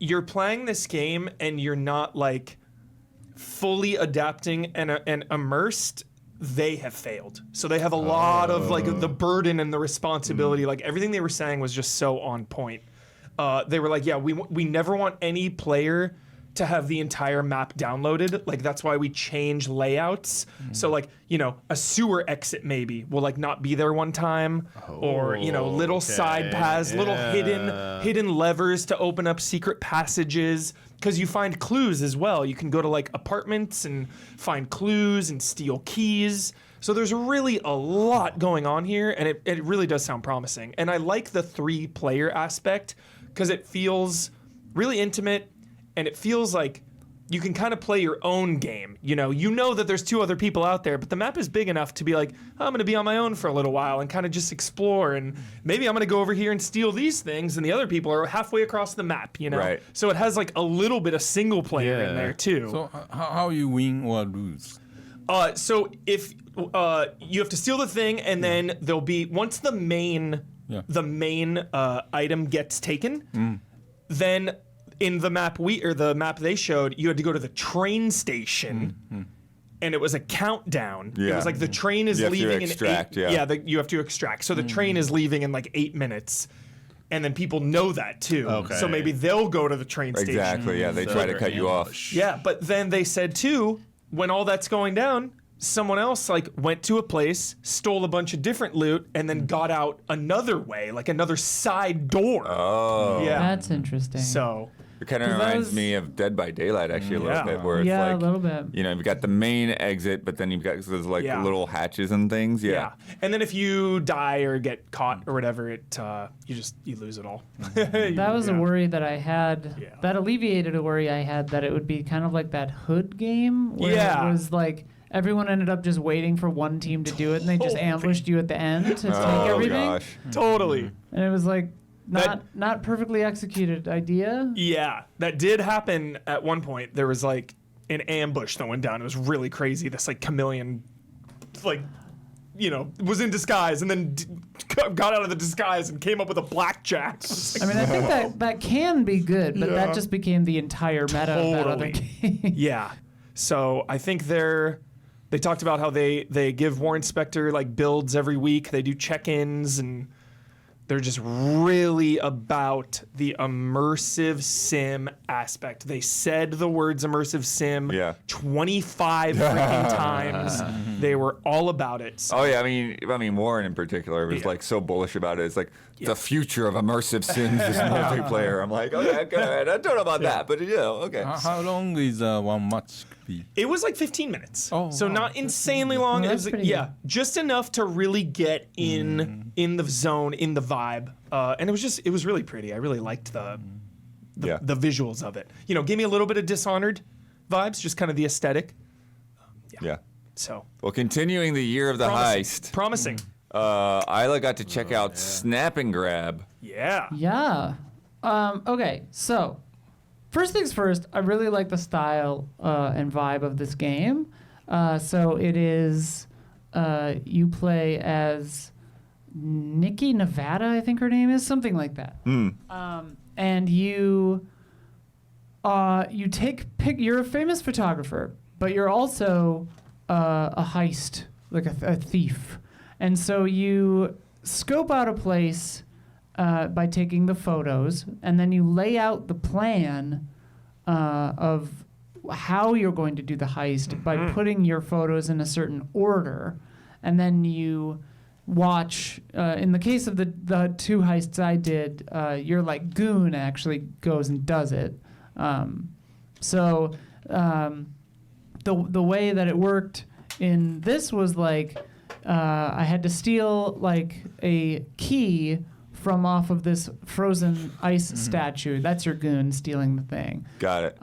you're playing this game and you're not like fully adapting and immersed, they have failed. So they have a lot of like the burden and the responsibility. Like everything they were saying was just so on point. They were like, yeah, we never want any player to have the entire map downloaded. Like that's why we change layouts. So like, a sewer exit maybe will like not be there one time, or little side paths, little hidden levers to open up secret passages. Because you find clues as well. You can go to like apartments and find clues and steal keys. So there's really a lot going on here, and it really does sound promising. And I like the 3-player aspect because it feels really intimate, and it feels like you can kind of play your own game. You know that there's 2 other people out there, but the map is big enough to be like, I'm going to be on my own for a little while and kind of just explore, and maybe I'm going to go over here and steal these things, and the other people are halfway across the map, Right. So it has like a little bit of single player in there too. So how you win or lose? So if you have to steal the thing, and then there'll be, once the main item gets taken, then in the map they showed, you had to go to the train station, and it was a countdown. Yeah. It was like the train is leaving in 8. You You have to extract. So the train is leaving in like 8 minutes, and then people know that too. Okay. So maybe they'll go to the train station. Exactly. Yeah, they try to cut you off. Yeah, but then they said too, when all that's going down, someone else like went to a place, stole a bunch of different loot, and then got out another way, like another side door. Oh. Yeah. That's interesting. So It kind of 'Cause that reminds was- me of Dead by Daylight, actually, a little Yeah. bit, where it's Yeah, like, a little bit. you've got the main exit, but then you've got those like Yeah. little hatches and things. yeah. And then if you die or get caught or whatever, you lose it all. That was a worry that I had. Yeah. That alleviated a worry I had that it would be kind of like that Hood game where Yeah. it was like everyone ended up just waiting for one team to do it, and they just Totally. ambushed you at the end to take Oh everything. gosh. Totally. And it was like That- not perfectly executed idea. Yeah, that did happen at one point. There was like an ambush that went down. It was really crazy. This like chameleon, like, was in disguise and then got out of the disguise and came up with a blackjack. I mean, I think that can be good, but Yeah. that just became the entire meta of that other game. Yeah. So I think they talked about how they give Warren Spector like builds every week. They do check-ins, and they're just really about the immersive sim aspect. They said the words immersive sim 25 freaking times. They were all about it. So Oh yeah, I mean Warren in particular was like so bullish about it. It's like the future of immersive sims is multiplayer. I'm like, okay, I don't know about that, but okay. How long is one match be? it was like 15 minutes. Oh, So wow. not insanely long. Well, It that's was, pretty good. just enough to really get in the zone, in the vibe. And it was really pretty. I really liked the visuals of it. Gave me a little bit of Dishonored vibes, just kind of the aesthetic. Yeah. So Well, continuing the year of the heist, promising. Isla got to check out Snap and Grab. Yeah. Yeah. Okay, so first things first, I really like the style and vibe of this game. So it is you play as Nikki Nevada, I think her name is, something like that. And you you're a famous photographer, but you're also a heist, like a thief. And so you scope out a place by taking the photos, and then you lay out the plan of how you're going to do the heist by putting your photos in a certain order, and then you watch. In the case of the 2 heists I did, your Lagoon actually goes and does it. the way that it worked in this was like I had to steal like a key from off of this frozen ice statue. That's your goon stealing the thing. Got it.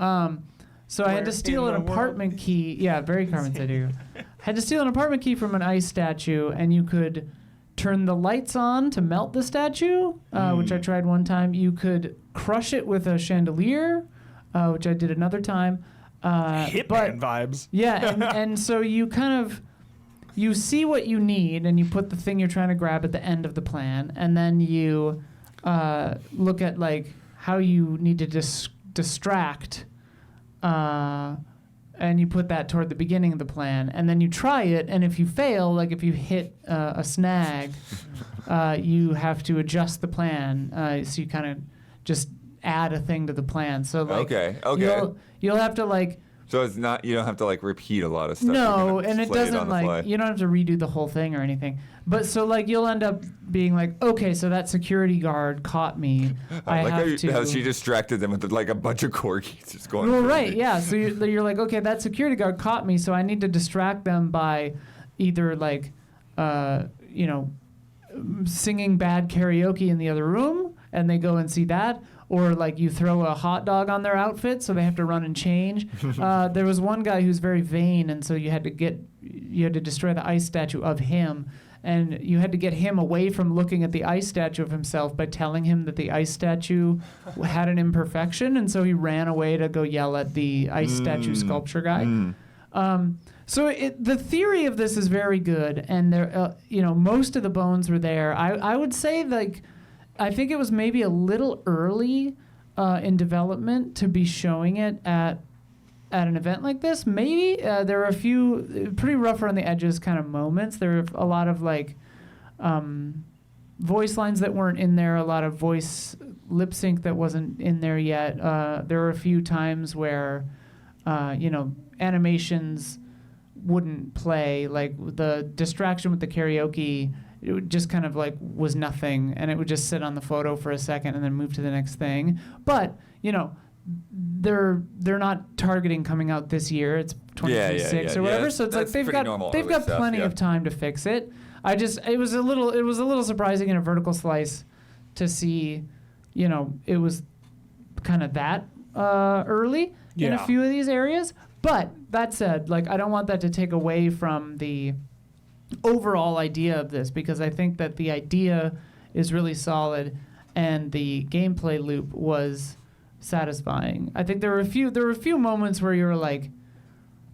So I had to steal an apartment key. Yeah, very Carmen Sandiego. Had to steal an apartment key from an ice statue, and you could turn the lights on to melt the statue, which I tried one time. You could crush it with a chandelier, which I did another time. Hitman vibes. Yeah, and so you kind of you see what you need, and you put the thing you're trying to grab at the end of the plan, and then you look at like how you need to distract. And you put that toward the beginning of the plan, and then you try it, and if you fail, like if you hit a snag, you have to adjust the plan. So you kind of just add a thing to the plan. So like, okay. You'll have to like. So it's not, you don't have to like repeat a lot of stuff. No, and it doesn't like, you don't have to redo the whole thing or anything. But so like you'll end up being like, okay, so that security guard caught me. I like have to. how she distracted them with like a bunch of corgis just going. Well, crazy. right, yeah. So you're like, okay, that security guard caught me, so I need to distract them by either like, singing bad karaoke in the other room, and they go and see that. Or like you throw a hot dog on their outfit, so they have to run and change. There was one guy who's very vain, and so you had to destroy the ice statue of him, and you had to get him away from looking at the ice statue of himself by telling him that the ice statue had an imperfection, and so he ran away to go yell at the ice statue sculpture guy. So the theory of this is very good, and there, most of the bones were there. I would say like. I think it was maybe a little early in development to be showing it at an event like this. Maybe there were a few pretty rough around the edges kind of moments. There were a lot of like voice lines that weren't in there, a lot of voice lip sync that wasn't in there yet. There were a few times where animations wouldn't play, like the distraction with the karaoke. It would just kind of like was nothing, and it would just sit on the photo for a second and then move to the next thing. But they're not targeting coming out this year. It's 2026 or whatever. So it's like they've got plenty of time to fix it. It was a little surprising in a vertical slice to see, it was kind of that early in a few of these areas. But that said, like I don't want that to take away from the overall idea of this, because I think that the idea is really solid and the gameplay loop was satisfying. I think there were a few moments where you were like,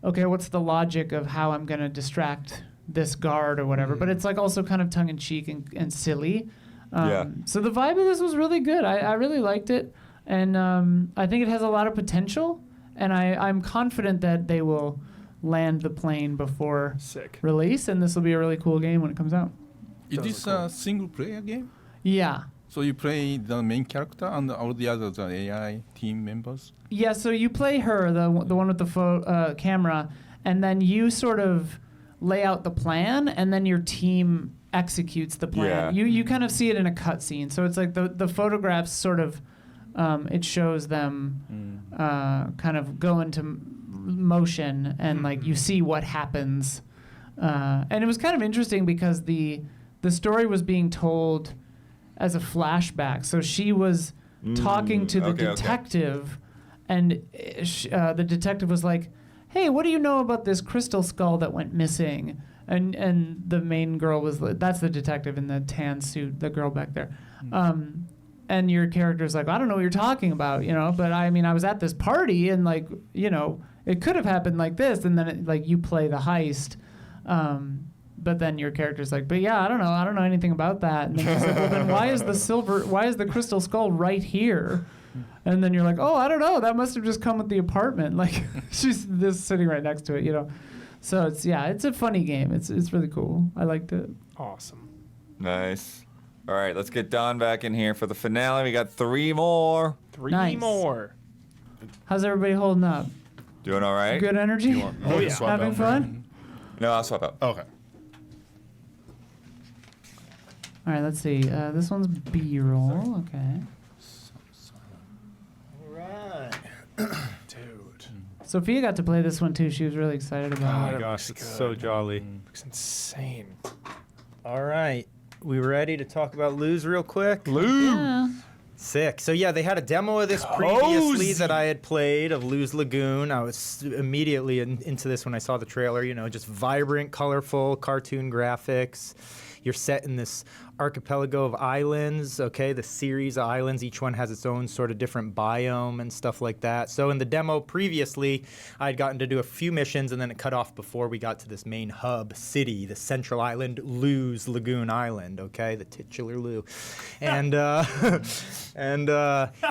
okay, what's the logic of how I'm going to distract this guard or whatever, but it's like also kind of tongue-in-cheek and silly. So the vibe of this was really good. I really liked it, and I think it has a lot of potential, and I'm confident that they will land the plane before release, and this will be a really cool game when it comes out. Is this a single player game? Yeah. So you play the main character and all the others are AI team members? Yeah, so you play her, the one with the camera, and then you sort of lay out the plan, and then your team executes the plan. Yeah. You kind of see it in a cutscene, so it's like the photographs sort of, it shows them kind of go into motion, and like you see what happens, and it was kind of interesting because the story was being told as a flashback. So she was talking to the detective, and the detective was like, "Hey, what do you know about this crystal skull that went missing?" And the main girl was that's the detective in the tan suit, the girl back there. And your character's like, I don't know what you're talking about, but I mean, I was at this party, and like, it could have happened like this, and then like you play the heist, but then your character's like, but yeah, I don't know anything about that. And then she's like, well, then why is the crystal skull right here? And then you're like, oh, I don't know, that must have just come with the apartment. Like she's just sitting right next to it, So it's a funny game. It's really cool. I liked it. Awesome. Nice. All right, let's get Don back in here for the finale. We got 3 more. Nice. more. How's everybody holding up? Doing all right? Good energy? Oh, yeah. Having fun? No, I'll swap out. Okay. All right, let's see. This one's B-roll. Okay. All right. Dude. Sophia got to play this one too. She was really excited about Oh it. my gosh, it's so jolly. Looks insane. All right, we ready to talk about Lose real quick? Yeah. Sick. So yeah, they had a demo of this previously that I had played of Lose Lagoon. I was immediately into this when I saw the trailer. You know, just vibrant, colorful, cartoon graphics. You're set in this archipelago of islands, okay? The series of islands, each one has its own sort of different biome and stuff like that. So in the demo previously, I had gotten to do a few missions and then it cut off before we got to this main hub city, the central island, Lose Lagoon Island, okay? The titular Lou. And,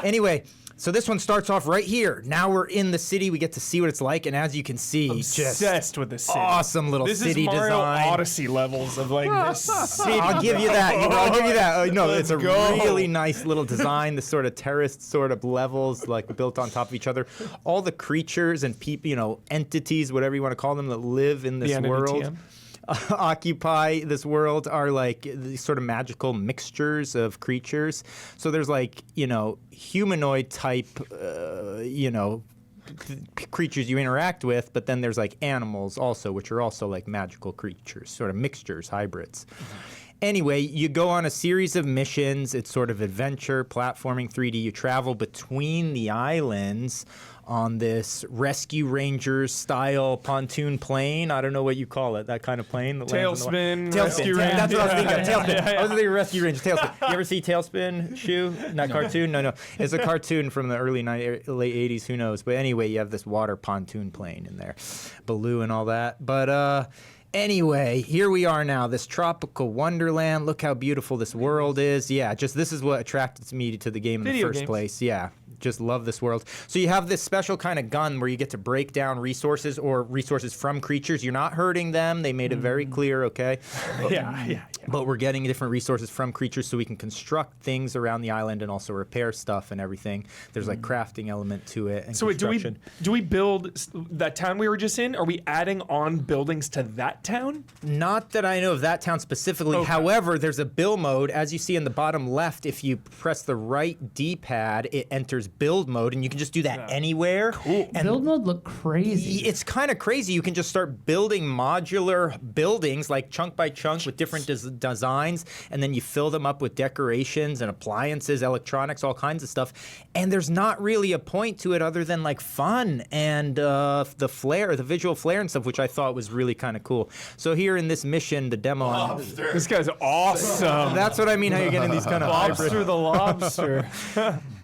anyway, so this one starts off right here. Now we're in the city. We get to see what it's like, and as you can see, Obsessed with the city. awesome little This city is Mario design. Odyssey levels of like this city. I'll give you that. I'll give you that. No, it's a go. really nice little design. The sort of terraced sort of levels, like built on top of each other. All the creatures and people, you know, entities, whatever you want to call them, that live in this entity world. TM. Occupy this world are like these sort of magical mixtures of creatures. So there's like, you know, humanoid type, you know, creatures you interact with, but then there's like animals also, which are also like magical creatures, sort of mixtures, hybrids. Anyway, you go on a series of missions. It's sort of adventure, platforming, 3D. You travel between the islands on this Rescue Rangers style pontoon plane. I don't know what you call it, that kind of plane. That lands in the Tailspin, Rescue Tailspin. That's what I was thinking of. Ranger. Tailspin. Yeah, yeah, I was thinking Rescue Rangers. Tailspin. You ever see Tailspin, Shu? That cartoon? No. It's a cartoon from the late 80s. Who knows? But anyway, you have this water pontoon plane in there. Baloo and all that. But, anyway, here we are now, this tropical wonderland. Look how beautiful this world is. Yeah, just this is what attracted me to the game in the Video first games. place. Yeah, just love this world. So you have this special kind of gun where you get to break down resources or resources from creatures. You're not hurting them. They made it very clear, okay? Yeah. But we're getting different resources from creatures so we can construct things around the island and also repair stuff and everything. There's like crafting element to it and So wait, construction. do we build that town we were just in? Are we adding on buildings to that town? Not that I know of that town specifically. Okay. However, there's a build mode. As you see in the bottom left, if you press the right D-pad, it enters build mode, and you can just do that anywhere. Cool. And Build mode looked crazy. it's kind of crazy. You can just start building modular buildings, like chunk by chunk with different designs, and then you fill them up with decorations and appliances, electronics, all kinds of stuff. And there's not really a point to it other than like fun and the flair, the visual flair and stuff, which I thought was really kind of cool. So here in this mission, the demo. This guy's awesome. That's what I mean. How you're getting these kind of Lobster the lobster.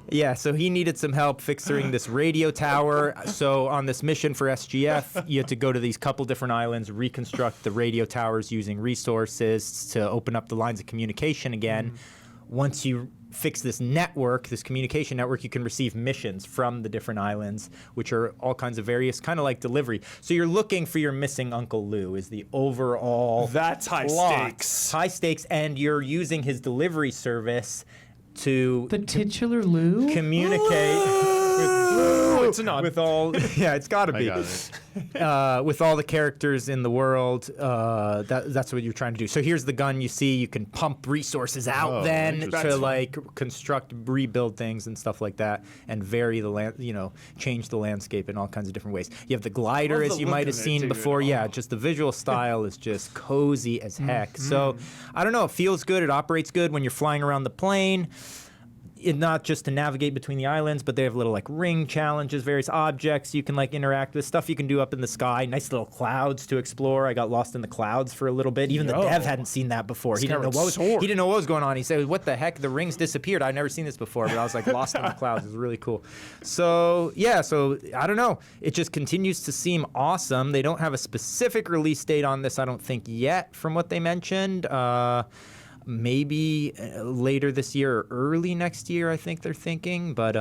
Yeah, so he needed some help fixing this radio tower. So on this mission for SGF, you had to go to these couple different islands, reconstruct the radio towers using resources to open up the lines of communication again. Once you fix this network, this communication network, you can receive missions from the different islands, which are all kinds of various, kind of like delivery. So you're looking for your missing Uncle Lou is the overall That's high plot. stakes. High stakes, and you're using his delivery service to The titular Lou? communicate It's a nod. with all. Yeah, it's got to I be got it. with all the characters in the world. That's what you're trying to do. So here's the gun. You see, you can pump resources out Oh, then interesting. to like construct, rebuild things and stuff like that, and vary the land. You know, change the landscape in all kinds of different ways. You have the glider, Love as the you look might have of it, seen dude. before. Yeah, just the visual style is just cozy as heck. So I don't know. It feels good. It operates good when you're flying around the plane. Not just to navigate between the islands, but they have little like ring challenges, various objects you can like interact with, stuff you can do up in the sky, nice little clouds to explore. I got lost in the clouds for a little bit. Even the dev hadn't seen that before. He didn't know Skyward he didn't know what was going on. He said, "What the heck? The rings disappeared. I'd never seen this before." But I was like lost in the clouds. It was really cool. So yeah, so I don't know. It just continues to seem awesome. They don't have a specific release date on this, I don't think yet, from what they mentioned. Maybe later this year or early next year, I think they're thinking. But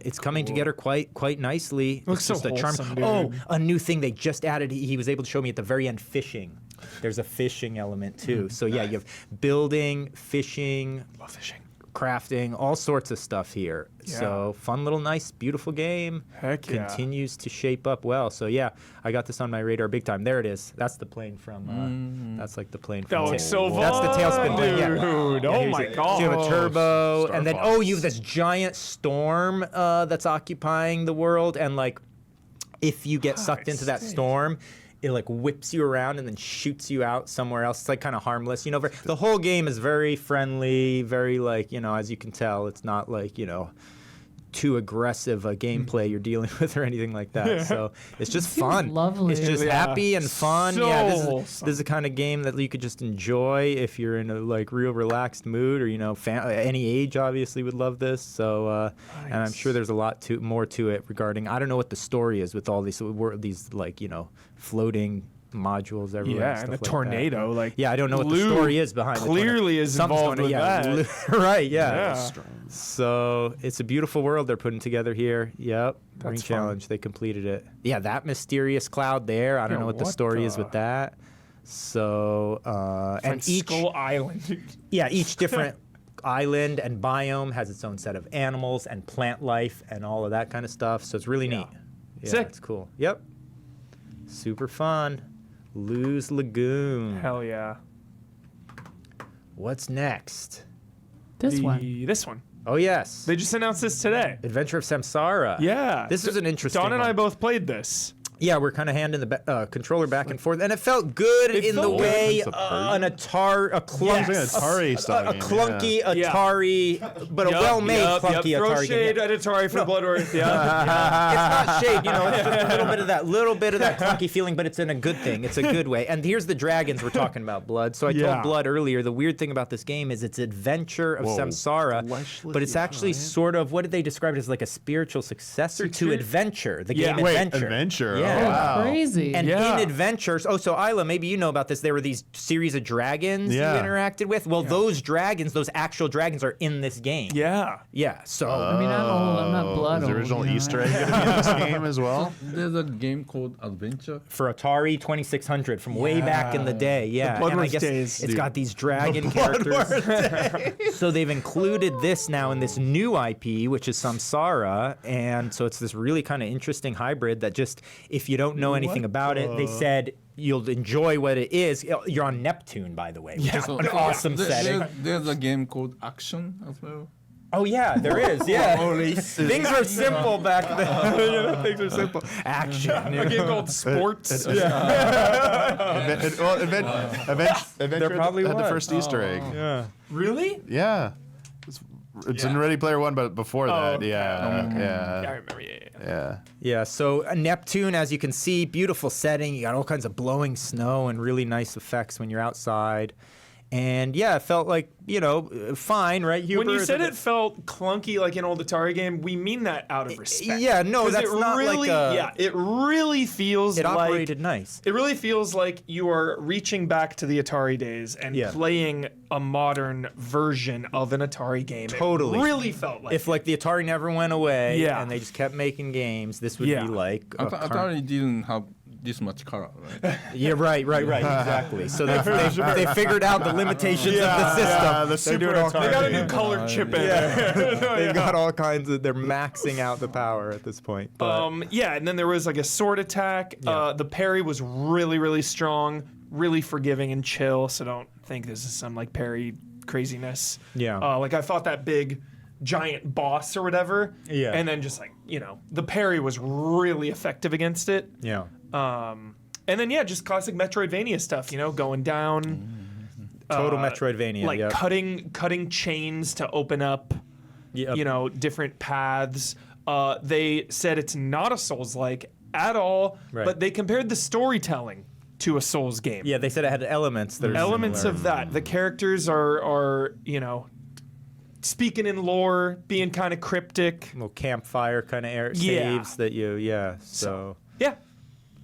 it's coming together quite nicely. Looks It's so just a charm. wholesome, dude. Oh, a new thing they just added. He was able to show me at the very end, fishing. There's a fishing element too. So yeah, you have building, fishing, Love fishing. crafting, all sorts of stuff here. Yeah. So fun little nice beautiful game. Heck yeah. Continues to shape up well. So yeah, I got this on my radar big time. There it is. That's the plane from that's like the plane from That looks so fun. That's the tailspin plane. Yeah. Dude. Yeah, Oh here's my it. god. So you have a turbo, Star and then Fox. you have this giant storm that's occupying the world, and like if you get sucked into that storm, it like whips you around and then shoots you out somewhere else. It's like kind of harmless, you know. The whole game is very friendly, very like, you know, as you can tell, it's not like, you know, too aggressive a gameplay you're dealing with or anything like that. So it's just fun. lovely. It's just happy and fun. So yeah, this wholesome. is the kind of game that you could just enjoy if you're in a like real relaxed mood, or you know, any age obviously would love this. So and I'm sure there's a lot more to it regarding. I don't know what the story is with all these like, you know, floating modules everywhere. Yeah, and and the stuff like tornado, that. like yeah, I don't know what the Lou story is behind. clearly the is Something's involved going on, with that. right? Yeah. Yeah. So it's a beautiful world they're putting together here. Yep. Ring That's fun. challenge. They completed it. Yeah, that mysterious cloud there. I don't Yeah, know what the what story the- is with that. So and each Skull Island. each different island and biome has its own set of animals and plant life and all of that kind of stuff. So it's really neat. Yeah, Sick. it's cool. Yep. Super fun. Lou's Lagoon. Hell yeah. What's next? This one. This one. Oh yes. They just announced this today. Adventure of Samsara. Yeah. This is an interesting Don and I one. both played this. Yeah, we're kind of handing the controller back and forth, and it felt good in the felt good. way It's a an Atari, a clunky, Yes. Atari style a game, clunky yeah. Atari, but a well-made clunky Throw Atari shade game. at Atari for Bloodworth. Yeah. It's not shade, you know. It's just a little bit of that clunky feeling, but it's in a good thing. It's a good way. And here's the dragons we're talking about, Blood. So I Yeah. told Blood earlier. The weird thing about this game is it's Adventure of Samsara, Fleshly but it's actually giant. sort of what did they describe it as, like a spiritual successor to Spiritual- Adventure, the Yeah. game Wait, Adventure. Adventure. Yeah. Oh, wow. Crazy. And Yeah. in Adventures, so Isla, maybe you know about this. There were these series of dragons Yeah. you interacted with. Well, those dragons, those actual dragons, are in this game. Yeah. Yeah. So I mean, I'm old. I'm not blood Is the old, original you know, Easter right? egg going to be in this game as well? There's a game called Adventure. for Atari 2600 from way back in the day, yeah. And I Bloodworth guess days, it's dude. got these dragon characters. So they've included this now in this new IP, which is Samsara, and so it's this really kind of interesting hybrid that just, if you don't know anything about it, they said you'll enjoy what it is. You're on Neptune, by the way, which is an awesome setting. There's a game called Action as well. Oh yeah, there is. Yeah, things were simple back then. You know, things were simple. Action. A game called Sports. Adventure probably had the was. first Easter egg. Yeah. Really? Yeah. It's in Ready Player One, but before that, okay. yeah. Yeah, I remember. Yeah. Yeah, so Neptune, as you can see, beautiful setting. You got all kinds of blowing snow and really nice effects when you're outside. And yeah, it felt like, you know, fine, right, Huber? When you said it felt clunky like an old Atari game, we mean that out of respect. Yeah, no, 'Cause that's it not really, like a... yeah, it really feels It like operated nice. it really feels like you are reaching back to the Atari days and Yeah. playing a modern version of an Atari game. Totally. It really felt like If like the Atari never went away Yeah. and they just kept making games, this would Yeah. be like a current- Atari didn't have this much color, right? Yeah, right, exactly. So they figured out the limitations of the system. the Super Atari. they got a new colored chip in there. They've got all kinds of. They're maxing out the power at this point. But Yeah, and then there was like a sword attack. Yeah. The parry was really, really strong, really forgiving and chill. So don't think this is some like parry craziness. Yeah. Like I fought that big giant boss or whatever. Yeah. And then just like, you know, the parry was really effective against it. yeah. And then yeah, just classic Metroidvania stuff, you know, going down. Total Metroidvania. Like yep. cutting chains to open up Yep. you know, different paths. They said it's not a Souls-like at all, Right. but they compared the storytelling to a Souls game. Yeah, they said it had elements that are Elements similar. of that. The characters are you know, speaking in lore, being kind of cryptic. little campfire kind of Yeah. saves that you. Yeah. So. Yeah,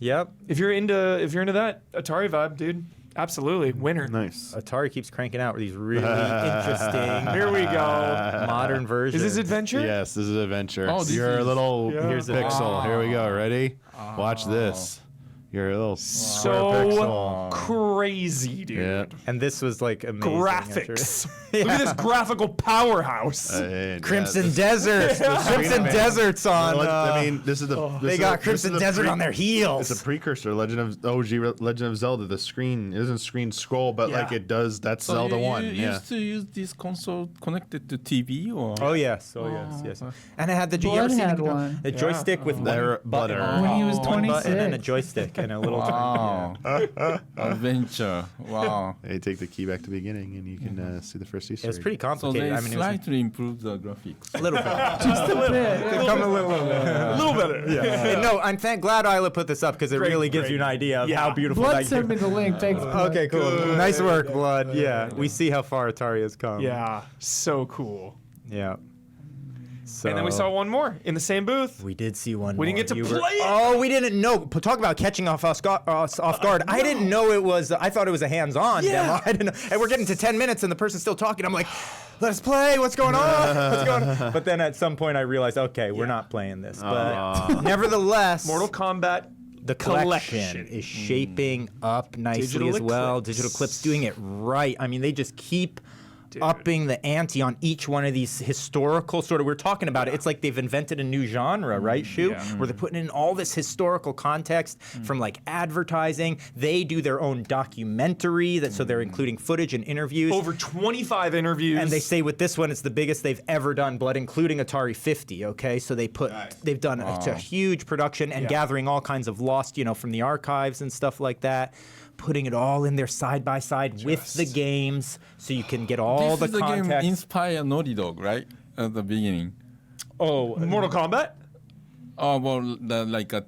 Yep. if you're into that Atari vibe, dude, absolutely winner. Nice. Atari keeps cranking out these really interesting Here we go. modern versions. Is this adventure? Yes, this is adventure. Oh, this Your is- little Yeah. here's a pixel. Here we go. Ready? Watch this. Your little So pixel. crazy, dude. Yeah. And this was like amazing. Graphics. Look at this graphical powerhouse. Crimson Desert. Crimson Desert's on. I mean, this is the. They got Crimson Desert on their heels. It's a precursor. Legend of Zelda. The screen it doesn't screen scroll, but like it does. That's So Zelda you 1. Yeah. used to use this console connected to TV or? Oh yes, yes. And it had the. You ever Blood seen had the, one. the joystick with There- one button, butter. When he was one button and a 26. joystick and a little. Wow. Adventure. Wow. They take the key back to the beginning, and you can see the first Easter It was egg. pretty So complicated. they I mean, it was slightly improved the graphics. a little bit. Just a bit. Come a little bit. A little better. Yeah. No, I'm glad Isla put this up because it Great, really gives great. you an idea of Yeah. how beautiful Blood that sent me game. the link. Thanks. Blood. Okay, cool. Nice work, Blood. Yeah, we see how far Atari has come. Yeah. So cool. Yeah. So, And then we saw one more in the same booth. We did see one. We didn't more. get to You play it. Oh, we didn't know. Talk about catching us off guard. I didn't know it was. I thought it was a hands-on demo. I didn't know. And we're getting to 10 minutes, and the person's still talking. I'm like, "Let us play. What's going on? What's going on?" But then at some point, I realized, okay, we're not playing this. But nevertheless, Mortal Kombat. the collection is shaping up nicely Digital as well. Eclipse. Digital Eclipse doing it right. I mean, they just keep upping the ante on each one of these historical sort of. We're talking about it. It's like they've invented a new genre, right, Shu? Where they're putting in all this historical context from like advertising. They do their own documentary so they're including footage and interviews. Over 25 interviews. And they say with this one, it's the biggest they've ever done, Blood, including Atari 50. Okay, so they've done a huge production and gathering all kinds of lost, from the archives and stuff like that, putting it all in there side by side with the games, so you can get all This the is the game context. inspired Naughty Dog, right? At the beginning. Mortal Kombat. Oh, well,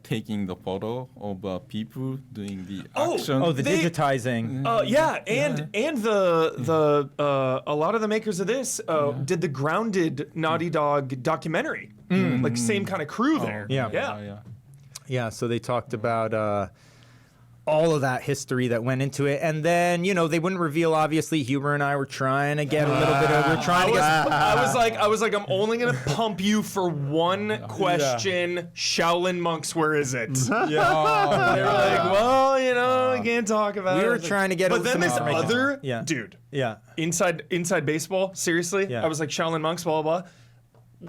taking the photo of people doing the action. Oh, the They- digitizing. And the a lot of the makers of this did the Grounded Naughty Dog documentary. Like same kind of crew there. Yeah. Yeah, so they talked about all of that history that went into it, and then they wouldn't reveal. Obviously, Huber and I were trying to get a little bit of. We're trying to get. I was like, I'm only gonna pump you for one question. Shaolin monks, where is it? They were like, well, I can't talk about it. We were trying to get. But then some this information. other dude, Yeah. inside baseball. Seriously, Yeah. I was like, Shaolin monks, blah blah blah.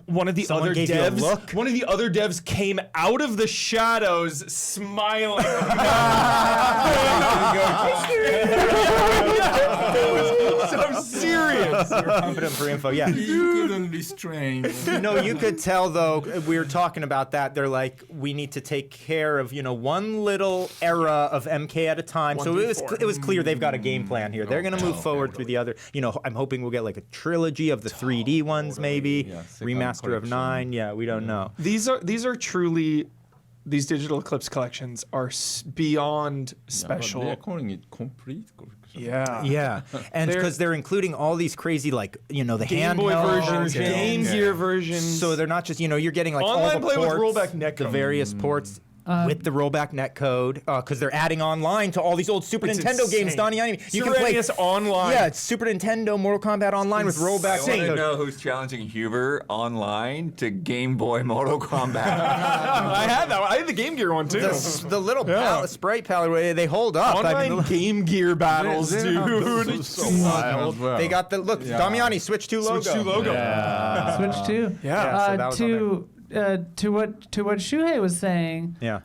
One of the Someone other gave you a devs. look? One of the other devs came out of the shadows, smiling. So serious. You're pumping him for info. Yeah. You couldn't restrain. No, you could tell though. We were talking about that. They're like, we need to take care of one little era of MK at a time. So it was clear they've got a game plan here. They're gonna move forward through the other. I'm hoping we'll get like a trilogy of the 3D ones, maybe remaster of 9. Yeah, we don't know. These are truly. These Digital Eclipse collections are beyond special. They're calling it complete collection. Yeah. Yeah, and because they're including all these crazy the Game Boy handheld versions, Game Gear versions. So they're not just you're getting like Online all the play with ports, rollback netcode. the various ports. With the rollback netcode, because they're adding online to all these old Super It's Nintendo games, insane. Donnie. You can play Serenus Online. Yeah, it's Super Nintendo Mortal Kombat Online with rollback I want to netcode. know who's challenging Huber online to Game Boy Mortal Kombat. I had that. I had the Game Gear one too. The little sprite palette, they hold up. Online Game Gear battles, They have the dude. Switch one as well. They got the look. Damiani Switch 2 logo. Switch 2 logo. Switch to. Yeah, so that was To what Shuhei was saying. Yeah.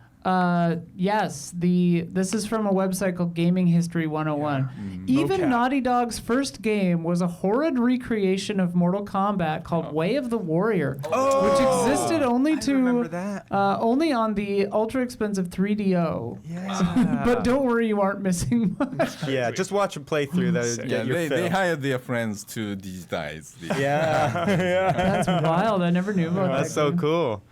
Yes, this is from a website called Gaming History 101. Even Okay. Naughty Dog's first game was a horrid recreation of Mortal Kombat called Way of the Warrior, which existed only remember that. only on the ultra expensive 3DO. Yeah. But don't worry, you aren't missing much. Yeah, just watch a playthrough. Get your they fill. hired their friends to digitize. Yeah. That's wild. I never knew about that. That's so game. cool.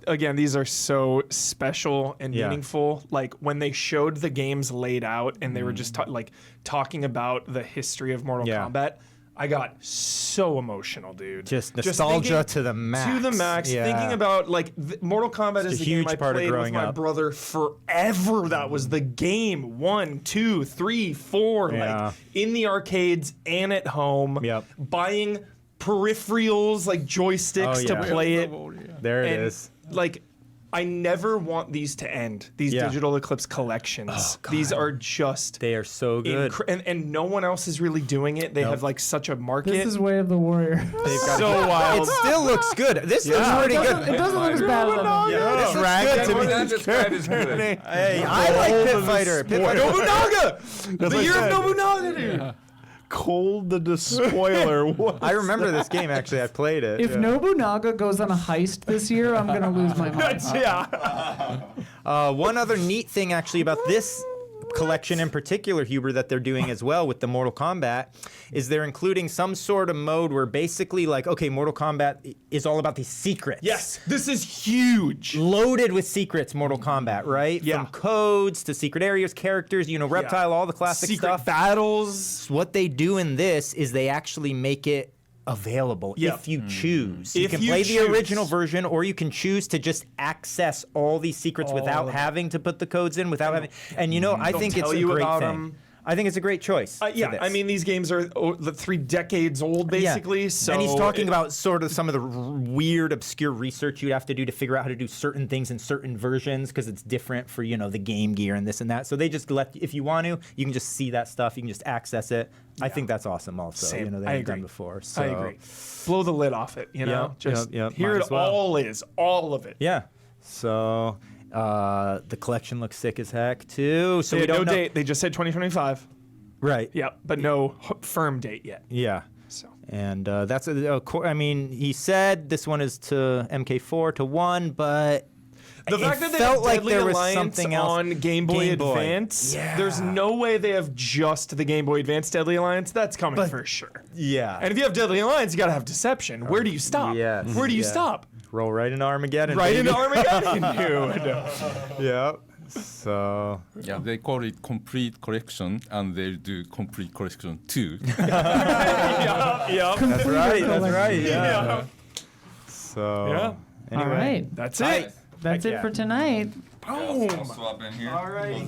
Again, these are so special and meaningful. Like when they showed the games laid out and they were just talking about the history of Mortal Kombat, I got so emotional, dude. Just nostalgia to the max. To the max. Yeah. Thinking about Mortal Kombat is a the game huge I part of played with growing my up. brother forever. That was the game. 1, 2, 3, 4. Yeah. Like in the arcades and at home. Yep. Buying peripherals like joysticks to play it. There it And, is. like, I never want these to end. These Yeah. Digital Eclipse collections. Oh, God. These are just They are so good. and no one else is really doing it. They have like such a market. This is Way of the Warrior. They've got so wild. It still looks good. This looks pretty good. It doesn't look as bad as that. Yeah, this looks Dragon good to me. Not described as good. Hey, I like Pit Fighter. Pit Fighter. Nobunaga! The year of Nobunaga, dude. Cold the Despoiler. What? I remember this game, actually. I played it. If Nobunaga goes on a heist this year, I'm gonna lose my mind. Yeah. One other neat thing, actually, about this collection in particular, Huber, that they're doing as well with the Mortal Kombat is they're including some sort of mode where basically, like, okay, Mortal Kombat is all about these secrets. Yes, this is huge. Loaded with secrets, Mortal Kombat, right? Yeah. From codes to secret areas, characters, Reptile, all the classic Secret stuff. battles. What they do in this is they actually make it available Yeah. if you choose. You If can you play choose. the original version, or you can choose to just access all these secrets without of it. having to put the codes in, without having. And I They'll think it's tell a you great about thing. 'em. I think it's a great choice. for Yeah, this. I mean, these games are 3 decades old, basically. Yeah. So and he's talking about sort of some of the weird, obscure research you'd have to do to figure out how to do certain things in certain versions because it's different for the Game Gear and this and that. So they just if you want to, you can just see that stuff. You can just access it. I think that's awesome. Also, Same. they I haven't agree. done before. So. I agree. Blow the lid off it, Yep, Just yep, here might it as well. all is, all of it. Yeah. So the collection looks sick as heck too. So They we had don't no know. date. They just said 2025. Right. Yep, but no firm date yet. Yeah. So And that's I mean, he said this one is to MK4 to 1, but the it fact that they felt have like Deadly there was Alliance something else on Game Boy Game Boy. Advance, Yeah. there's no way they have just the Game Boy Advance Deadly Alliance. That's coming for sure. Yeah. And if you have Deadly Alliance, you gotta have Deception. Where do you stop? yes, Where do you yeah. stop? Roll right into Armageddon. Right baby. into Armageddon, dude. Yeah. So Yeah, they call it complete collection, and they'll do complete collection 2. Yeah. that's right. That's right. Yeah. Yeah. So Yeah. anyway, All right. That's Tight. it. That's it yeah. for tonight. I'll swap in here. All right.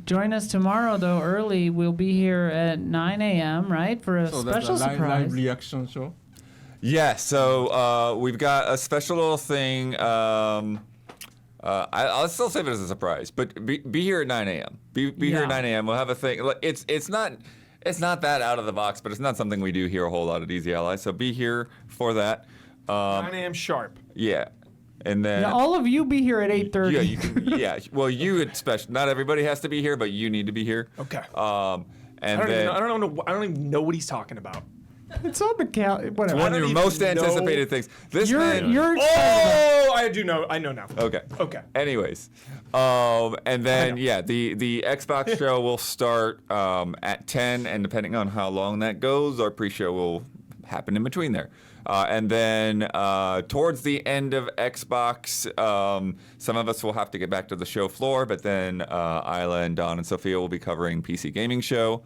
Join us tomorrow, though, early. We'll be here at 9 a.m., right, for a So that's special a live surprise. reaction show. Yeah, so we've got a special little thing. I'll still save it as a surprise, but be here at 9 a.m. Be here at Yeah. 9 a.m. We'll have a thing. It's not that out of the box, but it's not something we do here a whole lot at Easy Ally. So be here for that. 9 a.m. sharp. Yeah, and then Now, all of you be here at 8:30. yeah, you can, yeah. Well, you especially. Not everybody has to be here, but you need to be here. Okay. And I then don't even know what he's talking about. It's on the calendar. one Whatever. of your even most know- anticipated things. This man. You're excited Oh, I do know. I know now. Okay. Okay. Anyways, and then the Xbox show will start at 10, and depending on how long that goes, our pre-show will happen in between there. And then towards the end of Xbox, some of us will have to get back to the show floor, but then Isla and Don and Sophia will be covering PC Gaming Show.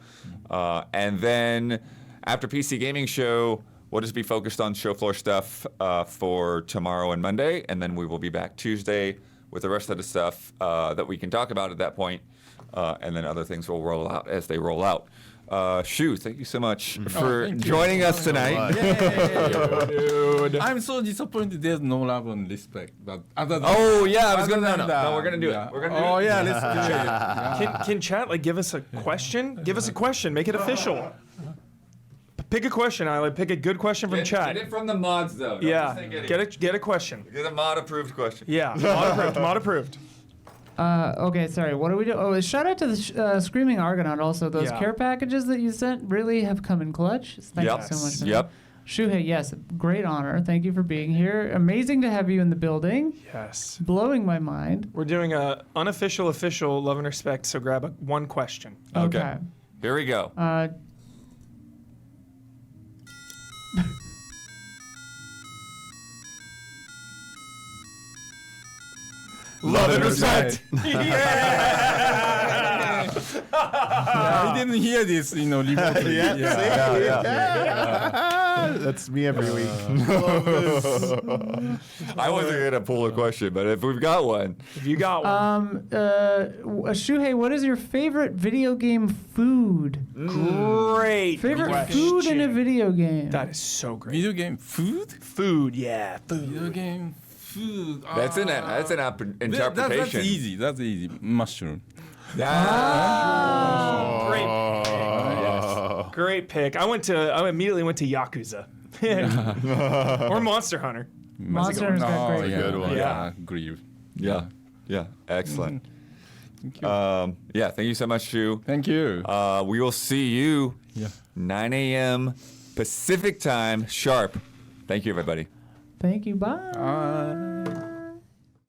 And then after PC Gaming Show, we'll just be focused on show floor stuff for tomorrow and Monday, and then we will be back Tuesday with the rest of the stuff that we can talk about at that point, and then other things will roll out as they roll out. Shu, thank you so much for thank you. joining us tonight. Dude. I'm so disappointed there's no love and respect. But other than Oh yeah, I was other gonna than no, we're gonna do yeah. it. We're gonna do Oh it. yeah, let's do it. Yeah. Can chat give us a question? Give us a question. Make it official. Pick a question, Isla. Pick a good question from chat. Get it from the mods though. Don't Yeah. just say Get a question. Get a mod approved question. Yeah. Mod approved. Mod approved. Okay, sorry. What do we do? Oh, shout out to the Screaming Argonaut also. Those Yeah. care packages that you sent really have come in clutch. Thank Yep. you so much. for Yep. that. Shuhei, yes, great honor. Thank you for being here. Amazing to have you in the building. Yes. Blowing my mind. We're doing a unofficial, official love and respect. So grab one question. Okay. Here we go. Love and respect. I didn't hear this, remotely. That's me every week. I wasn't gonna pull a question, but if we've got one, If you got one. Shuhei, what is your favorite video game food? Great. Favorite question. food in a video game? That is so great. Video game food? Food, yeah. Food. Video game food. That's an interpretation. That's easy. That's easy. Mushroom. Great pick. I immediately went to Yakuza. Or Monster Hunter. Monster Hunter's got great. yeah, good one. Yeah, agree. Yeah. Excellent. Thank you. Thank you so much, Shu. Thank you. We will see you Yeah. 9 a.m. Pacific time sharp. Thank you, everybody. Thank you. Bye.